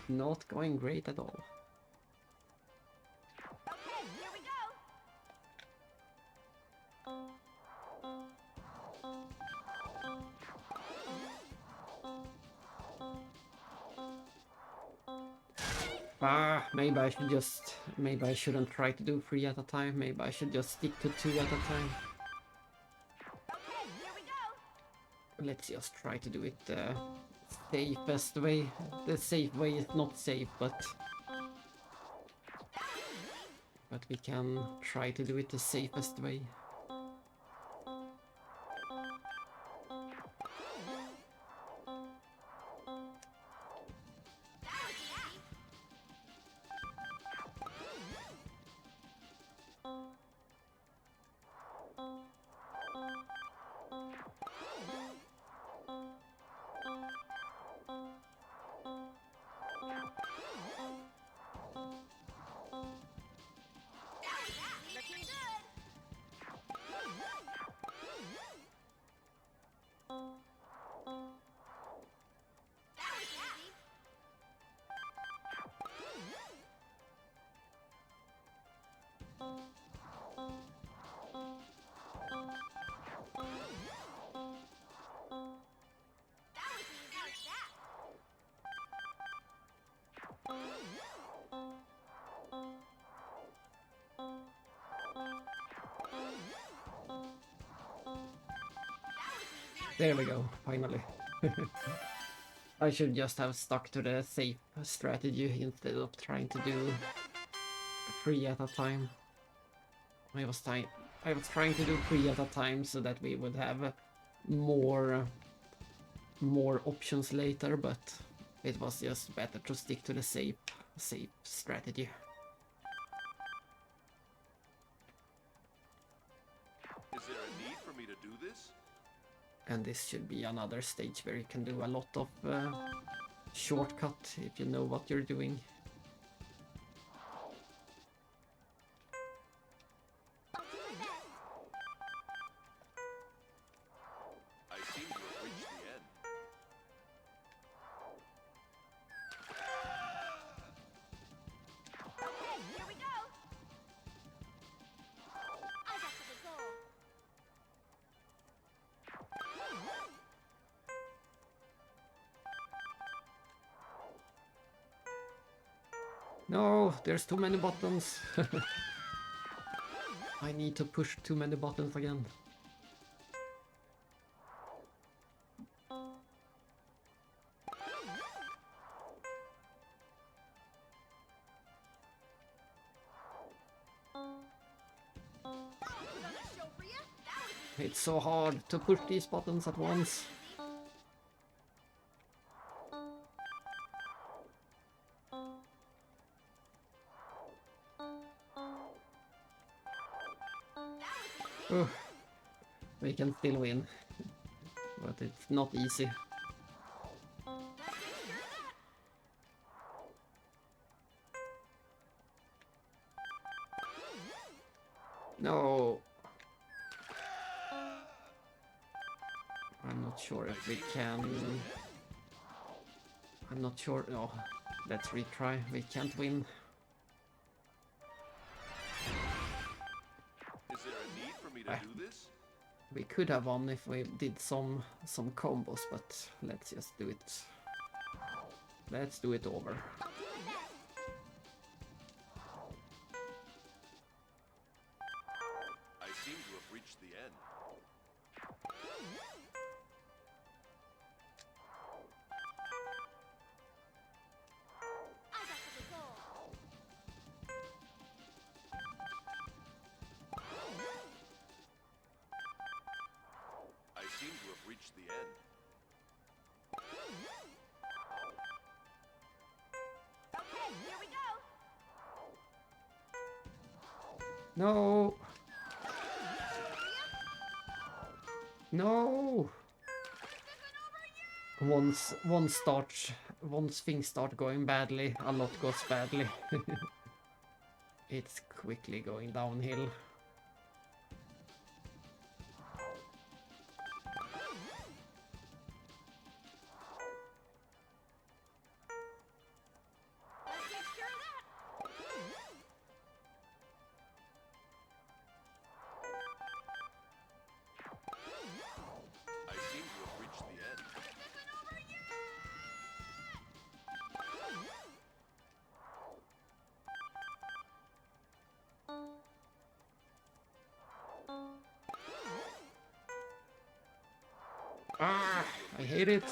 Not going great at all. Maybe I should just... Maybe I shouldn't try to do 3 at a time. Maybe I should just stick to 2 at a time. Let's just try to do it the safest way. The safe way is not safe, but we can try to do it the safest way. There we go, finally. I should just have stuck to the safe strategy instead of trying to do 3 at a time. I was trying to do 3 at a time so that we would have more options later, but it was just better to stick to the safe strategy. Is there a need for me to do this? And this should be another stage where you can do a lot of shortcut if you know what you're doing. I seem to have reached the end. Okay, here we go! I got the goal. No, there's too many buttons. I need to push too many buttons again. It's so hard to push these buttons at once. We can still win, but it's not easy. No. I'm not sure if we can... I'm not sure... No, let's retry. We can't win. Is there a need for me to do this? We could have won if we did some combos, but let's just do it. Let's do it over. I seem to have reached the end. I seem to have reached the end. Okay, here we go! No! No! Once things start going badly, a lot goes badly. It's quickly going downhill. Ah, I hate it.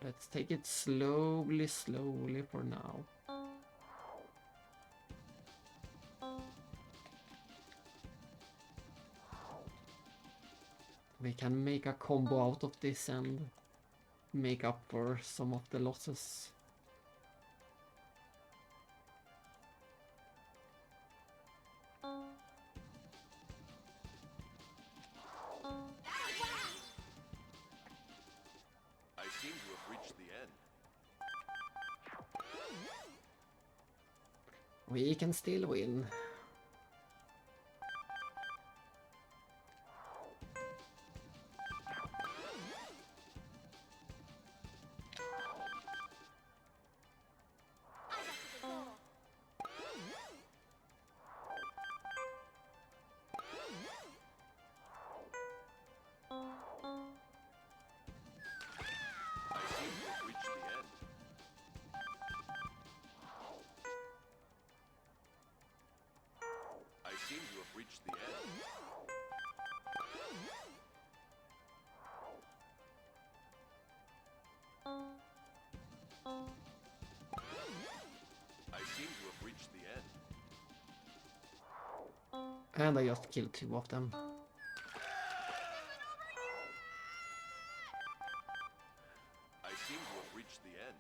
Let's take it slowly for now. We can make a combo out of this and make up for some of the losses. I seem to have reached the end. We can still win. I seem to have reached the end. I seem to have reached the end. And I just killed 2 of them. I seem to have reached the end.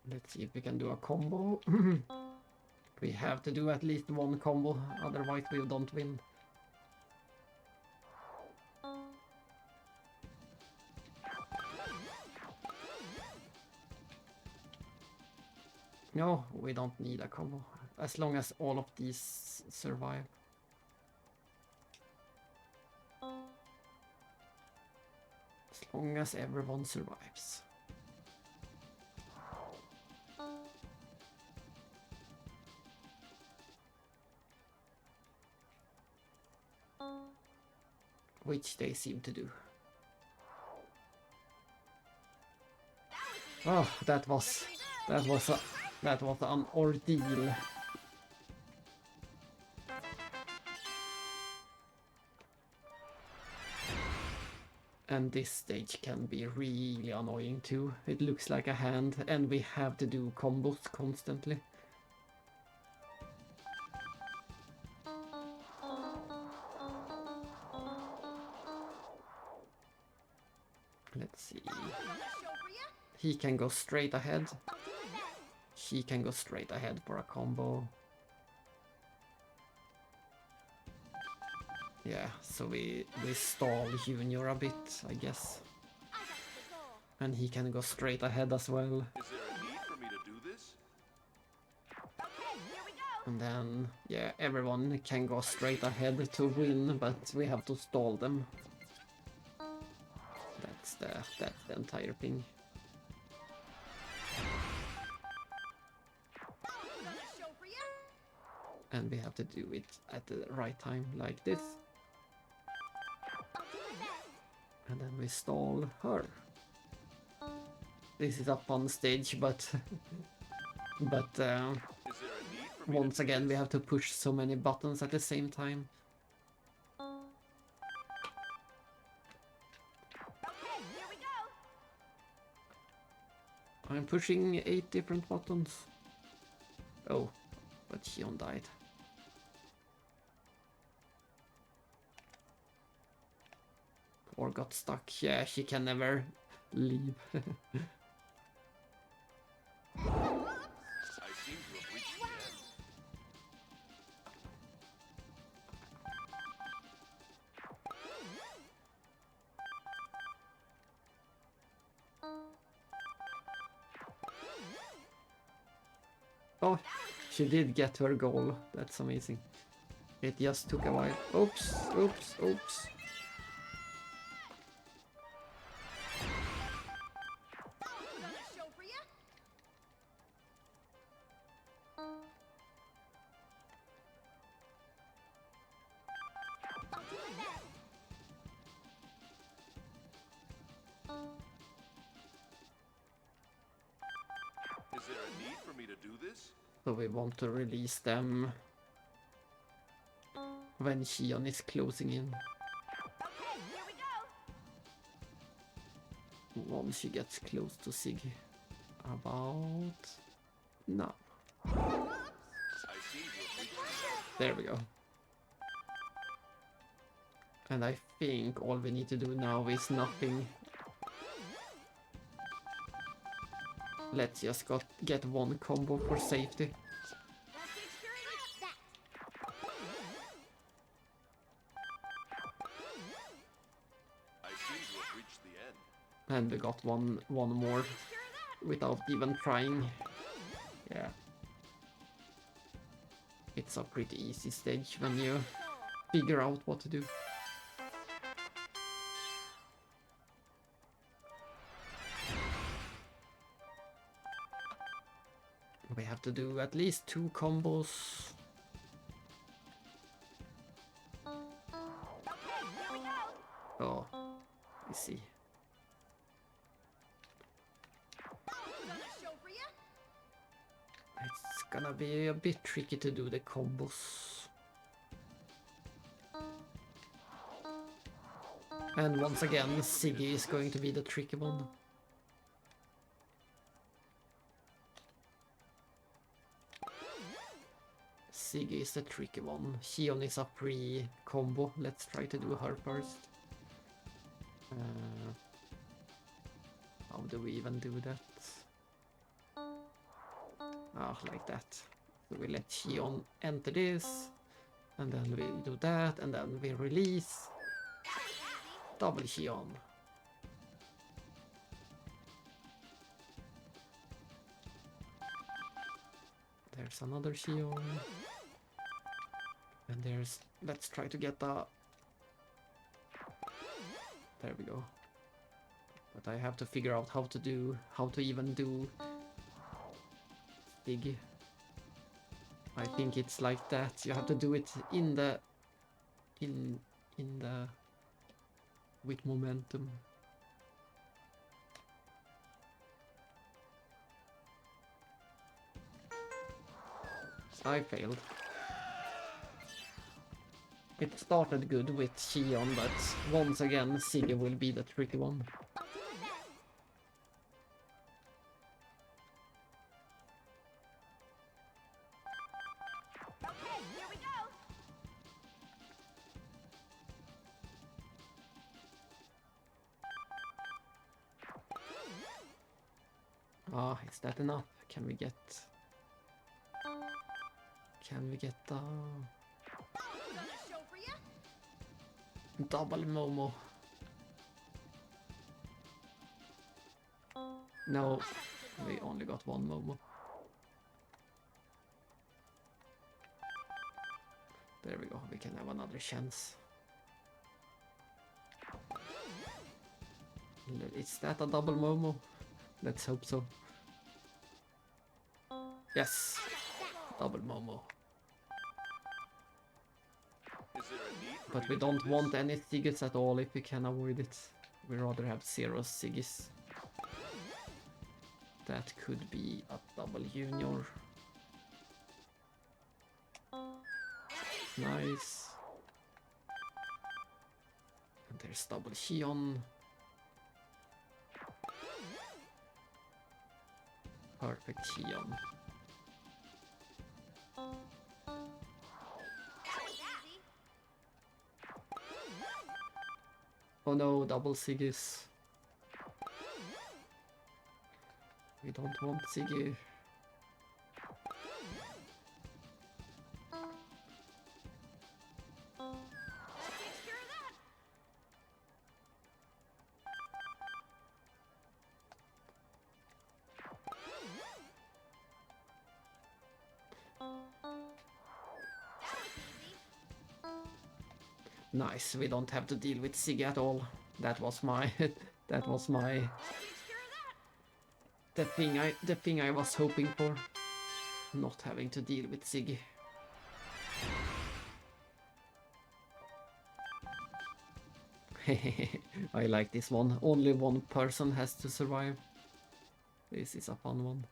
Let's see if we can do a combo. We have to do at least one combo, otherwise we don't win. No, we don't need a combo, as long as all of these survive. As long as everyone survives. Which they seem to do. Oh, that was an ordeal. And this stage can be really annoying too. It looks like a hand and we have to do combos constantly. Let's see. He can go straight ahead. He can go straight ahead for a combo. Yeah, so we stall Junior a bit, I guess. And he can go straight ahead as well. Is there a need for me to do this? And then, yeah, everyone can go straight ahead to win, but we have to stall them. That's the entire thing. And we have to do it at the right time, like this. And then we stall her. This is a fun stage, but once again we have to push so many buttons at the same time. I'm pushing 8 different buttons. Oh, but Xion died. Or got stuck. Yeah, she can never leave. I seem to have reached the end. Oh, she did get her goal. That's amazing. It just took a while. Oops, oops, oops. me to do this? So we want to release them when Xion is closing in. Okay, here we go. Once she gets close to Siggy. About now. I see you. There we go. And I think all we need to do now is nothing. Let's just get one combo for safety. I seem to have reached the end. And we got one more without even trying. Yeah. It's a pretty easy stage when you figure out what to do. We have to do at least 2 combos. Oh, you see. It's gonna be a bit tricky to do the combos. And once again, Siggy is going to be the tricky one. Siggy is the tricky one. Xion is a pre-combo. Let's try to do her first. How do we even do that? Ah, like that. So we let Xion enter this, and then we do that, and then we release. Double Xion. There's another Xion. And there's... let's try to get the... There we go. But I have to figure out how to even do Stig. I think it's like that. You have to do it in the with momentum. I failed. It started good with Xion, but once again Siggy will be the tricky one. Ah, is that enough? Can we get the double Momo? No, we only got one Momo. There we go, we can have another chance. Is that a double Momo? Let's hope so. Yes, double Momo. But we don't want any Siggis at all if we can avoid it. We rather have 0 Siggis. That could be a double Junior. Nice. And there's double Xion. Perfect Xion. Oh no, double Siggis. We don't want Siggy. Nice, we don't have to deal with Siggy at all. That was my that was my the thing I was hoping for. Not having to deal with Siggy. I like this one. Only one person has to survive. This is a fun one.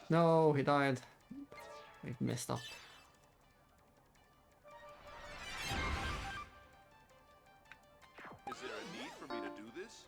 No, he died. It messed up. Is there a need for me to do this?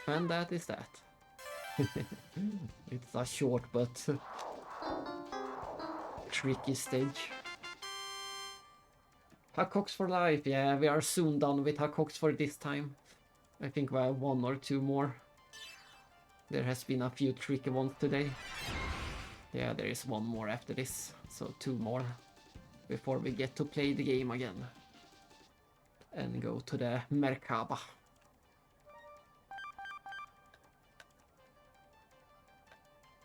And that is that. It's a short but tricky stage. Hakox for life. Yeah, we are soon done with hakox for this time. I think we have 1 or 2 more. There has been a few tricky ones today. Yeah, there is 1 more after this, so 2 more before we get to play the game again and go to the Merkhaba.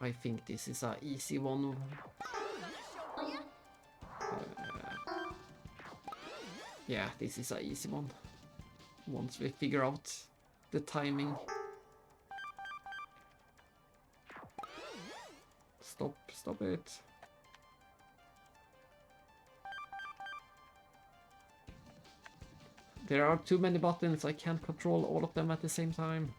I think this is a easy one. Yeah, this is a easy one. Once we figure out the timing. Stop it. There are too many buttons, I can't control all of them at the same time.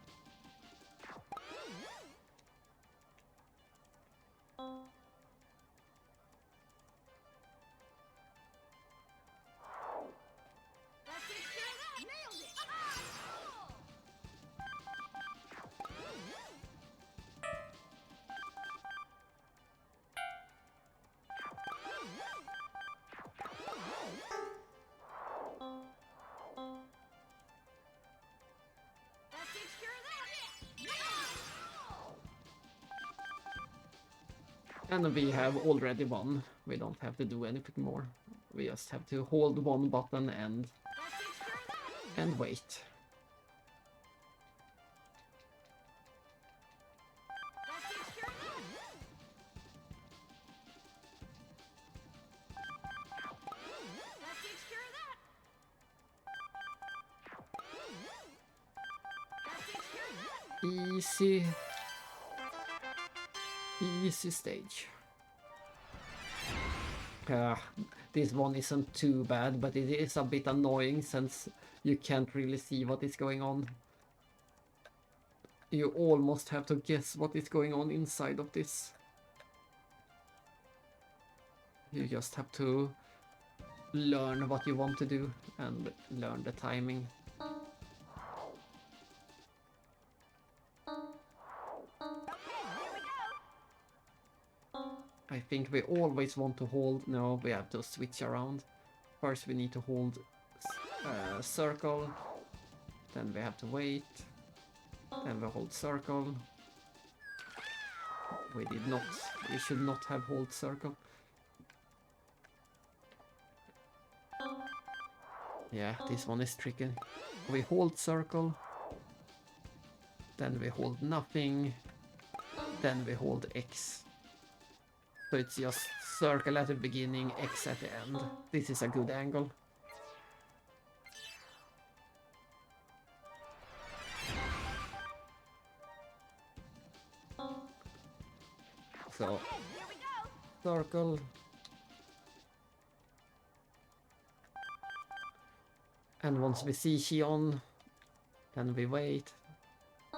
And we have already won. We don't have to do anything more. We just have to hold 1 button and wait. Easy stage. This one isn't too bad, but it is a bit annoying since you can't really see what is going on. You almost have to guess what is going on inside of this. You just have to learn what you want to do and learn the timing. I think we always want to hold. No, we have to switch around. First we need to hold circle, then we have to wait, then we hold circle. We should not have hold circle. Yeah, this one is tricky. We hold circle, then we hold nothing, then we hold X. So it's just circle at the beginning, X at the end. This is a good angle. So, circle. And once we see Xion, then we wait,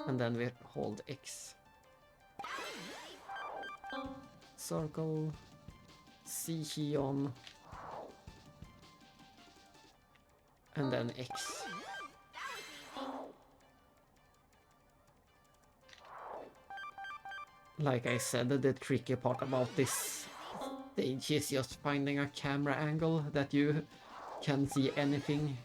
and then we hold X. Circle, see Xion, and then X. Like I said, the tricky part about this stage is just finding a camera angle that you can see anything.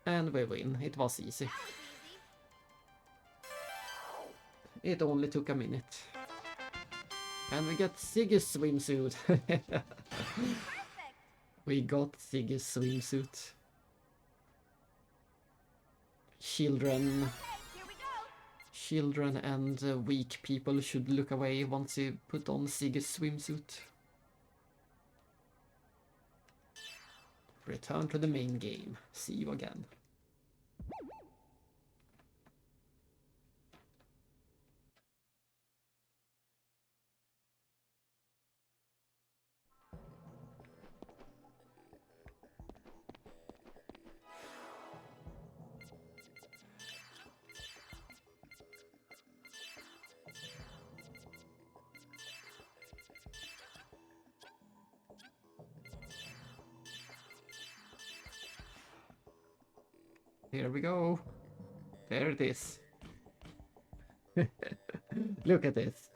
And we win. It was easy. It only took a minute. And we get Siggy's swimsuit. We got Siggy's swimsuit. Children and weak people should look away once you put on Siggy's swimsuit. Return to the main game. See you again. Here we go. There it is. Look at this.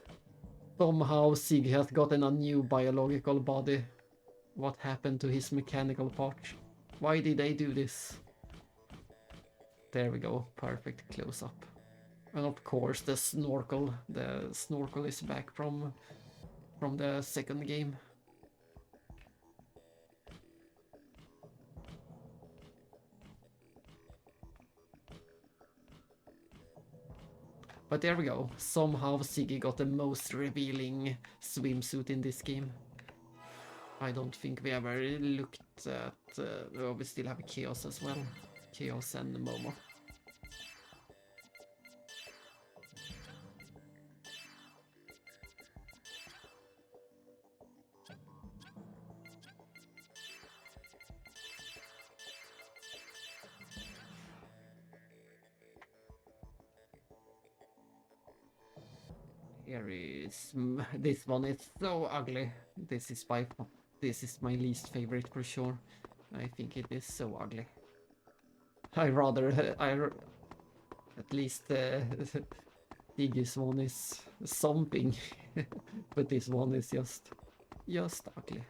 Somehow Sig has gotten a new biological body. What happened to his mechanical part? Why did they do this? There we go. Perfect close-up. And of course the snorkel. The snorkel is back from the second game. But there we go. Somehow Siggy got the most revealing swimsuit in this game. I don't think we ever looked at... well, we still have Chaos as well. Chaos and Momo. Here is... this one is so ugly. This is my least favorite for sure. I think it is so ugly. At least Siggy's one is something. But this one is just ugly.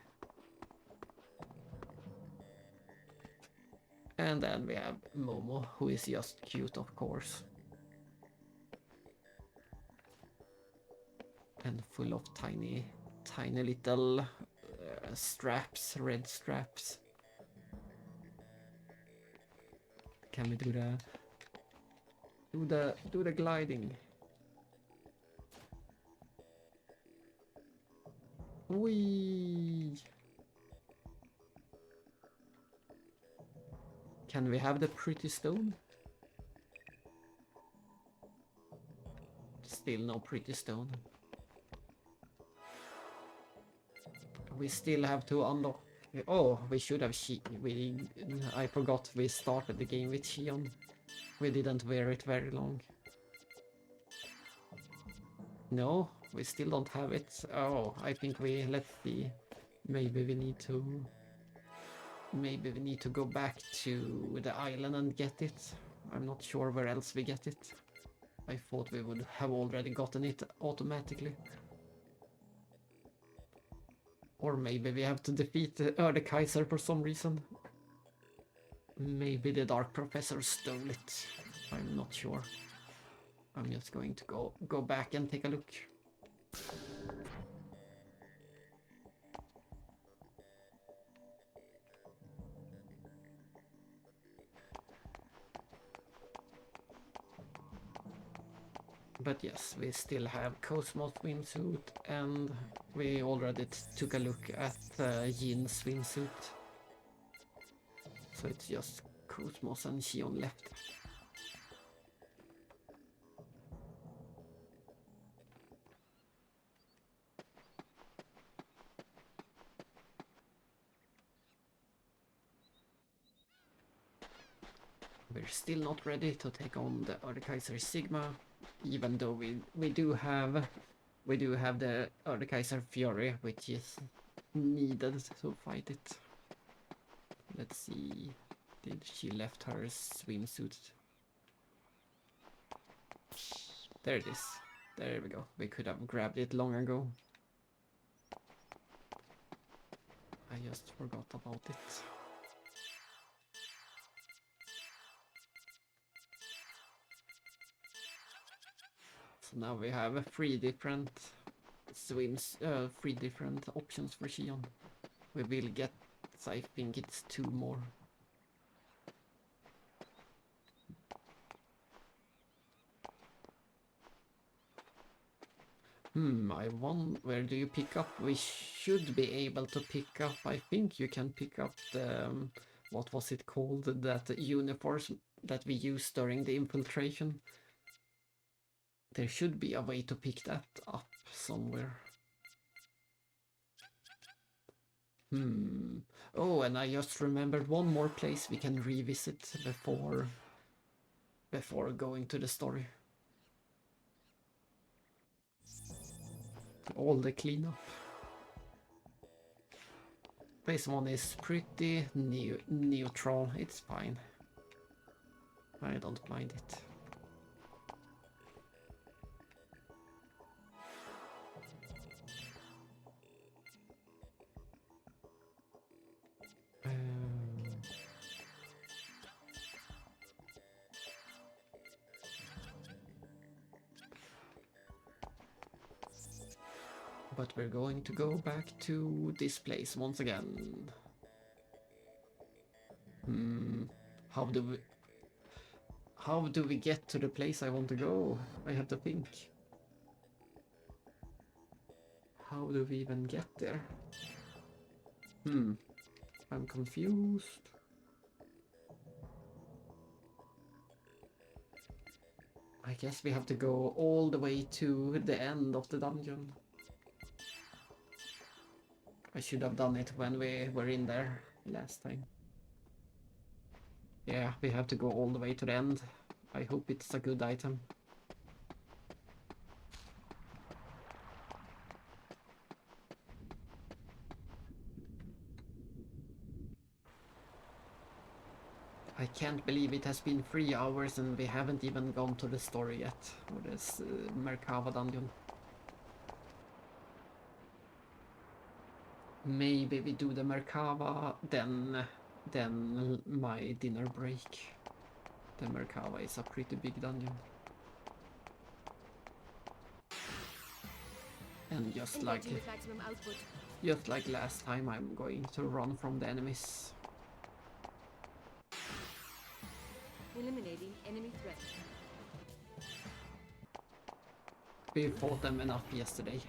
And then we have Momo, who is just cute, of course. And full of tiny little straps, red straps. Can we do the gliding? Whee! Can we have the pretty stone? Still no pretty stone. We still have to unlock... Oh, we should have... I forgot we started the game with Xion. We didn't wear it very long. No, we still don't have it. Oh, I think let's see. Maybe we need to go back to the island and get it. I'm not sure where else we get it. I thought we would have already gotten it automatically. Or maybe we have to defeat the Kaiser for some reason. Maybe the Dark Professor stole it. I'm not sure. I'm just going to go back and take a look. But yes, we still have Cosmo's swimsuit, and we already took a look at Jin's swimsuit. So it's just Cosmos and Xion left. We're still not ready to take on the Erdkaiser Sigma, even though we do have the Erdkaiser Fury, which is needed to fight it. Let's see, did she left her swimsuit? There it is. There we go. We could have grabbed it long ago. I just forgot about it. So now we have three different options for Xion. We will get So I think it's 2 more. I wonder, where do you pick up? We should be able to pick up, I think you can pick up the, what was it called, that uniform that we used during the infiltration. There should be a way to pick that up somewhere. Oh, and I just remembered one more place we can revisit before going to the story. All the cleanup. This one is pretty neutral, it's fine. I don't mind it. But we're going to go back to this place once again. How do we get to the place I want to go? I have to think. How do we even get there? I'm confused. I guess we have to go all the way to the end of the dungeon. I should have done it when we were in there last time. Yeah, we have to go all the way to the end. I hope it's a good item. I can't believe it has been 3 hours and we haven't even gone to the story yet, or this Merkhaba dungeon. Maybe we do the Merkhaba, then my dinner break. The Merkhaba is a pretty big dungeon. And just like last time, I'm going to run from the enemies. Eliminating enemy threat. We fought them enough yesterday.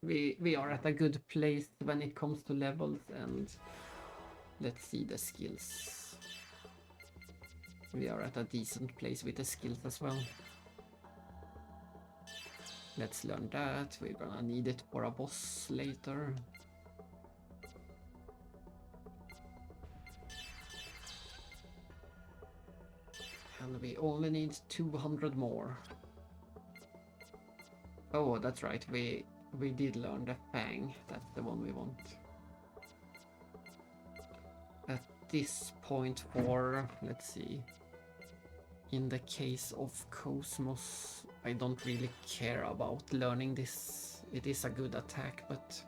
We are at a good place when it comes to levels, and let's see the skills. We are at a decent place with the skills as well. Let's learn that. We're gonna need it for a boss later. And we only need 200 more. Oh, that's right. We did learn the Fang. That's the one we want. At this point for, let's see. In the case of Cosmos, I don't really care about learning this. It is a good attack, but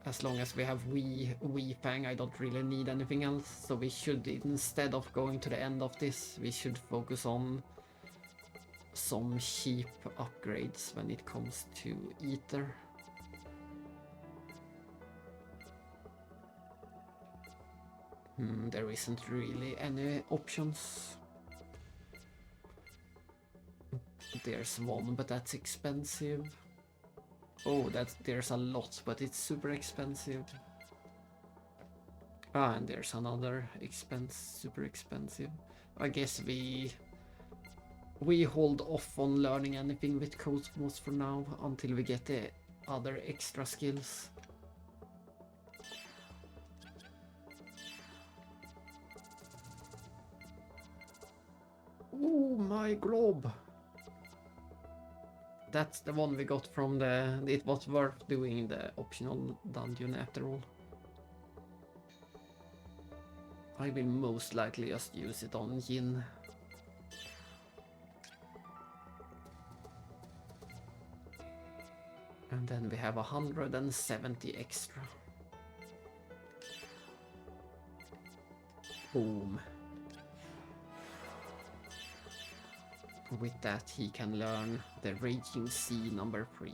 as long as we have Wii Fang, I don't really need anything else. So we should, instead of going to the end of this, we should focus on some cheap upgrades when it comes to Ether. There isn't really any options. There's one, but that's expensive. Oh, there's a lot, but it's super expensive. Ah, and there's another super expensive. I guess we hold off on learning anything with Cosmos for now until we get the other extra skills. Oh, my globe! That's the one we got from the... It was worth doing the optional dungeon after all. I will most likely just use it on Jin. And then we have 170 extra. Boom. With that he can learn the Raging Sea number 3.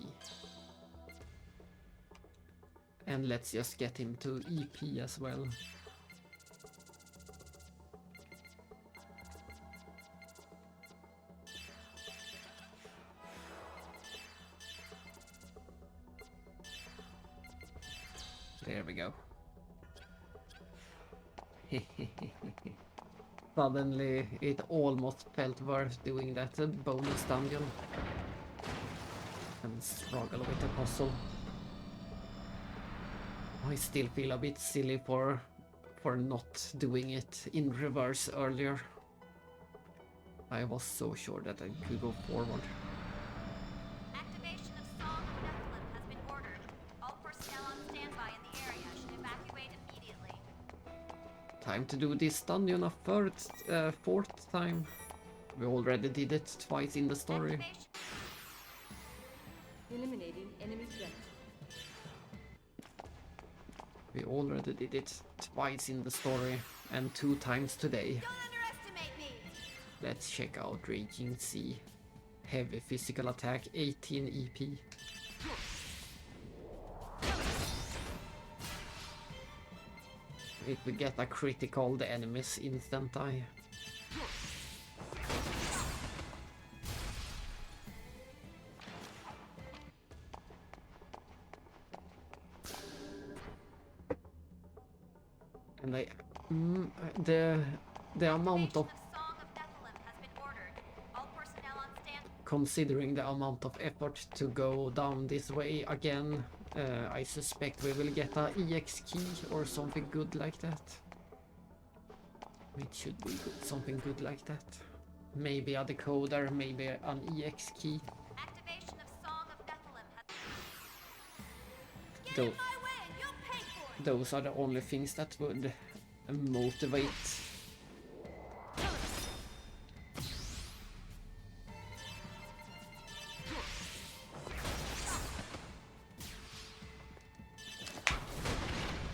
And let's just get him to EP as well. There we go. Suddenly, it almost felt worth doing that bonus dungeon. And struggle with the puzzle. I still feel a bit silly for not doing it in reverse earlier. I was so sure that I could go forward. Activation of Song of Nephilim has been ordered. All personnel on standby in the area should evacuate immediately. Time to do this dungeon a fourth time. We already did it twice in the story. Eliminating enemy threat. We already did it twice in the story and 2 times today. Don't underestimate me! Let's check out Raging Sea. Heavy physical attack, 18 EP. If we get a critical, the enemies instant die. And the amount of considering the amount of effort to go down this way again, I suspect we will get a EX key or something good like that. It should be something good like that. Maybe a decoder, maybe an EX key. Activation of Song of Nephilim has... Get Though, in my way and you'll pay for it! those are the only things that would motivate.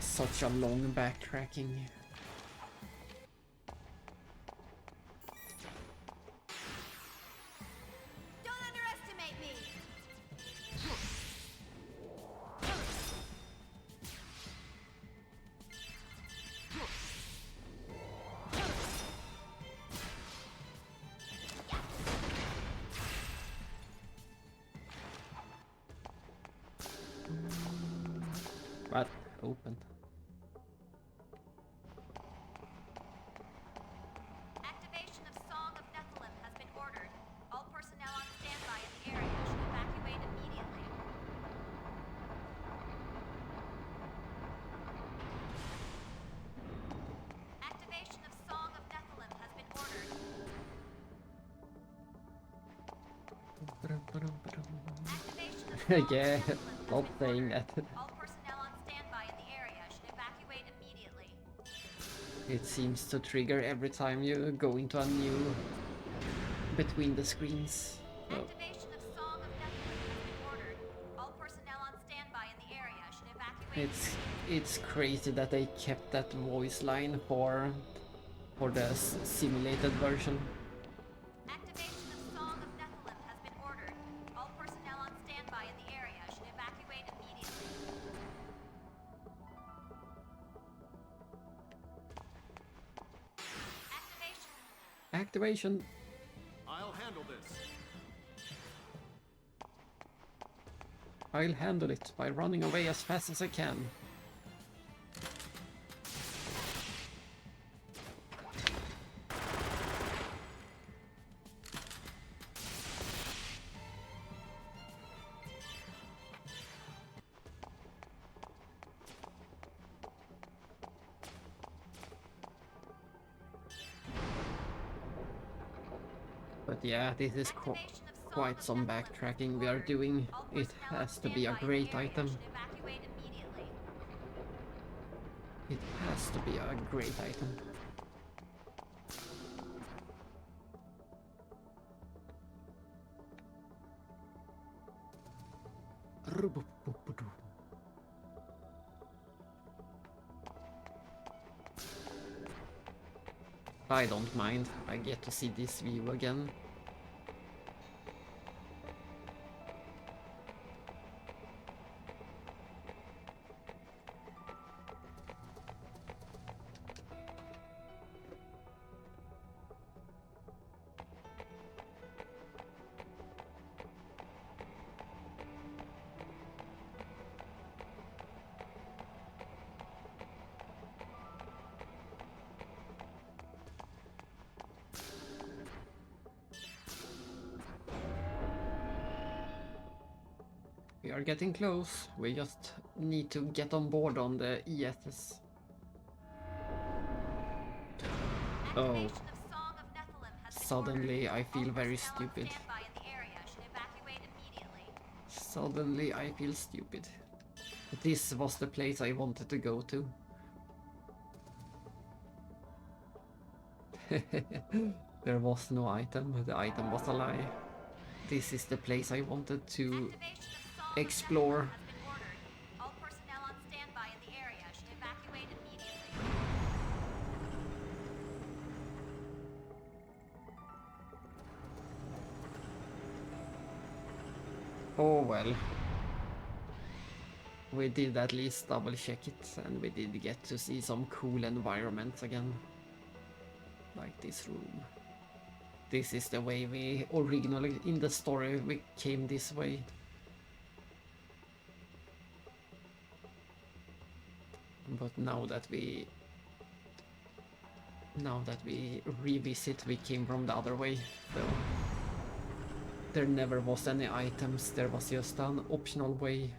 Such a long backtracking. Don't underestimate me! What? Open. Activation of Song of Nephilim has been ordered. All personnel on standby in the area should evacuate immediately. Activation of Song of Nephilim has been ordered. Activation of Song Yeah, of Nephilim stop saying that. All personnel on standby in the area should evacuate immediately. It seems to trigger every time you go into a new between the screens. So Activation of Song of Nephilim has been ordered. All personnel on standby in the area should evacuate. it's crazy that they kept that voice line for the simulated version. Activation of Song of Nephilim has been ordered. All personnel on standby in the area should evacuate immediately. Activation. I'll handle this. I'll handle it by running away as fast as I can. But yeah, this is quite some backtracking we are doing. It has to be a great item. It has to be a great item. I don't mind. I get to see this view again. We are getting close. We just need to get on board on the ESS. Oh. Suddenly I feel very stupid. Suddenly I feel stupid. This was the place I wanted to go to. There was no item. The item was a lie. This is the place I wanted to explore. Oh well. We did at least double check it, and we did get to see some cool environments again. Like this room. This is the way we originally, in the story, we came this way. But now that we revisit, we came from the other way. So there never was any items, there was just an optional way.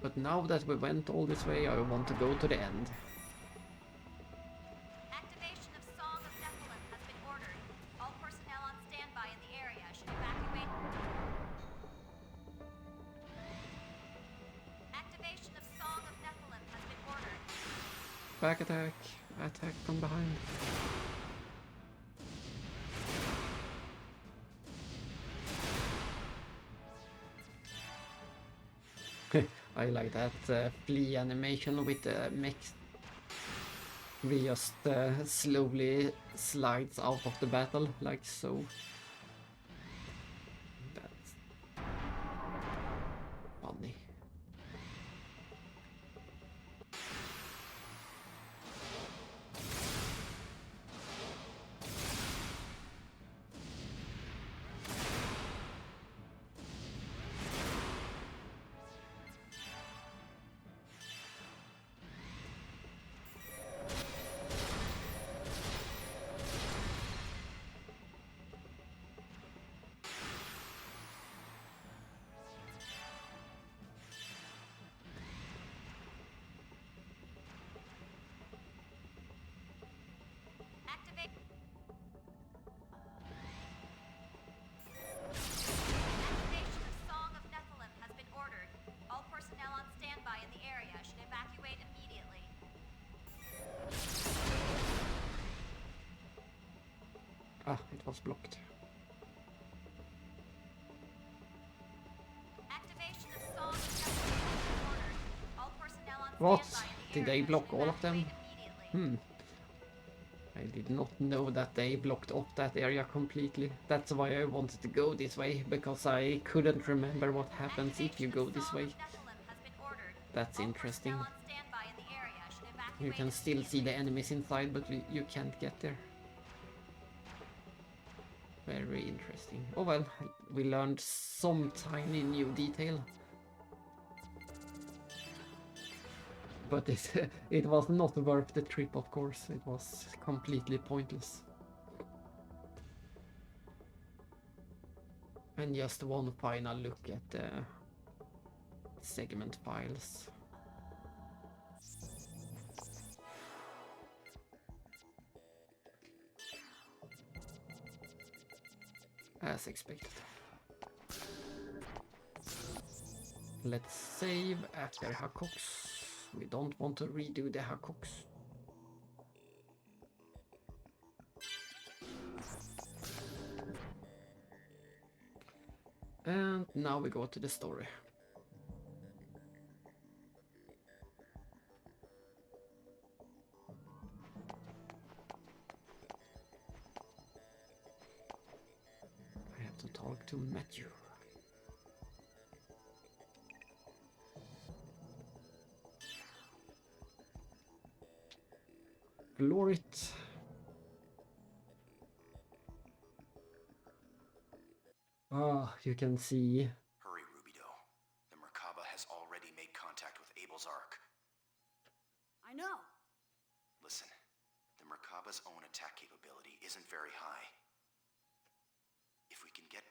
But now that we went all this way, I want to go to the end. Activation of Song of Nephilim has been ordered. All personnel on standby in the area should evacuate. Activation of Song of Nephilim has been ordered. Back attack. Attack from behind. I like that flea animation with the mech. We just slowly slides out of the battle, like so. That's funny. Ah, it was blocked. What? Did they block all of them? I did not know that they blocked off that area completely. That's why I wanted to go this way, because I couldn't remember what happens if you go this way. That's interesting. You can still see the enemies inside, but you can't get there. Very interesting. Oh well, we learned some tiny new detail. But it was not worth the trip, of course. It was completely pointless. And just one final look at the segment files. As expected. Let's save after hakox. We don't want to redo the hakox. And now we go to the story. I have to talk to Matthew. Glorit. Ah, you can see. Hurry, Rubido. The Merkhaba has already made contact with Abel's Ark.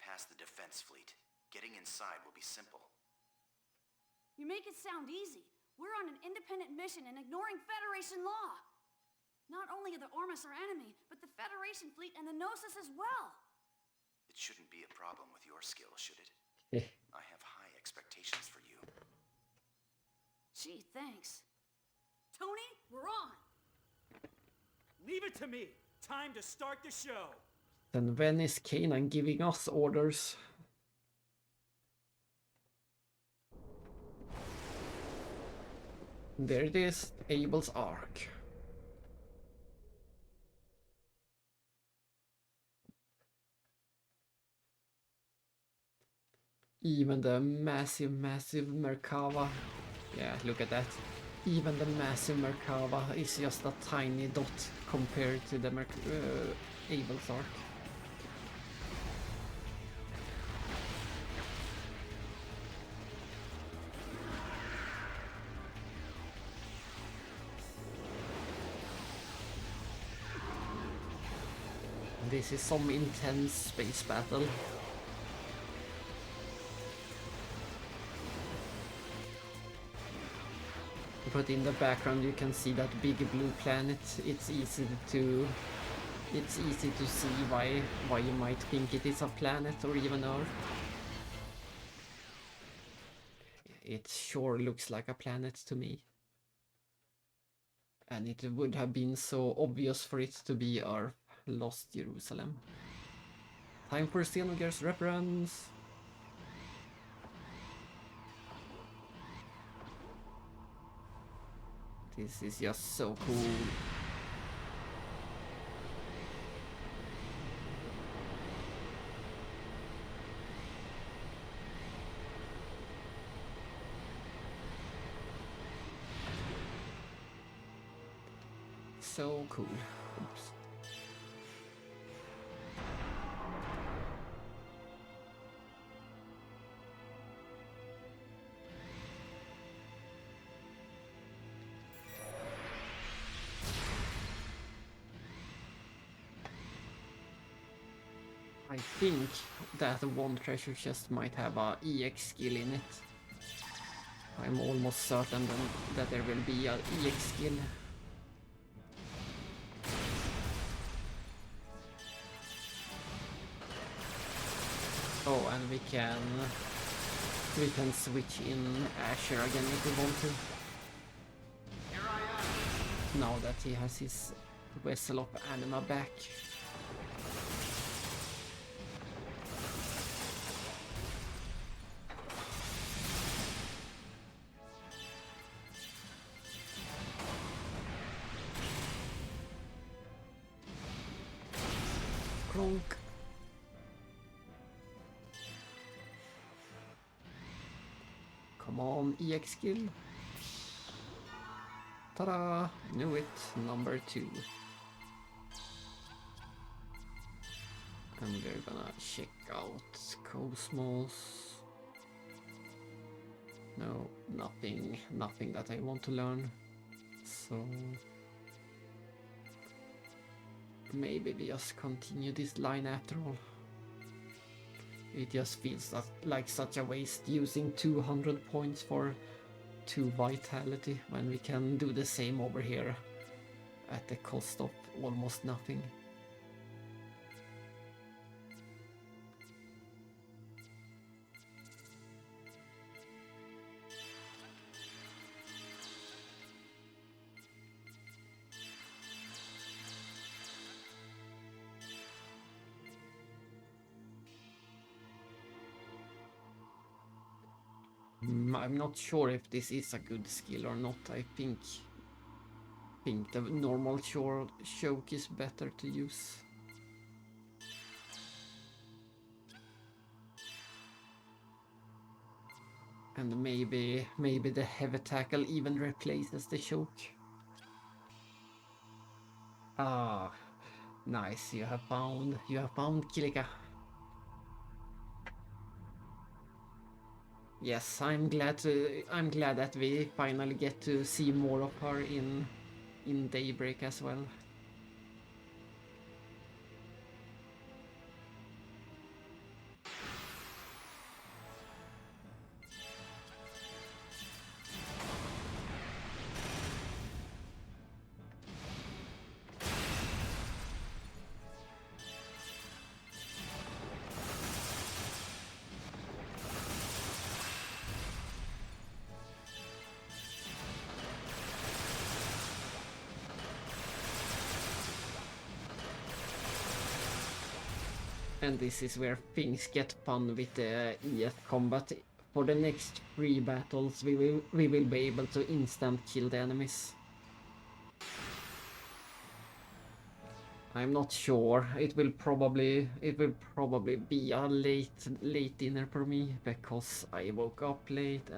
past the defense fleet. Getting inside will be simple. You make it sound easy. We're on an independent mission and ignoring Federation law. Not only are the Ormus our enemy, but the Federation fleet and the Gnosis as well. It shouldn't be a problem with your skill, should it? I have high expectations for you. Gee, thanks. Tony, we're on! Leave it to me! Time to start the show! Then when is Kanan giving us orders? There it is, Abel's Ark. Even the massive Merkhaba. Yeah, look at that. Even the massive Merkhaba is just a tiny dot compared to the Abel's Ark. This is some intense space battle. But in the background you can see that big blue planet. It's easy to see why you might think it is a planet or even Earth. It sure looks like a planet to me. And it would have been so obvious for it to be Earth. Lost Jerusalem. Time for Xenogears reference. This is just so cool. So cool. Oops. I think that one treasure chest might have a EX skill in it. I'm almost certain that there will be an EX skill. Oh, and we can switch in Asher again if we want to. Now that he has his Vessel of Anima back. Clonk. Come on, EX skill. Ta-da! Knew it. Number 2. And we're gonna check out Cosmos. No, nothing that I want to learn. So maybe we just continue this line after all. It just feels like such a waste using 200 points for 2 vitality when we can do the same over here at the cost of almost nothing. I'm not sure if this is a good skill or not. I think the normal choke is better to use. And maybe the heavy tackle even replaces the choke. Ah, nice. You have found Kilika. Yes, I'm glad that we finally get to see more of her in Daybreak as well. And this is where things get fun with the EF combat. For the next 3 battles we will be able to instant kill the enemies. I'm not sure. It will probably be a late dinner for me because I woke up late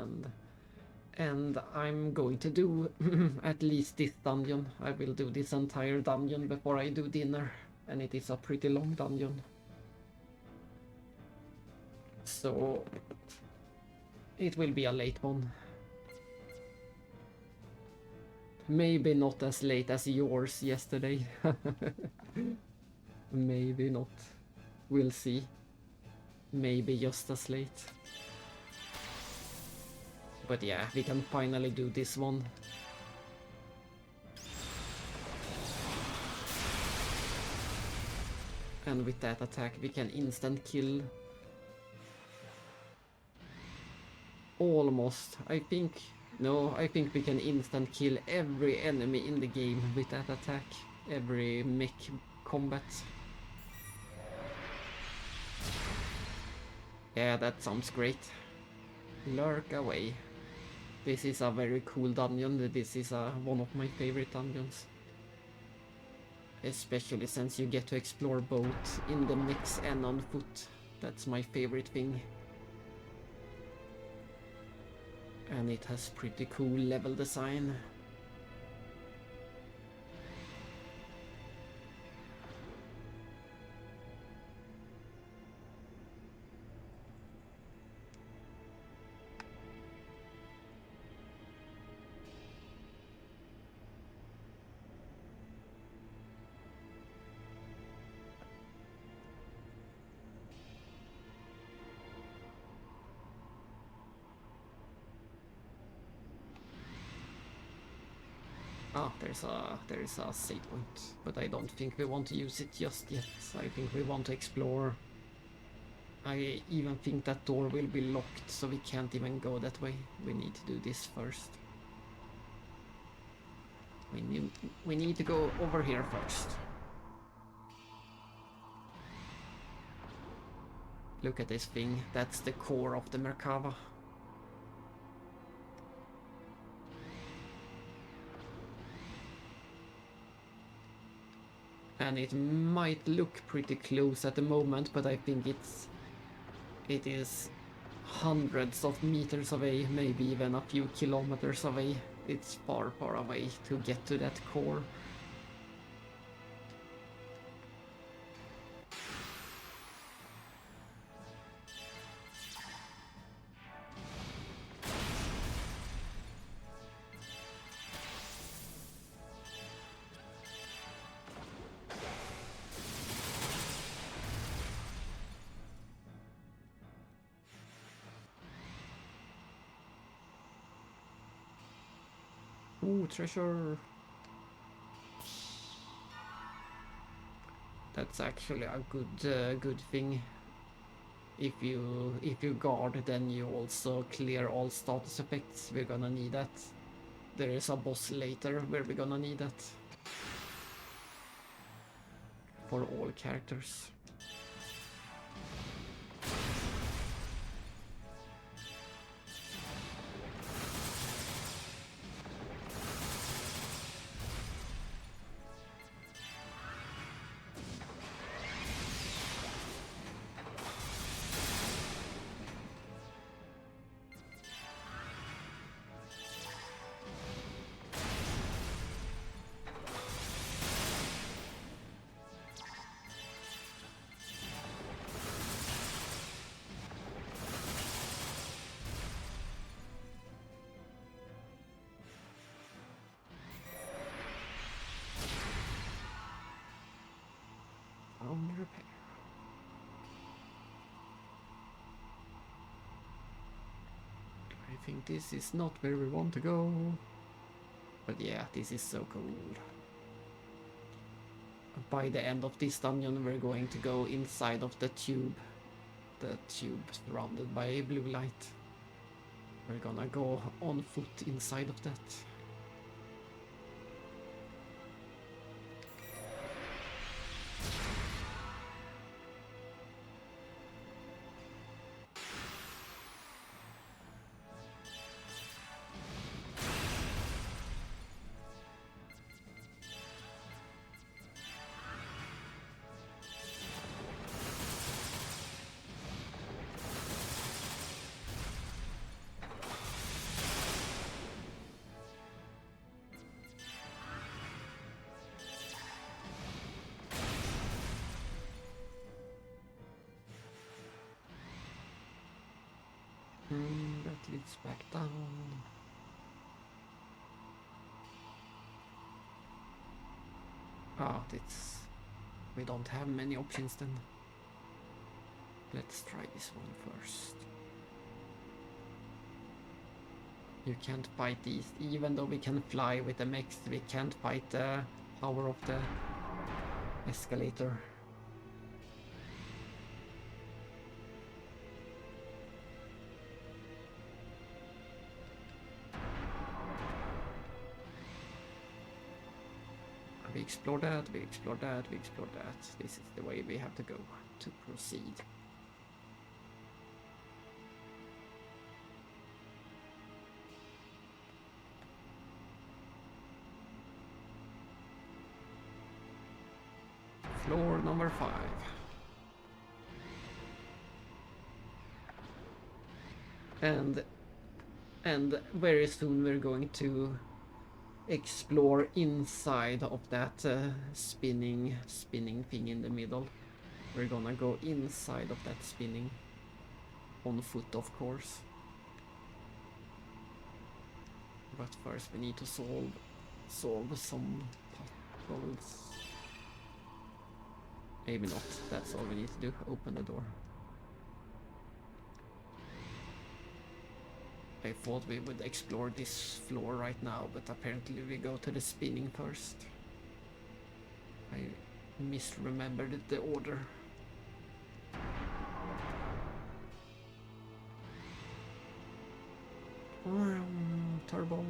and I'm going to do at least this dungeon. I will do this entire dungeon before I do dinner, and it is a pretty long dungeon. So it will be a late one. Maybe not as late as yours yesterday. Maybe not. We'll see. Maybe just as late. But yeah, we can finally do this one. And with that attack we can instant kill. Almost, I think. No, I think we can instant kill every enemy in the game with that attack. Every mech combat. Yeah, that sounds great. Lurk away. This is a very cool dungeon. This is one of my favorite dungeons. Especially since you get to explore both in the mix and on foot. That's my favorite thing. And it has pretty cool level design. Ah, there is a save point, but I don't think we want to use it just yet. I think we want to explore. I even think that door will be locked, so we can't even go that way. We need to do this first. We need to go over here first. Look at this thing. That's the core of the Merkhaba. And it might look pretty close at the moment, but I think it is hundreds of meters away, maybe even a few kilometers away. It's far, far away to get to that core. Ooh, treasure! That's actually a good thing. If you guard, then you also clear all status effects. We're gonna need that. There is a boss later where we're gonna need that for all characters. Repair. I think this is not where we want to go. But yeah, this is so cool. By the end of this dungeon we're going to go inside of the tube. The tube surrounded by blue light. We're gonna go on foot inside of that. That leads back down. We don't have many options then. Let's try this one first. You can't fight these, even though we can fly with the mechs, we can't fight the power of the escalator. We explore that, we explore that, we explore that. This is the way we have to go to proceed. Floor number 5. And very soon we're going to explore inside of that spinning thing in the middle. We're gonna go inside of that spinning on foot, of course. But first we need to solve some puzzles. Maybe not. That's all we need to do. Open the door. I thought we would explore this floor right now, but apparently we go to the spinning first. I misremembered the order. Turbo.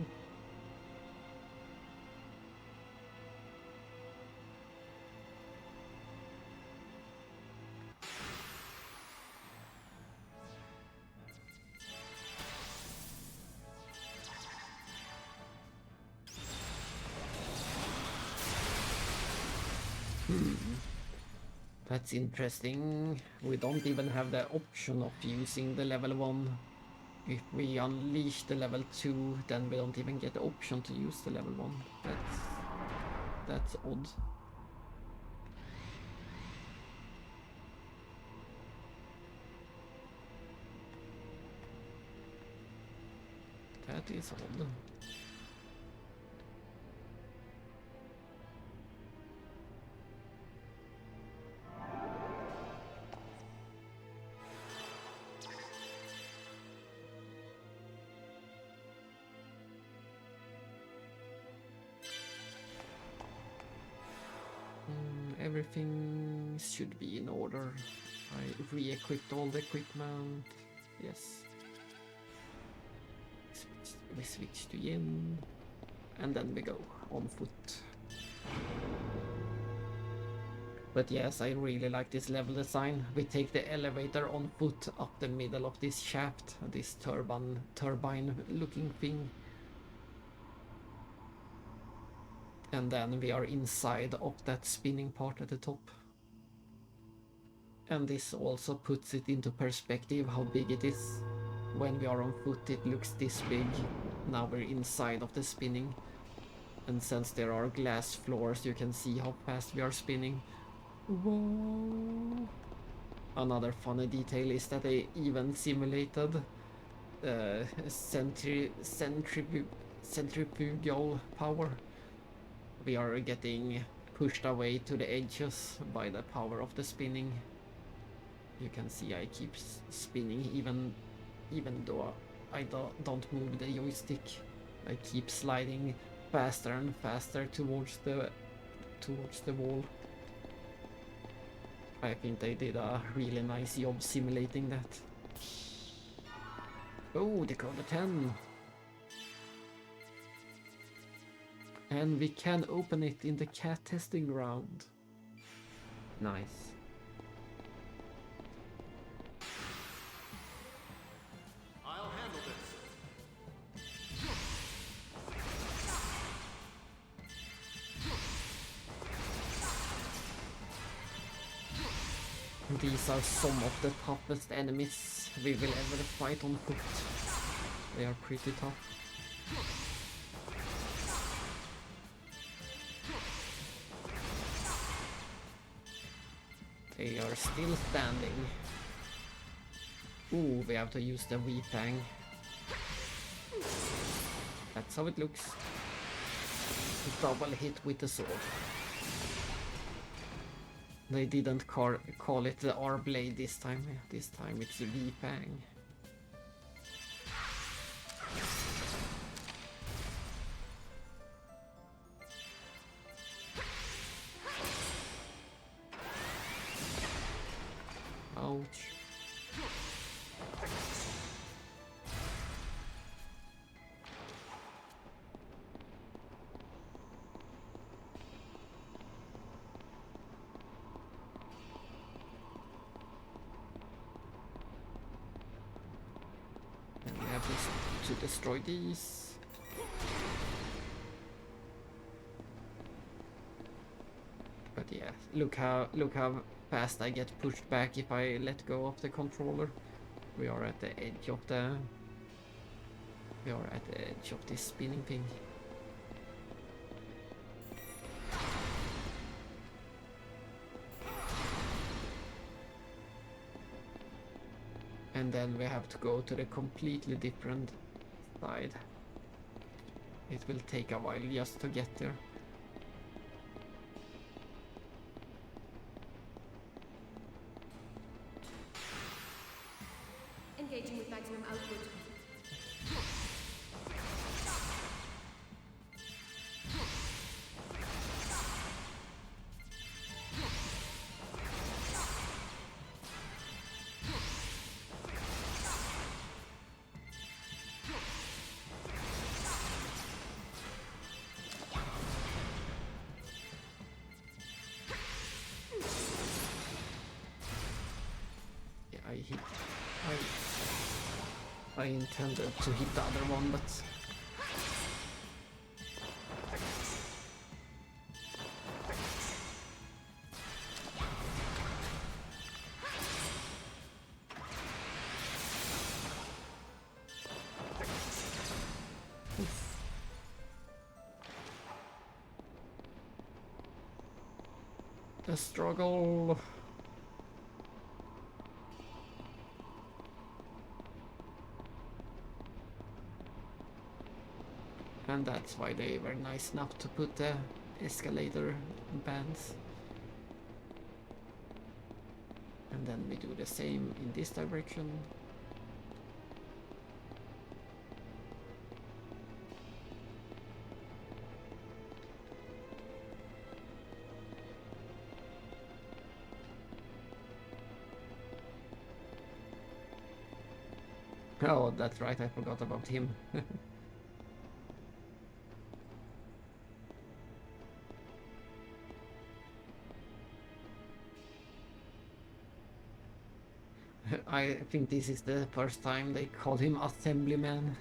That's interesting. We don't even have the option of using the level 1. If we unleash the level 2, then we don't even get the option to use the level 1. That's odd. That is odd. Everything should be in order. I re-equipped all the equipment. Yes. We switch to Yin. And then we go on foot. But yes, I really like this level design. We take the elevator on foot up the middle of this shaft. This turbine looking thing. And then we are inside of that spinning part at the top. And this also puts it into perspective how big it is. When we are on foot it looks this big. Now we're inside of the spinning. And since there are glass floors you can see how fast we are spinning. Whoa! Another funny detail is that they even simulated centrifugal power. We are getting pushed away to the edges by the power of the spinning. You can see I keep spinning even though I don't move the joystick. I keep sliding faster and faster towards the wall. I think they did a really nice job simulating that. Oh, Dakota 10. And we can open it in the cat testing ground. Nice. I'll handle this. These are some of the toughest enemies we will ever fight on foot. They are pretty tough. They are still standing. Ooh, we have to use the Weepang. That's how it looks. Double hit with the sword. They didn't call it the R-blade this time. This time it's the Weepang. Ouch. And we have to destroy these. But yeah, look how fast I get pushed back if I let go of the controller. We are at the edge of this spinning thing. And then we have to go to the completely different side. It will take a while just to get there. Engaging with maximum output. I intended to hit the other one, but the struggle. And that's why they were nice enough to put the escalator bands. And then we do the same in this direction. Oh, that's right, I forgot about him. I think this is the first time they call him Assemblyman.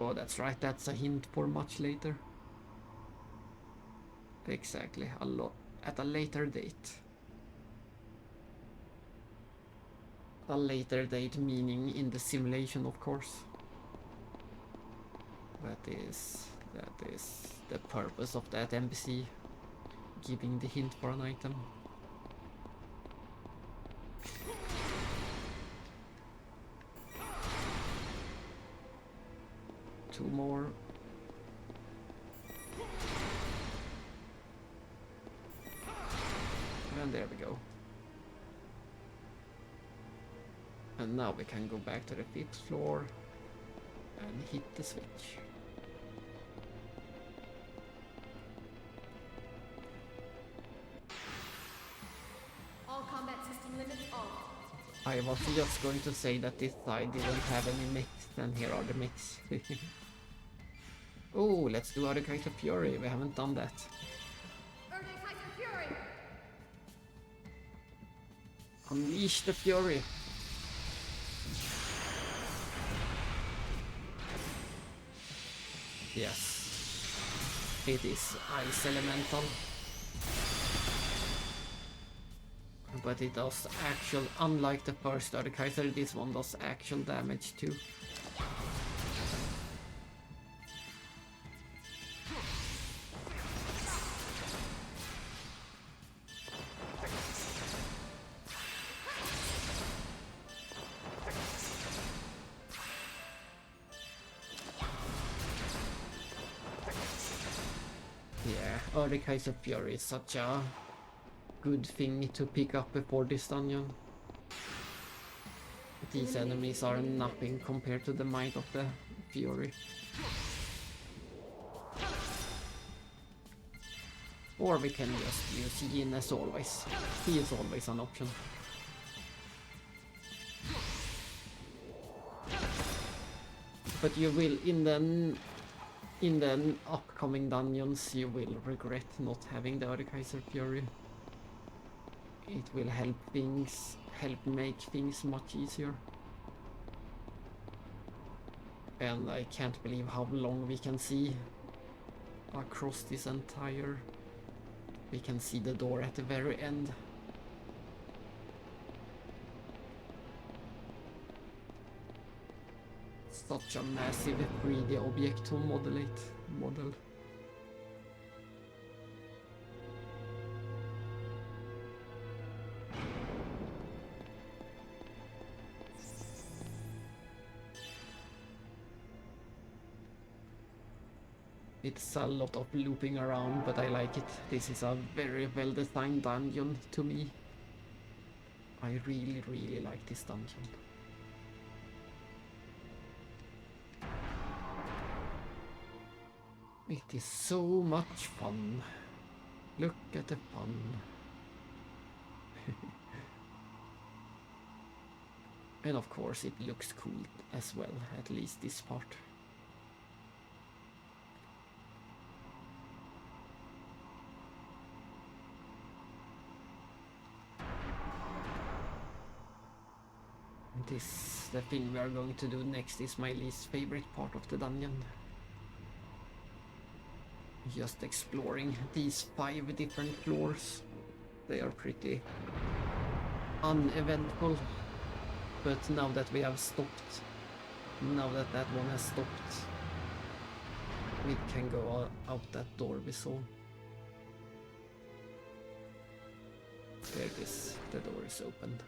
Oh, that's right, that's a hint for much later. Exactly, at a later date. A later date meaning in the simulation, of course. That is the purpose of that NPC, giving the hint for an item. Two more. And there we go. And now we can go back to the 5th floor and hit the switch. All combat system limits off. I was just going to say that this side didn't have any mechs, and here are the mechs. Oh, let's do Hakox Fury, we haven't done that. Fury! Unleash the fury! Yes. It is Ice Elemental. But it does actual, unlike the first Hakox, this one does actual damage too. Yeah, Kaiser Fury is such a good thing to pick up before this dungeon. These enemies are nothing compared to the might of the Fury. Or we can just use Jin as always. He is always an option. But you will, in the upcoming dungeons, you will regret not having the Kaiser Fury. It will help make things much easier. And I can't believe how long we can see across this entire... We can see the door at the very end. Such a massive 3D object to model. It's a lot of looping around, but I like it. This is a very well designed dungeon to me. I really, really like this dungeon. It is so much fun. Look at the fun. And of course it looks cool as well, at least this part. The thing we are going to do next is my least favorite part of the dungeon. Just exploring these 5 different floors. They are pretty uneventful. But now that we have stopped, now that that one has stopped, we can go out that door we saw. There it is, the door is open.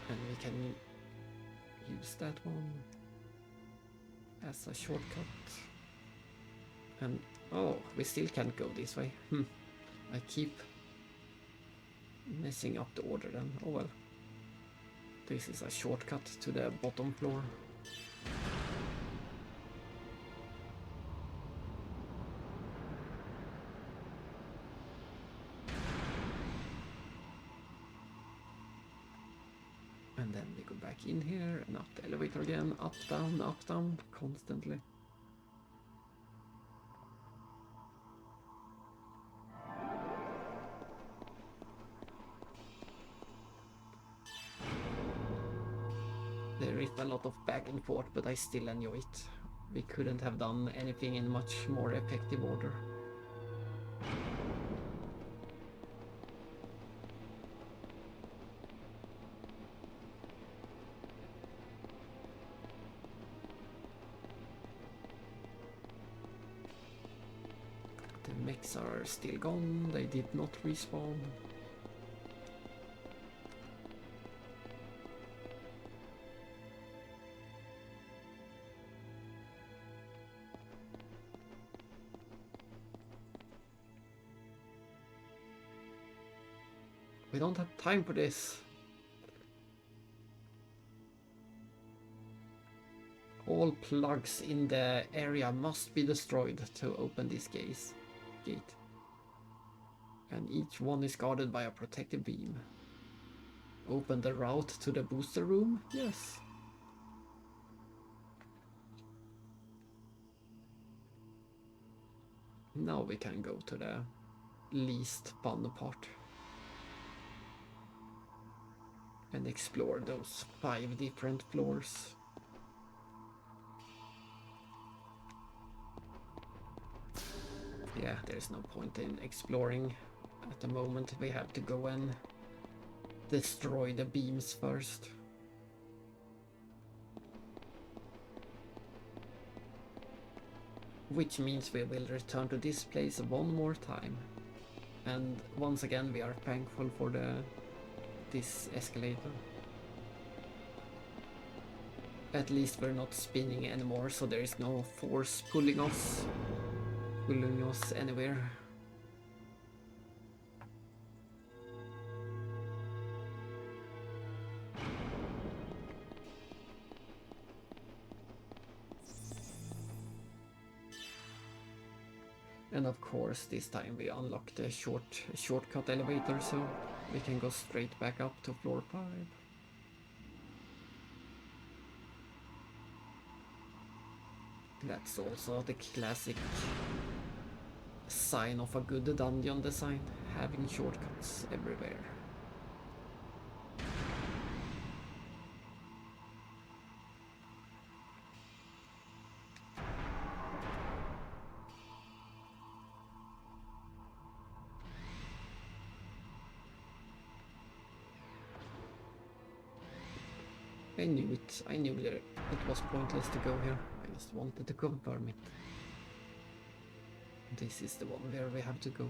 And we can use that one as a shortcut. And oh, we still can't go this way. I keep messing up the order then. Oh well. This is a shortcut to the bottom floor. And then we go back in here and up the elevator again, up, down, constantly. There is a lot of back and forth, but I still enjoy it. We couldn't have done anything in much more effective order. The mechs are still gone, they did not respawn. We don't have time for this. All plugs in the area must be destroyed to open this gate. And each one is guarded by a protective beam. Open the route to the booster room? Yes. Now we can go to the least fun part. And explore those 5 different floors. Yeah, there's no point in exploring at the moment. We have to go and destroy the beams first. Which means we will return to this place one more time. And once again we are thankful for this escalator. At least we're not spinning anymore, so there is no force pulling us anywhere. And of course, this time we unlock the shortcut elevator, so we can go straight back up to floor 5. That's also the classic sign of a good dungeon design, having shortcuts everywhere. I knew it. I knew that it was pointless to go here. I just wanted to confirm it. This is the one where we have to go.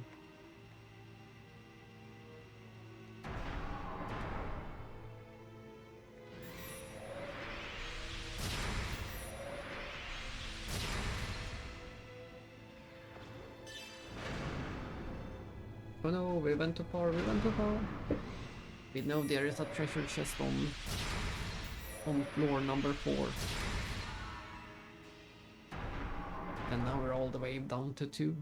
Oh no, we went too far, we went too far. We know there is a treasure chest on floor number 4. And now we're all the way down to 2.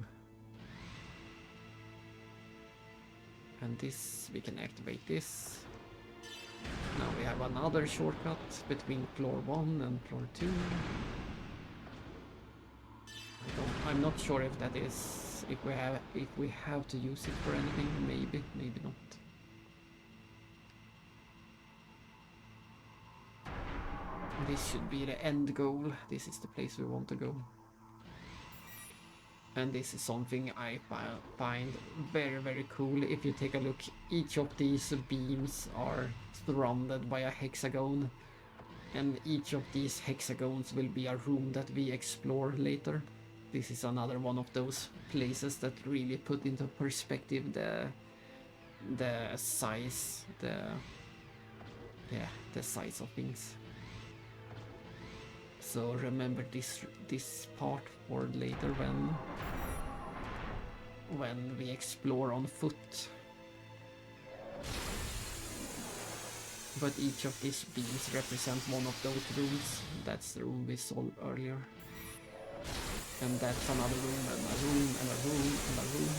And this, we can activate this. Now we have another shortcut between floor 1 and floor 2. I'm not sure if that is, if we have to use it for anything, maybe not. This should be the end goal. This is the place we want to go. And this is something I find very cool. If you take a look, each of these beams are surrounded by a hexagon. And each of these hexagons will be a room that we explore later. This is another one of those places that really put into perspective the size, the size of things. So remember this part for later when we explore on foot. But each of these beams represent one of those rooms. That's the room we saw earlier. And that's another room, and a room, and a room, and a room.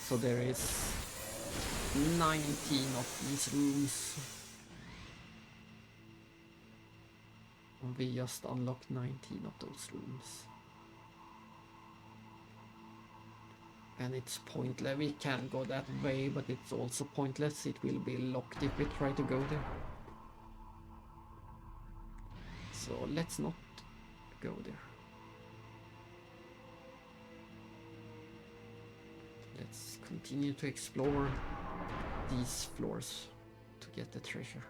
So there is 19 of these rooms. We just unlocked 19 of those rooms. And it's pointless. We can go that way, but it's also pointless. It will be locked if we try to go there. So let's not go there. Let's continue to explore these floors to get the treasure.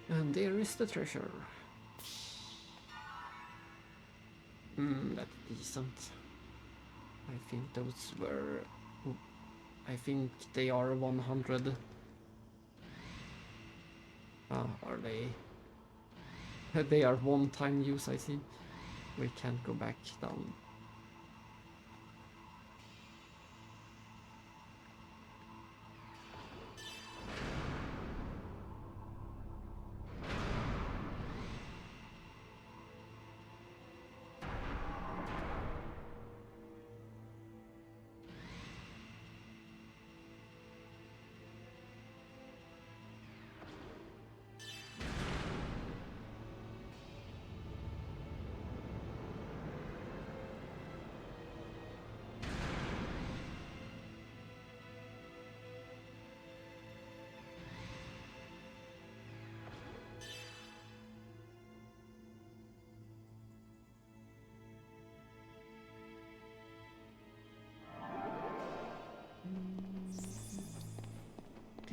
And there is the treasure. That's decent. I think those were... I think they are 100. Are they? They are one-time use, I see. We can't go back down.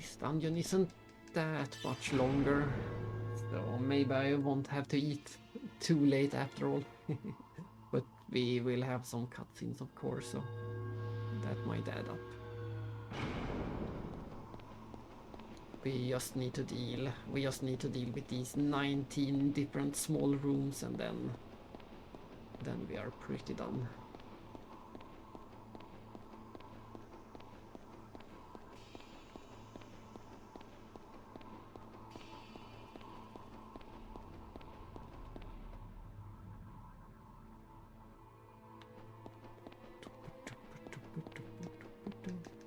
This dungeon isn't that much longer, so maybe I won't have to eat too late after all. But we will have some cutscenes, of course, so that might add up. We just need to deal with these 19 different small rooms, and then we are pretty done.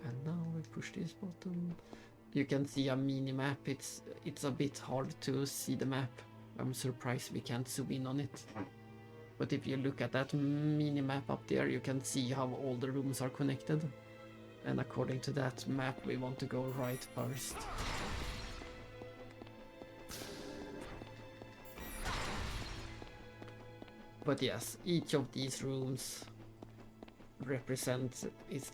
And now we push this button. You can see a mini-map. It's a bit hard to see the map. I'm surprised we can't zoom in on it. But if you look at that mini-map up there, you can see how all the rooms are connected. And according to that map, we want to go right first. But yes, each of these rooms represents is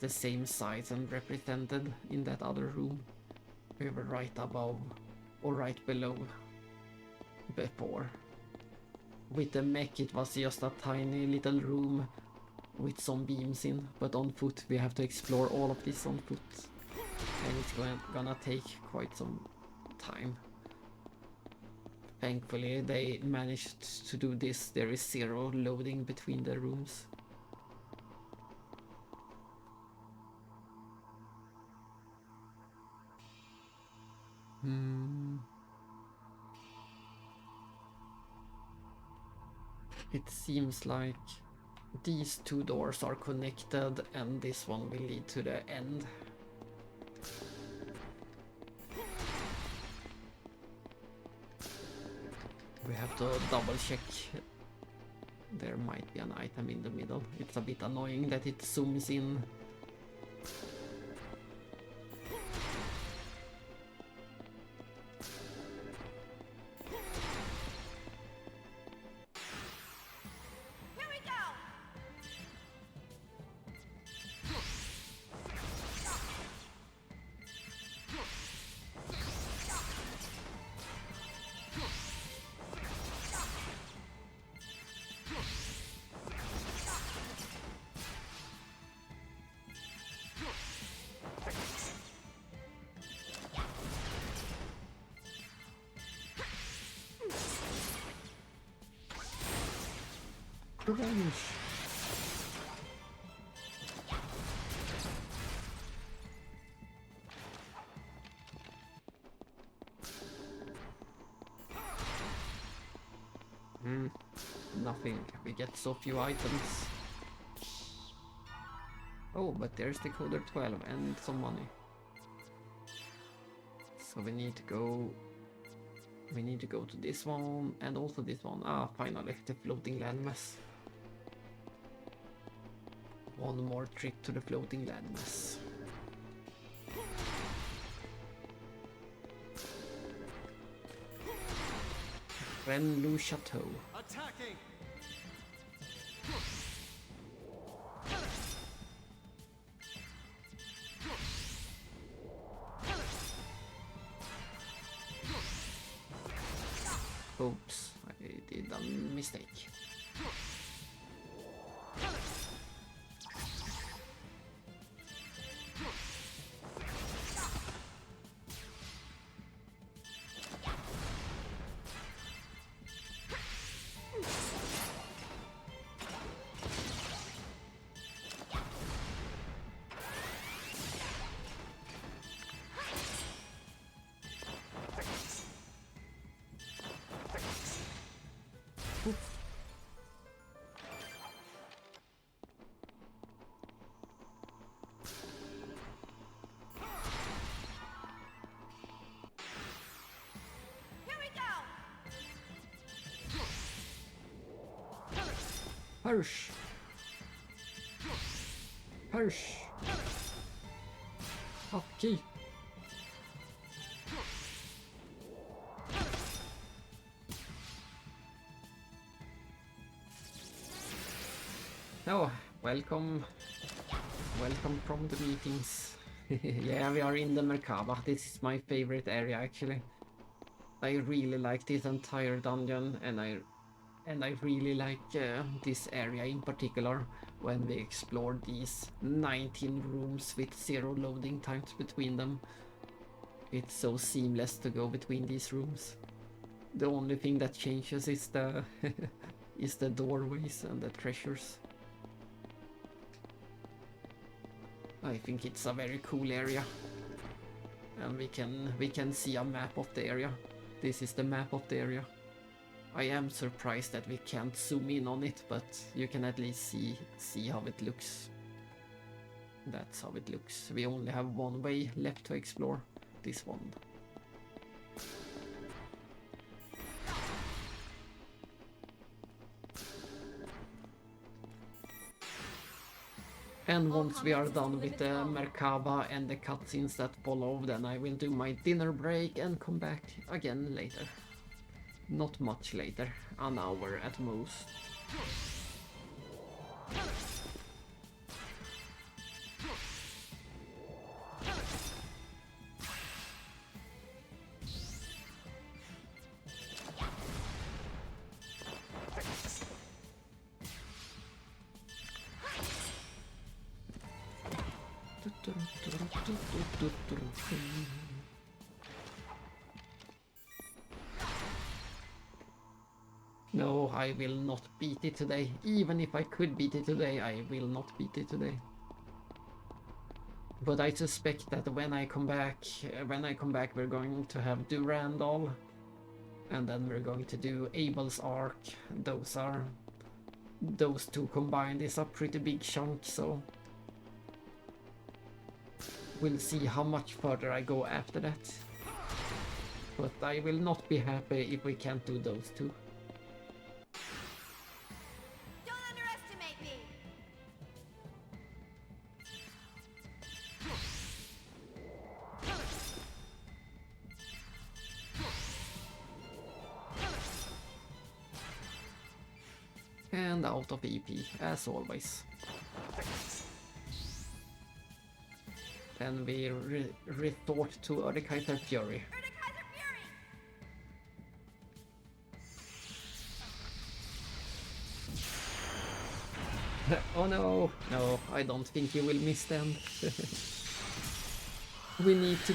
the same size and represented in that other room we were right above or right below before. With the mech it was just a tiny little room with some beams in, but on foot we have to explore all of this on foot, and it's gonna take quite some time. Thankfully they managed to do this. There is zero loading between the rooms. It seems like these two doors are connected and this one will lead to the end. We have to double check. There might be an item in the middle. It's a bit annoying that it zooms in. Nothing. We get so few items. Oh, but there's the coder 12 and some money. So we need to go to this one and also this one. Ah, finally, the floating landmass. One more trip to the floating landmass. Renlu Chateau. Attacking! Oops, I did a mistake. Hirsch! Hirsch! Hotkey! Oh, welcome from the meetings. Yeah, we are in the Merkhaba. This is my favorite area actually. I really like this entire dungeon, and I really like this area in particular when we explored these 19 rooms with 0 loading times between them. It's so seamless to go between these rooms. The only thing that changes is the is the doorways and the treasures. I think it's a very cool area, and we can see a map of the area. This is the map of the area. I am surprised that we can't zoom in on it, but you can at least see how it looks. That's how it looks. We only have one way left to explore, this one. And once we are done with the Merkhaba and the cutscenes that follow, then I will do my dinner break and come back again later. Not much later, an hour at most. No, I will not beat it today. Even if I could beat it today, I will not beat it today. But I suspect that when I come back, we're going to have Durandal, and then we're going to do Abel's Arc. Those two combined is a pretty big chunk, so we'll see how much further I go after that. But I will not be happy if we can't do those two. And out of EP, as always. Then we resort to Urdekaiser Fury. Oh no! No, I don't think you will miss them. We need to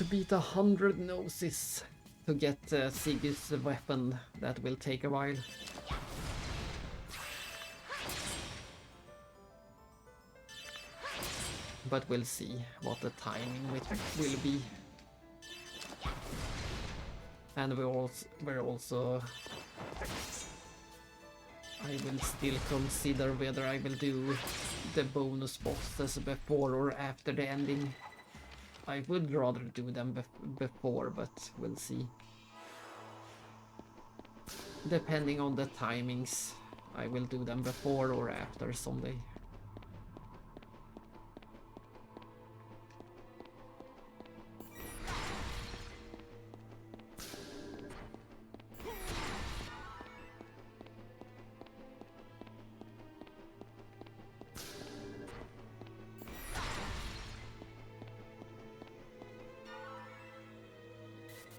beat 100 noses to get Siggy's weapon. That will take a while. But we'll see what the timing will be. And we're also I will still consider whether I will do the bonus bosses before or after the ending. I would rather do them before, but we'll see. Depending on the timings, I will do them before or after someday.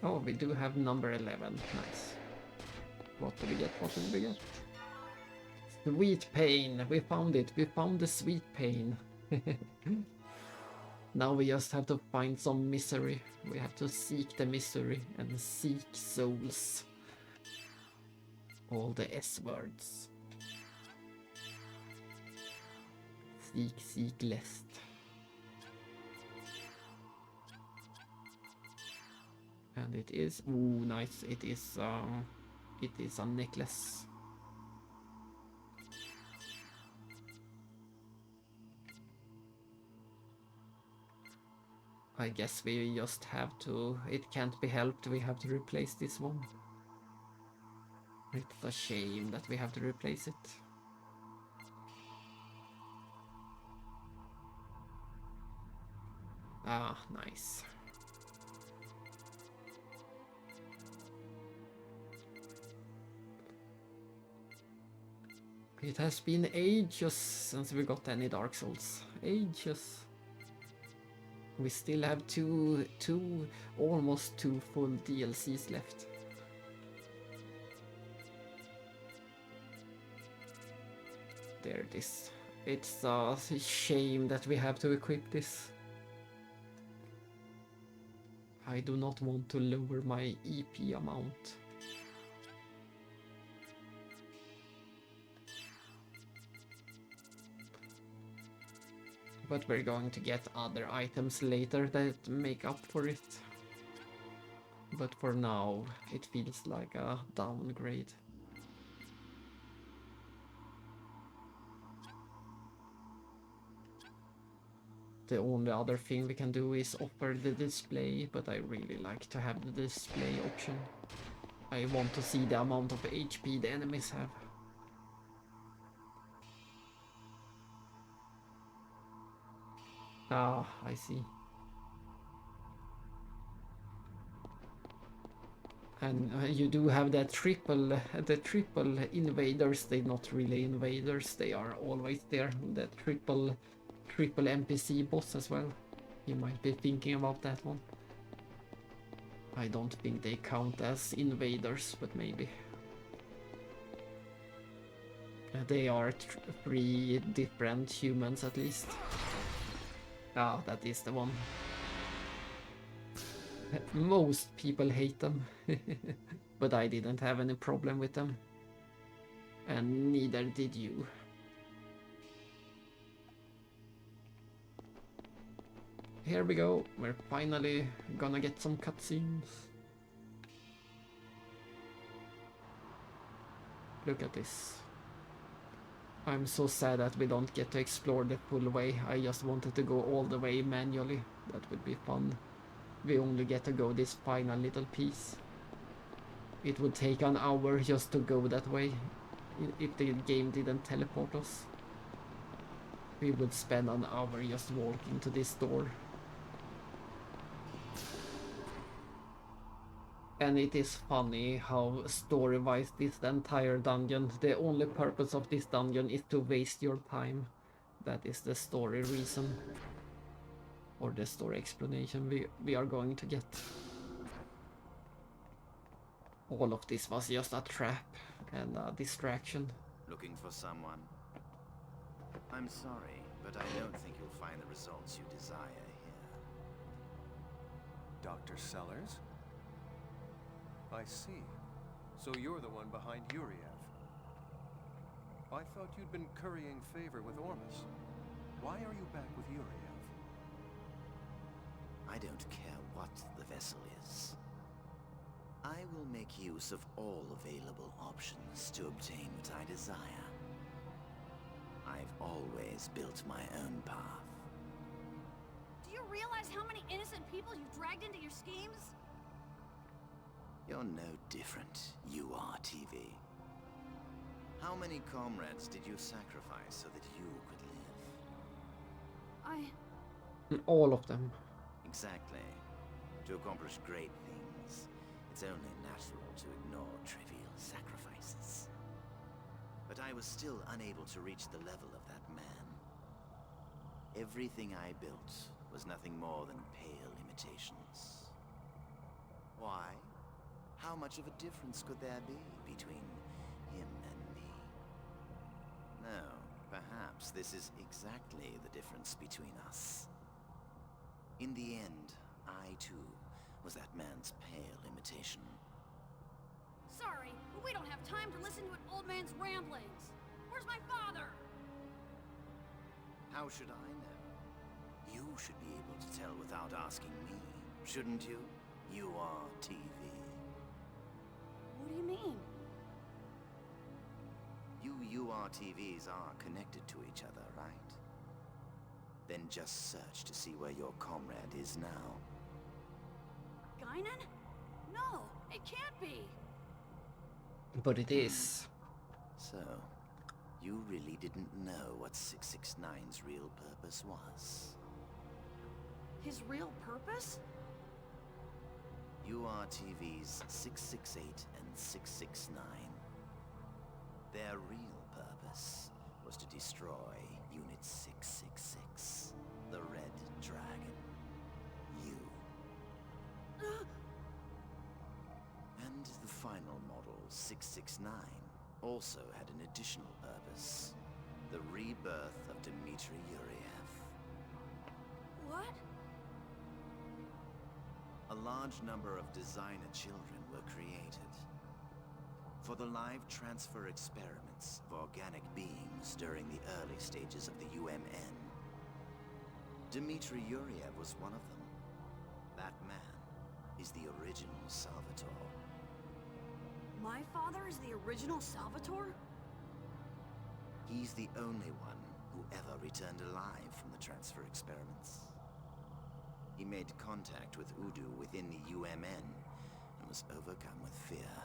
Oh, we do have number 11. Nice. What do we get? What did we get? Sweet pain. We found it. We found the sweet pain. Now we just have to find some misery. We have to seek the misery and seek souls. All the S words. Seek, lest. And it is, ooh, nice. It is a necklace. I guess we just have to, it can't be helped, we have to replace this one. It's a shame that we have to replace it. Ah, nice. It has been ages since we got any Dark Souls. ages. We still have almost two full DLCs left. There it is. It's a shame that we have to equip this. I do not want to lower my EP amount. But we're going to get other items later that make up for it. But for now, it feels like a downgrade. The only other thing we can do is offer the display, but I really like to have the display option. I want to see the amount of HP the enemies have. Ah, I see. And you do have that the triple invaders. They're not really invaders, they are always there. The triple NPC boss as well. You might be thinking about that one. I don't think they count as invaders, but maybe. They are three different humans at least. Ah, that is the one. Most people hate them, but I didn't have any problem with them. And neither did you. Here we go, we're finally gonna get some cutscenes. Look at this. I'm so sad that we don't get to explore the full way. I just wanted to go all the way manually. That would be fun. We only get to go this final little piece. It would take an hour just to go that way if the game didn't teleport us. We would spend an hour just walking to this door. And it is funny how story-wise this entire dungeon, the only purpose of this dungeon is to waste your time. That is the story reason. Or the story explanation we are going to get. All of this was just a trap and a distraction. Looking for someone? I'm sorry, but I don't think you'll find the results you desire here. Dr. Sellers? I see. So you're the one behind Yuriev. I thought you'd been currying favor with Ormus. Why are you back with Yuriev? I don't care what the vessel is. I will make use of all available options to obtain what I desire. I've always built my own path. Do you realize how many innocent people you've dragged into your schemes? You're no different, you are TV. How many comrades did you sacrifice so that you could live? All of them. Exactly. To accomplish great things, it's only natural to ignore trivial sacrifices. But I was still unable to reach the level of that man. Everything I built was nothing more than pale imitations. Why? How much of a difference could there be between him and me? No, perhaps this is exactly the difference between us. In the end, I too was that man's pale imitation. Sorry, but we don't have time to listen to an old man's ramblings. Where's my father? How should I know? You should be able to tell without asking me, shouldn't you? You are TV. What do you mean? You URTVs are connected to each other, right? Then just search to see where your comrade is now. Guinan? No, it can't be. But it is. So, you really didn't know what 669's real purpose was? His real purpose? URTVs 668 and 669. Their real purpose was to destroy Unit 666, the Red Dragon. You. And the final model, 669, also had an additional purpose. The rebirth of Dmitry Yuriev. What? A large number of designer children were created for the live transfer experiments of organic beings during the early stages of the UMN. Dmitry Yuriev was one of them. That man is the original Salvatore. My father is the original Salvatore? He's the only one who ever returned alive from the transfer experiments. He made contact with Udu within the UMN and was overcome with fear.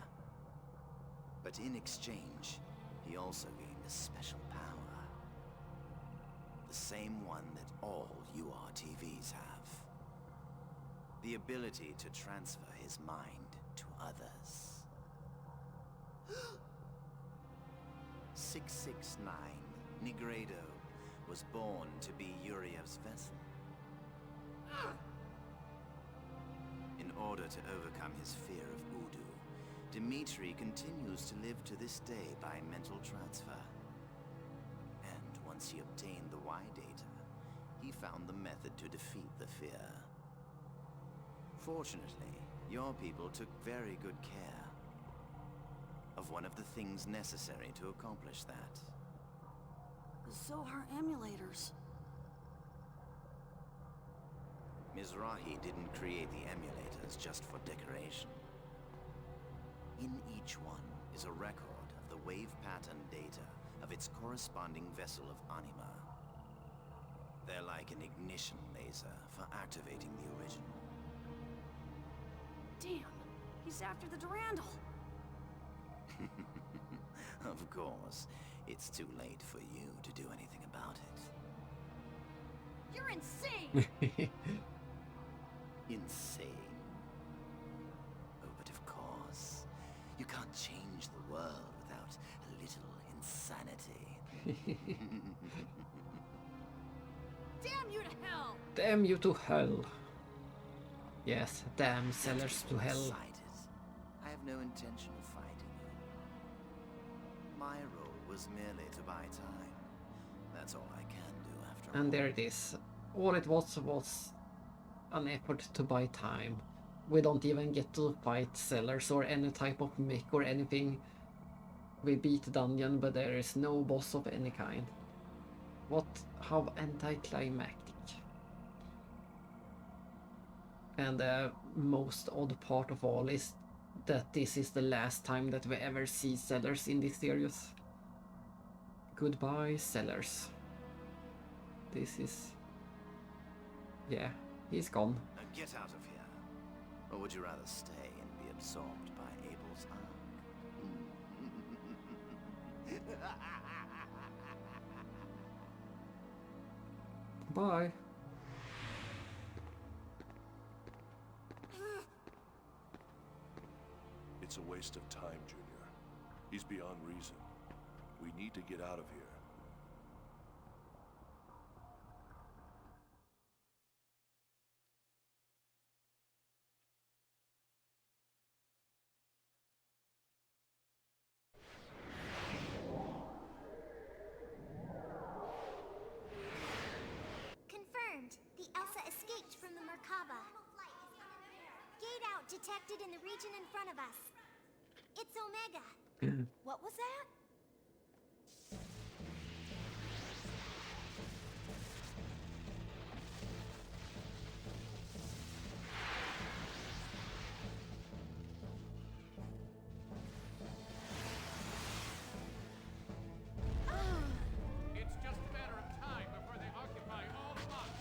But in exchange, he also gained a special power. The same one that all URTVs have. The ability to transfer his mind to others. 669, Negredo, was born to be Yuriev's vessel. In order to overcome his fear of Udu, Dmitry continues to live to this day by mental transfer. And once he obtained the Y data, he found the method to defeat the fear. Fortunately, your people took very good care of one of the things necessary to accomplish that. The Zohar emulators. Mizrahi didn't create the emulators just for decoration. In each one is a record of the wave pattern data of its corresponding vessel of anima. They're like an ignition laser for activating the original. Damn, he's after the Durandal. Of course, it's too late for you to do anything about it. You're insane! Insane? Oh, but of course. You can't change the world without a little insanity. Damn you to hell! Damn you to hell. Yes, damn sellers to hell. Excited. I have no intention of fighting you. My role was merely to buy time. That's all I can do after all. And there it is. All it was an effort to buy time. We don't even get to fight sellers or any type of mech or anything. We beat the dungeon, but there is no boss of any kind. What? How anticlimactic. And the most odd part of all is that this is the last time that we ever see sellers in this series. Goodbye, sellers. This is... yeah, he's gone. Now get out of here. Or would you rather stay and be absorbed by Abel's arc? Bye. It's a waste of time, Junior. He's beyond reason. We need to get out of here. Confirmed. The Elsa escaped from the Merkhaba. Gate out detected in the region in front of us. It's Omega. What was that? It's just a matter of time before they occupy all the lots.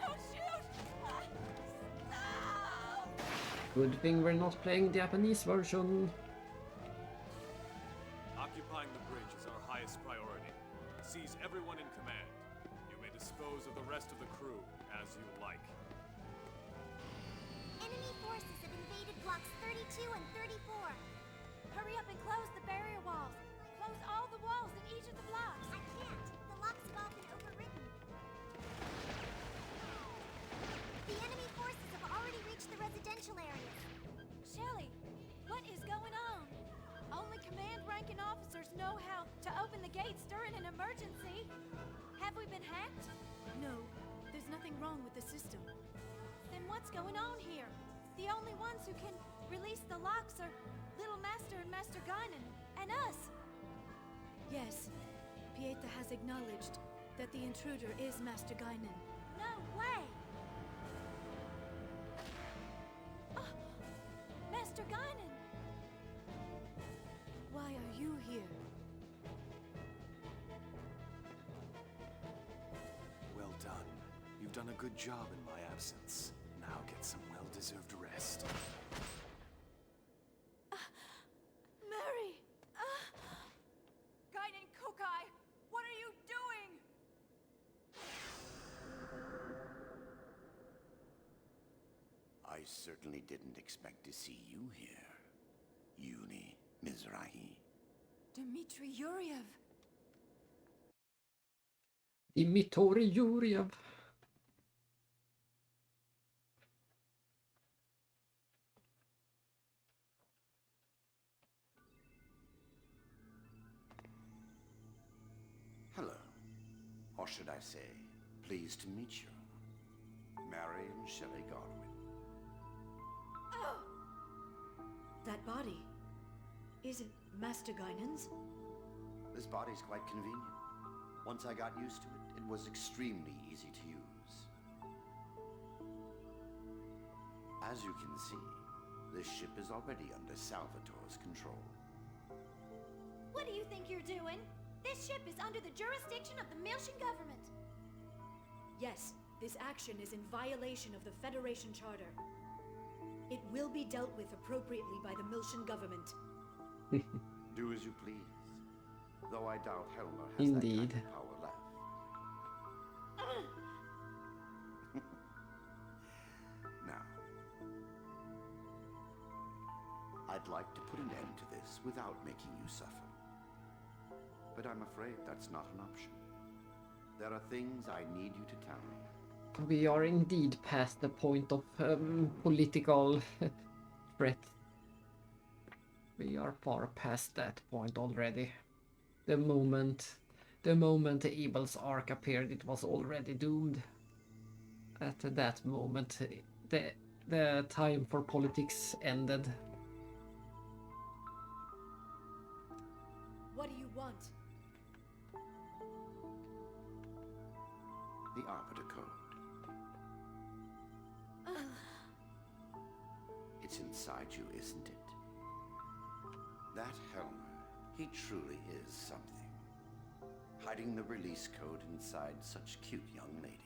Don't shoot! Good thing we're not playing the Japanese version. Occupying the bridge is our highest priority. Seize everyone in command. You may dispose of the rest of the crew as you like. Enemy forces have invaded blocks 32 and 34. Hurry up and close the barrier walls. Close all the walls in each of the blocks. I can't. The locks have all been overridden. The enemy forces have already reached the residential areas. Shelly, what is going on? Only command-ranking officers know how to open the gates during an emergency. Have we been hacked? No, there's nothing wrong with the system. Then what's going on here? The only ones who can release the locks are Little Master and Master Guinan, and us. Yes, Pieta has acknowledged that the intruder is Master Guinan. No way! Oh, Master Guinan! Why are you here? Well done. You've done a good job in my absence. Now get some well-deserved rest. Mary! Guinan Kukai, what are you doing? I certainly didn't expect to see you here, Uni Mizrahi. Dmitri Yuriev! Dmitri Yuriev. Hello. Or should I say, pleased to meet you. Marion Shelley Godwin. Oh! That body. Is it Master Guinan's? This body's quite convenient. Once I got used to it, it was extremely easy to use. As you can see, this ship is already under Salvatore's control. What do you think you're doing? This ship is under the jurisdiction of the Miltian government. Yes, this action is in violation of the Federation Charter. It will be dealt with appropriately by the Miltian government. Do as you please. Though I doubt Helmer has Indeed. that kind of power left. Now, I'd like to put an end to this without making you suffer. But I'm afraid that's not an option. There are things I need you to tell me. We are indeed past the point of political threat. We are far past that point already. The moment Abel's arc appeared, it was already doomed. At that moment, the time for politics ended. What do you want? The Arbiter Code. It's inside you, isn't it? That Helmer, he truly is something. Hiding the release code inside such cute young ladies.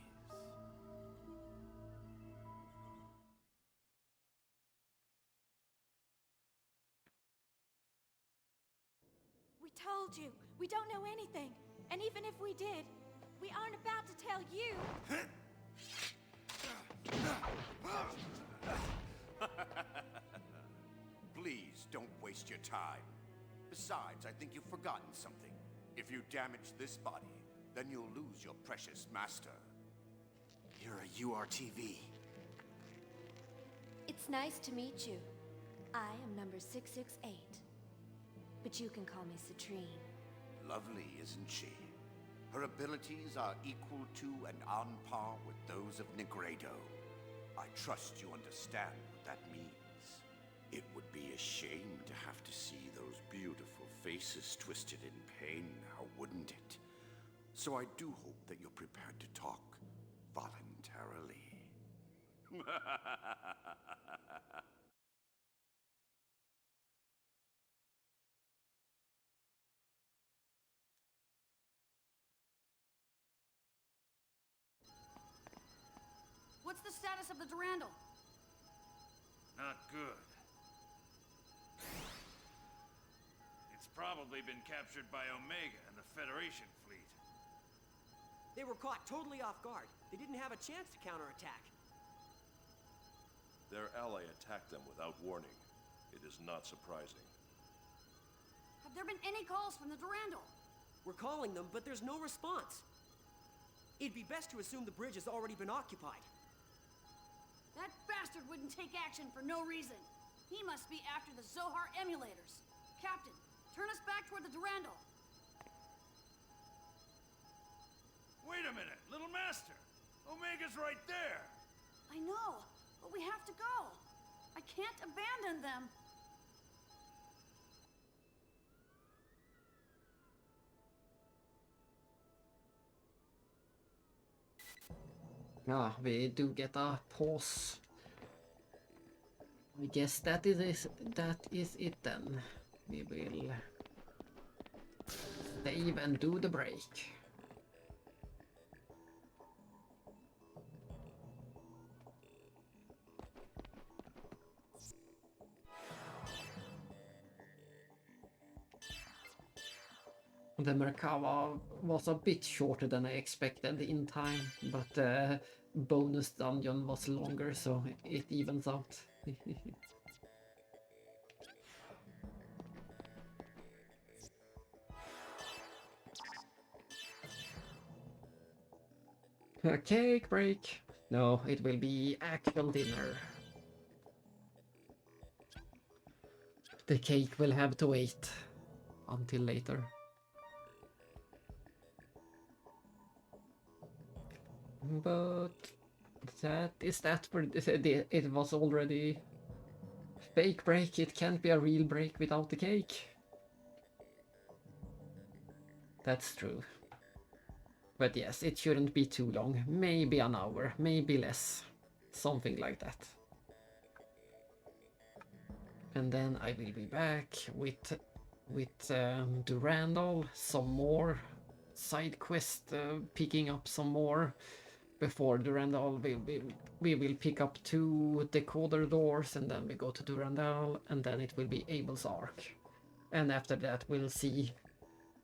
We told you, we don't know anything. And even if we did, we aren't about to tell you. Please don't waste your time. Besides, I think you've forgotten something. If you damage this body, then you'll lose your precious master. You're a URTV. It's nice to meet you. I am number 668. But you can call me Citrine. Lovely, isn't she? Her abilities are equal to and on par with those of Negredo. I trust you understand what that means. It would be a shame to have to see those beautiful faces twisted in pain now, wouldn't it? So I do hope that you're prepared to talk voluntarily. What's the status of the Durandal? Not good. It's probably been captured by Omega and the Federation fleet. They were caught totally off guard. They didn't have a chance to counterattack. Their ally attacked them without warning. It is not surprising. Have there been any calls from the Durandal? We're calling them, but there's no response. It'd be best to assume the bridge has already been occupied. That bastard wouldn't take action for no reason. He must be after the Zohar emulators. Captain, turn us back toward the Durandal. Wait a minute, little master! Omega's right there! I know, but we have to go. I can't abandon them. Ah, we do get a pause. I guess that is it then. We will save and do the break. The Merkhaba was a bit shorter than I expected in time, but the bonus dungeon was longer, so it evens out. A cake break. No, it will be actual dinner. The cake will have to wait until later. But that is that for it was already fake break. It can't be a real break without the cake. That's true. But yes, it shouldn't be too long. Maybe an hour, maybe less. Something like that. And then I will be back with Durandal, some more side quest, picking up some more. Before Durandal, we will pick up 2 decoder doors, and then we go to Durandal, and then it will be Abel's Ark. And after that, we'll see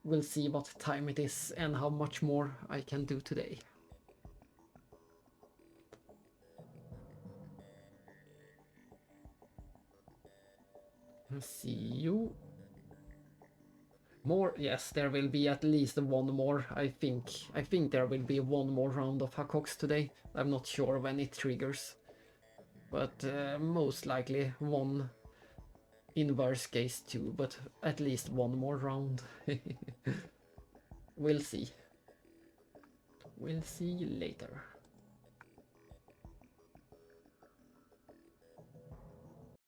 what time it is and how much more I can do today. See you. More, yes, there will be at least one more. I think there will be one more round of hakox today. I'm not sure when it triggers, but most likely one. In worst case 2, but at least one more round. We'll see. We'll see later.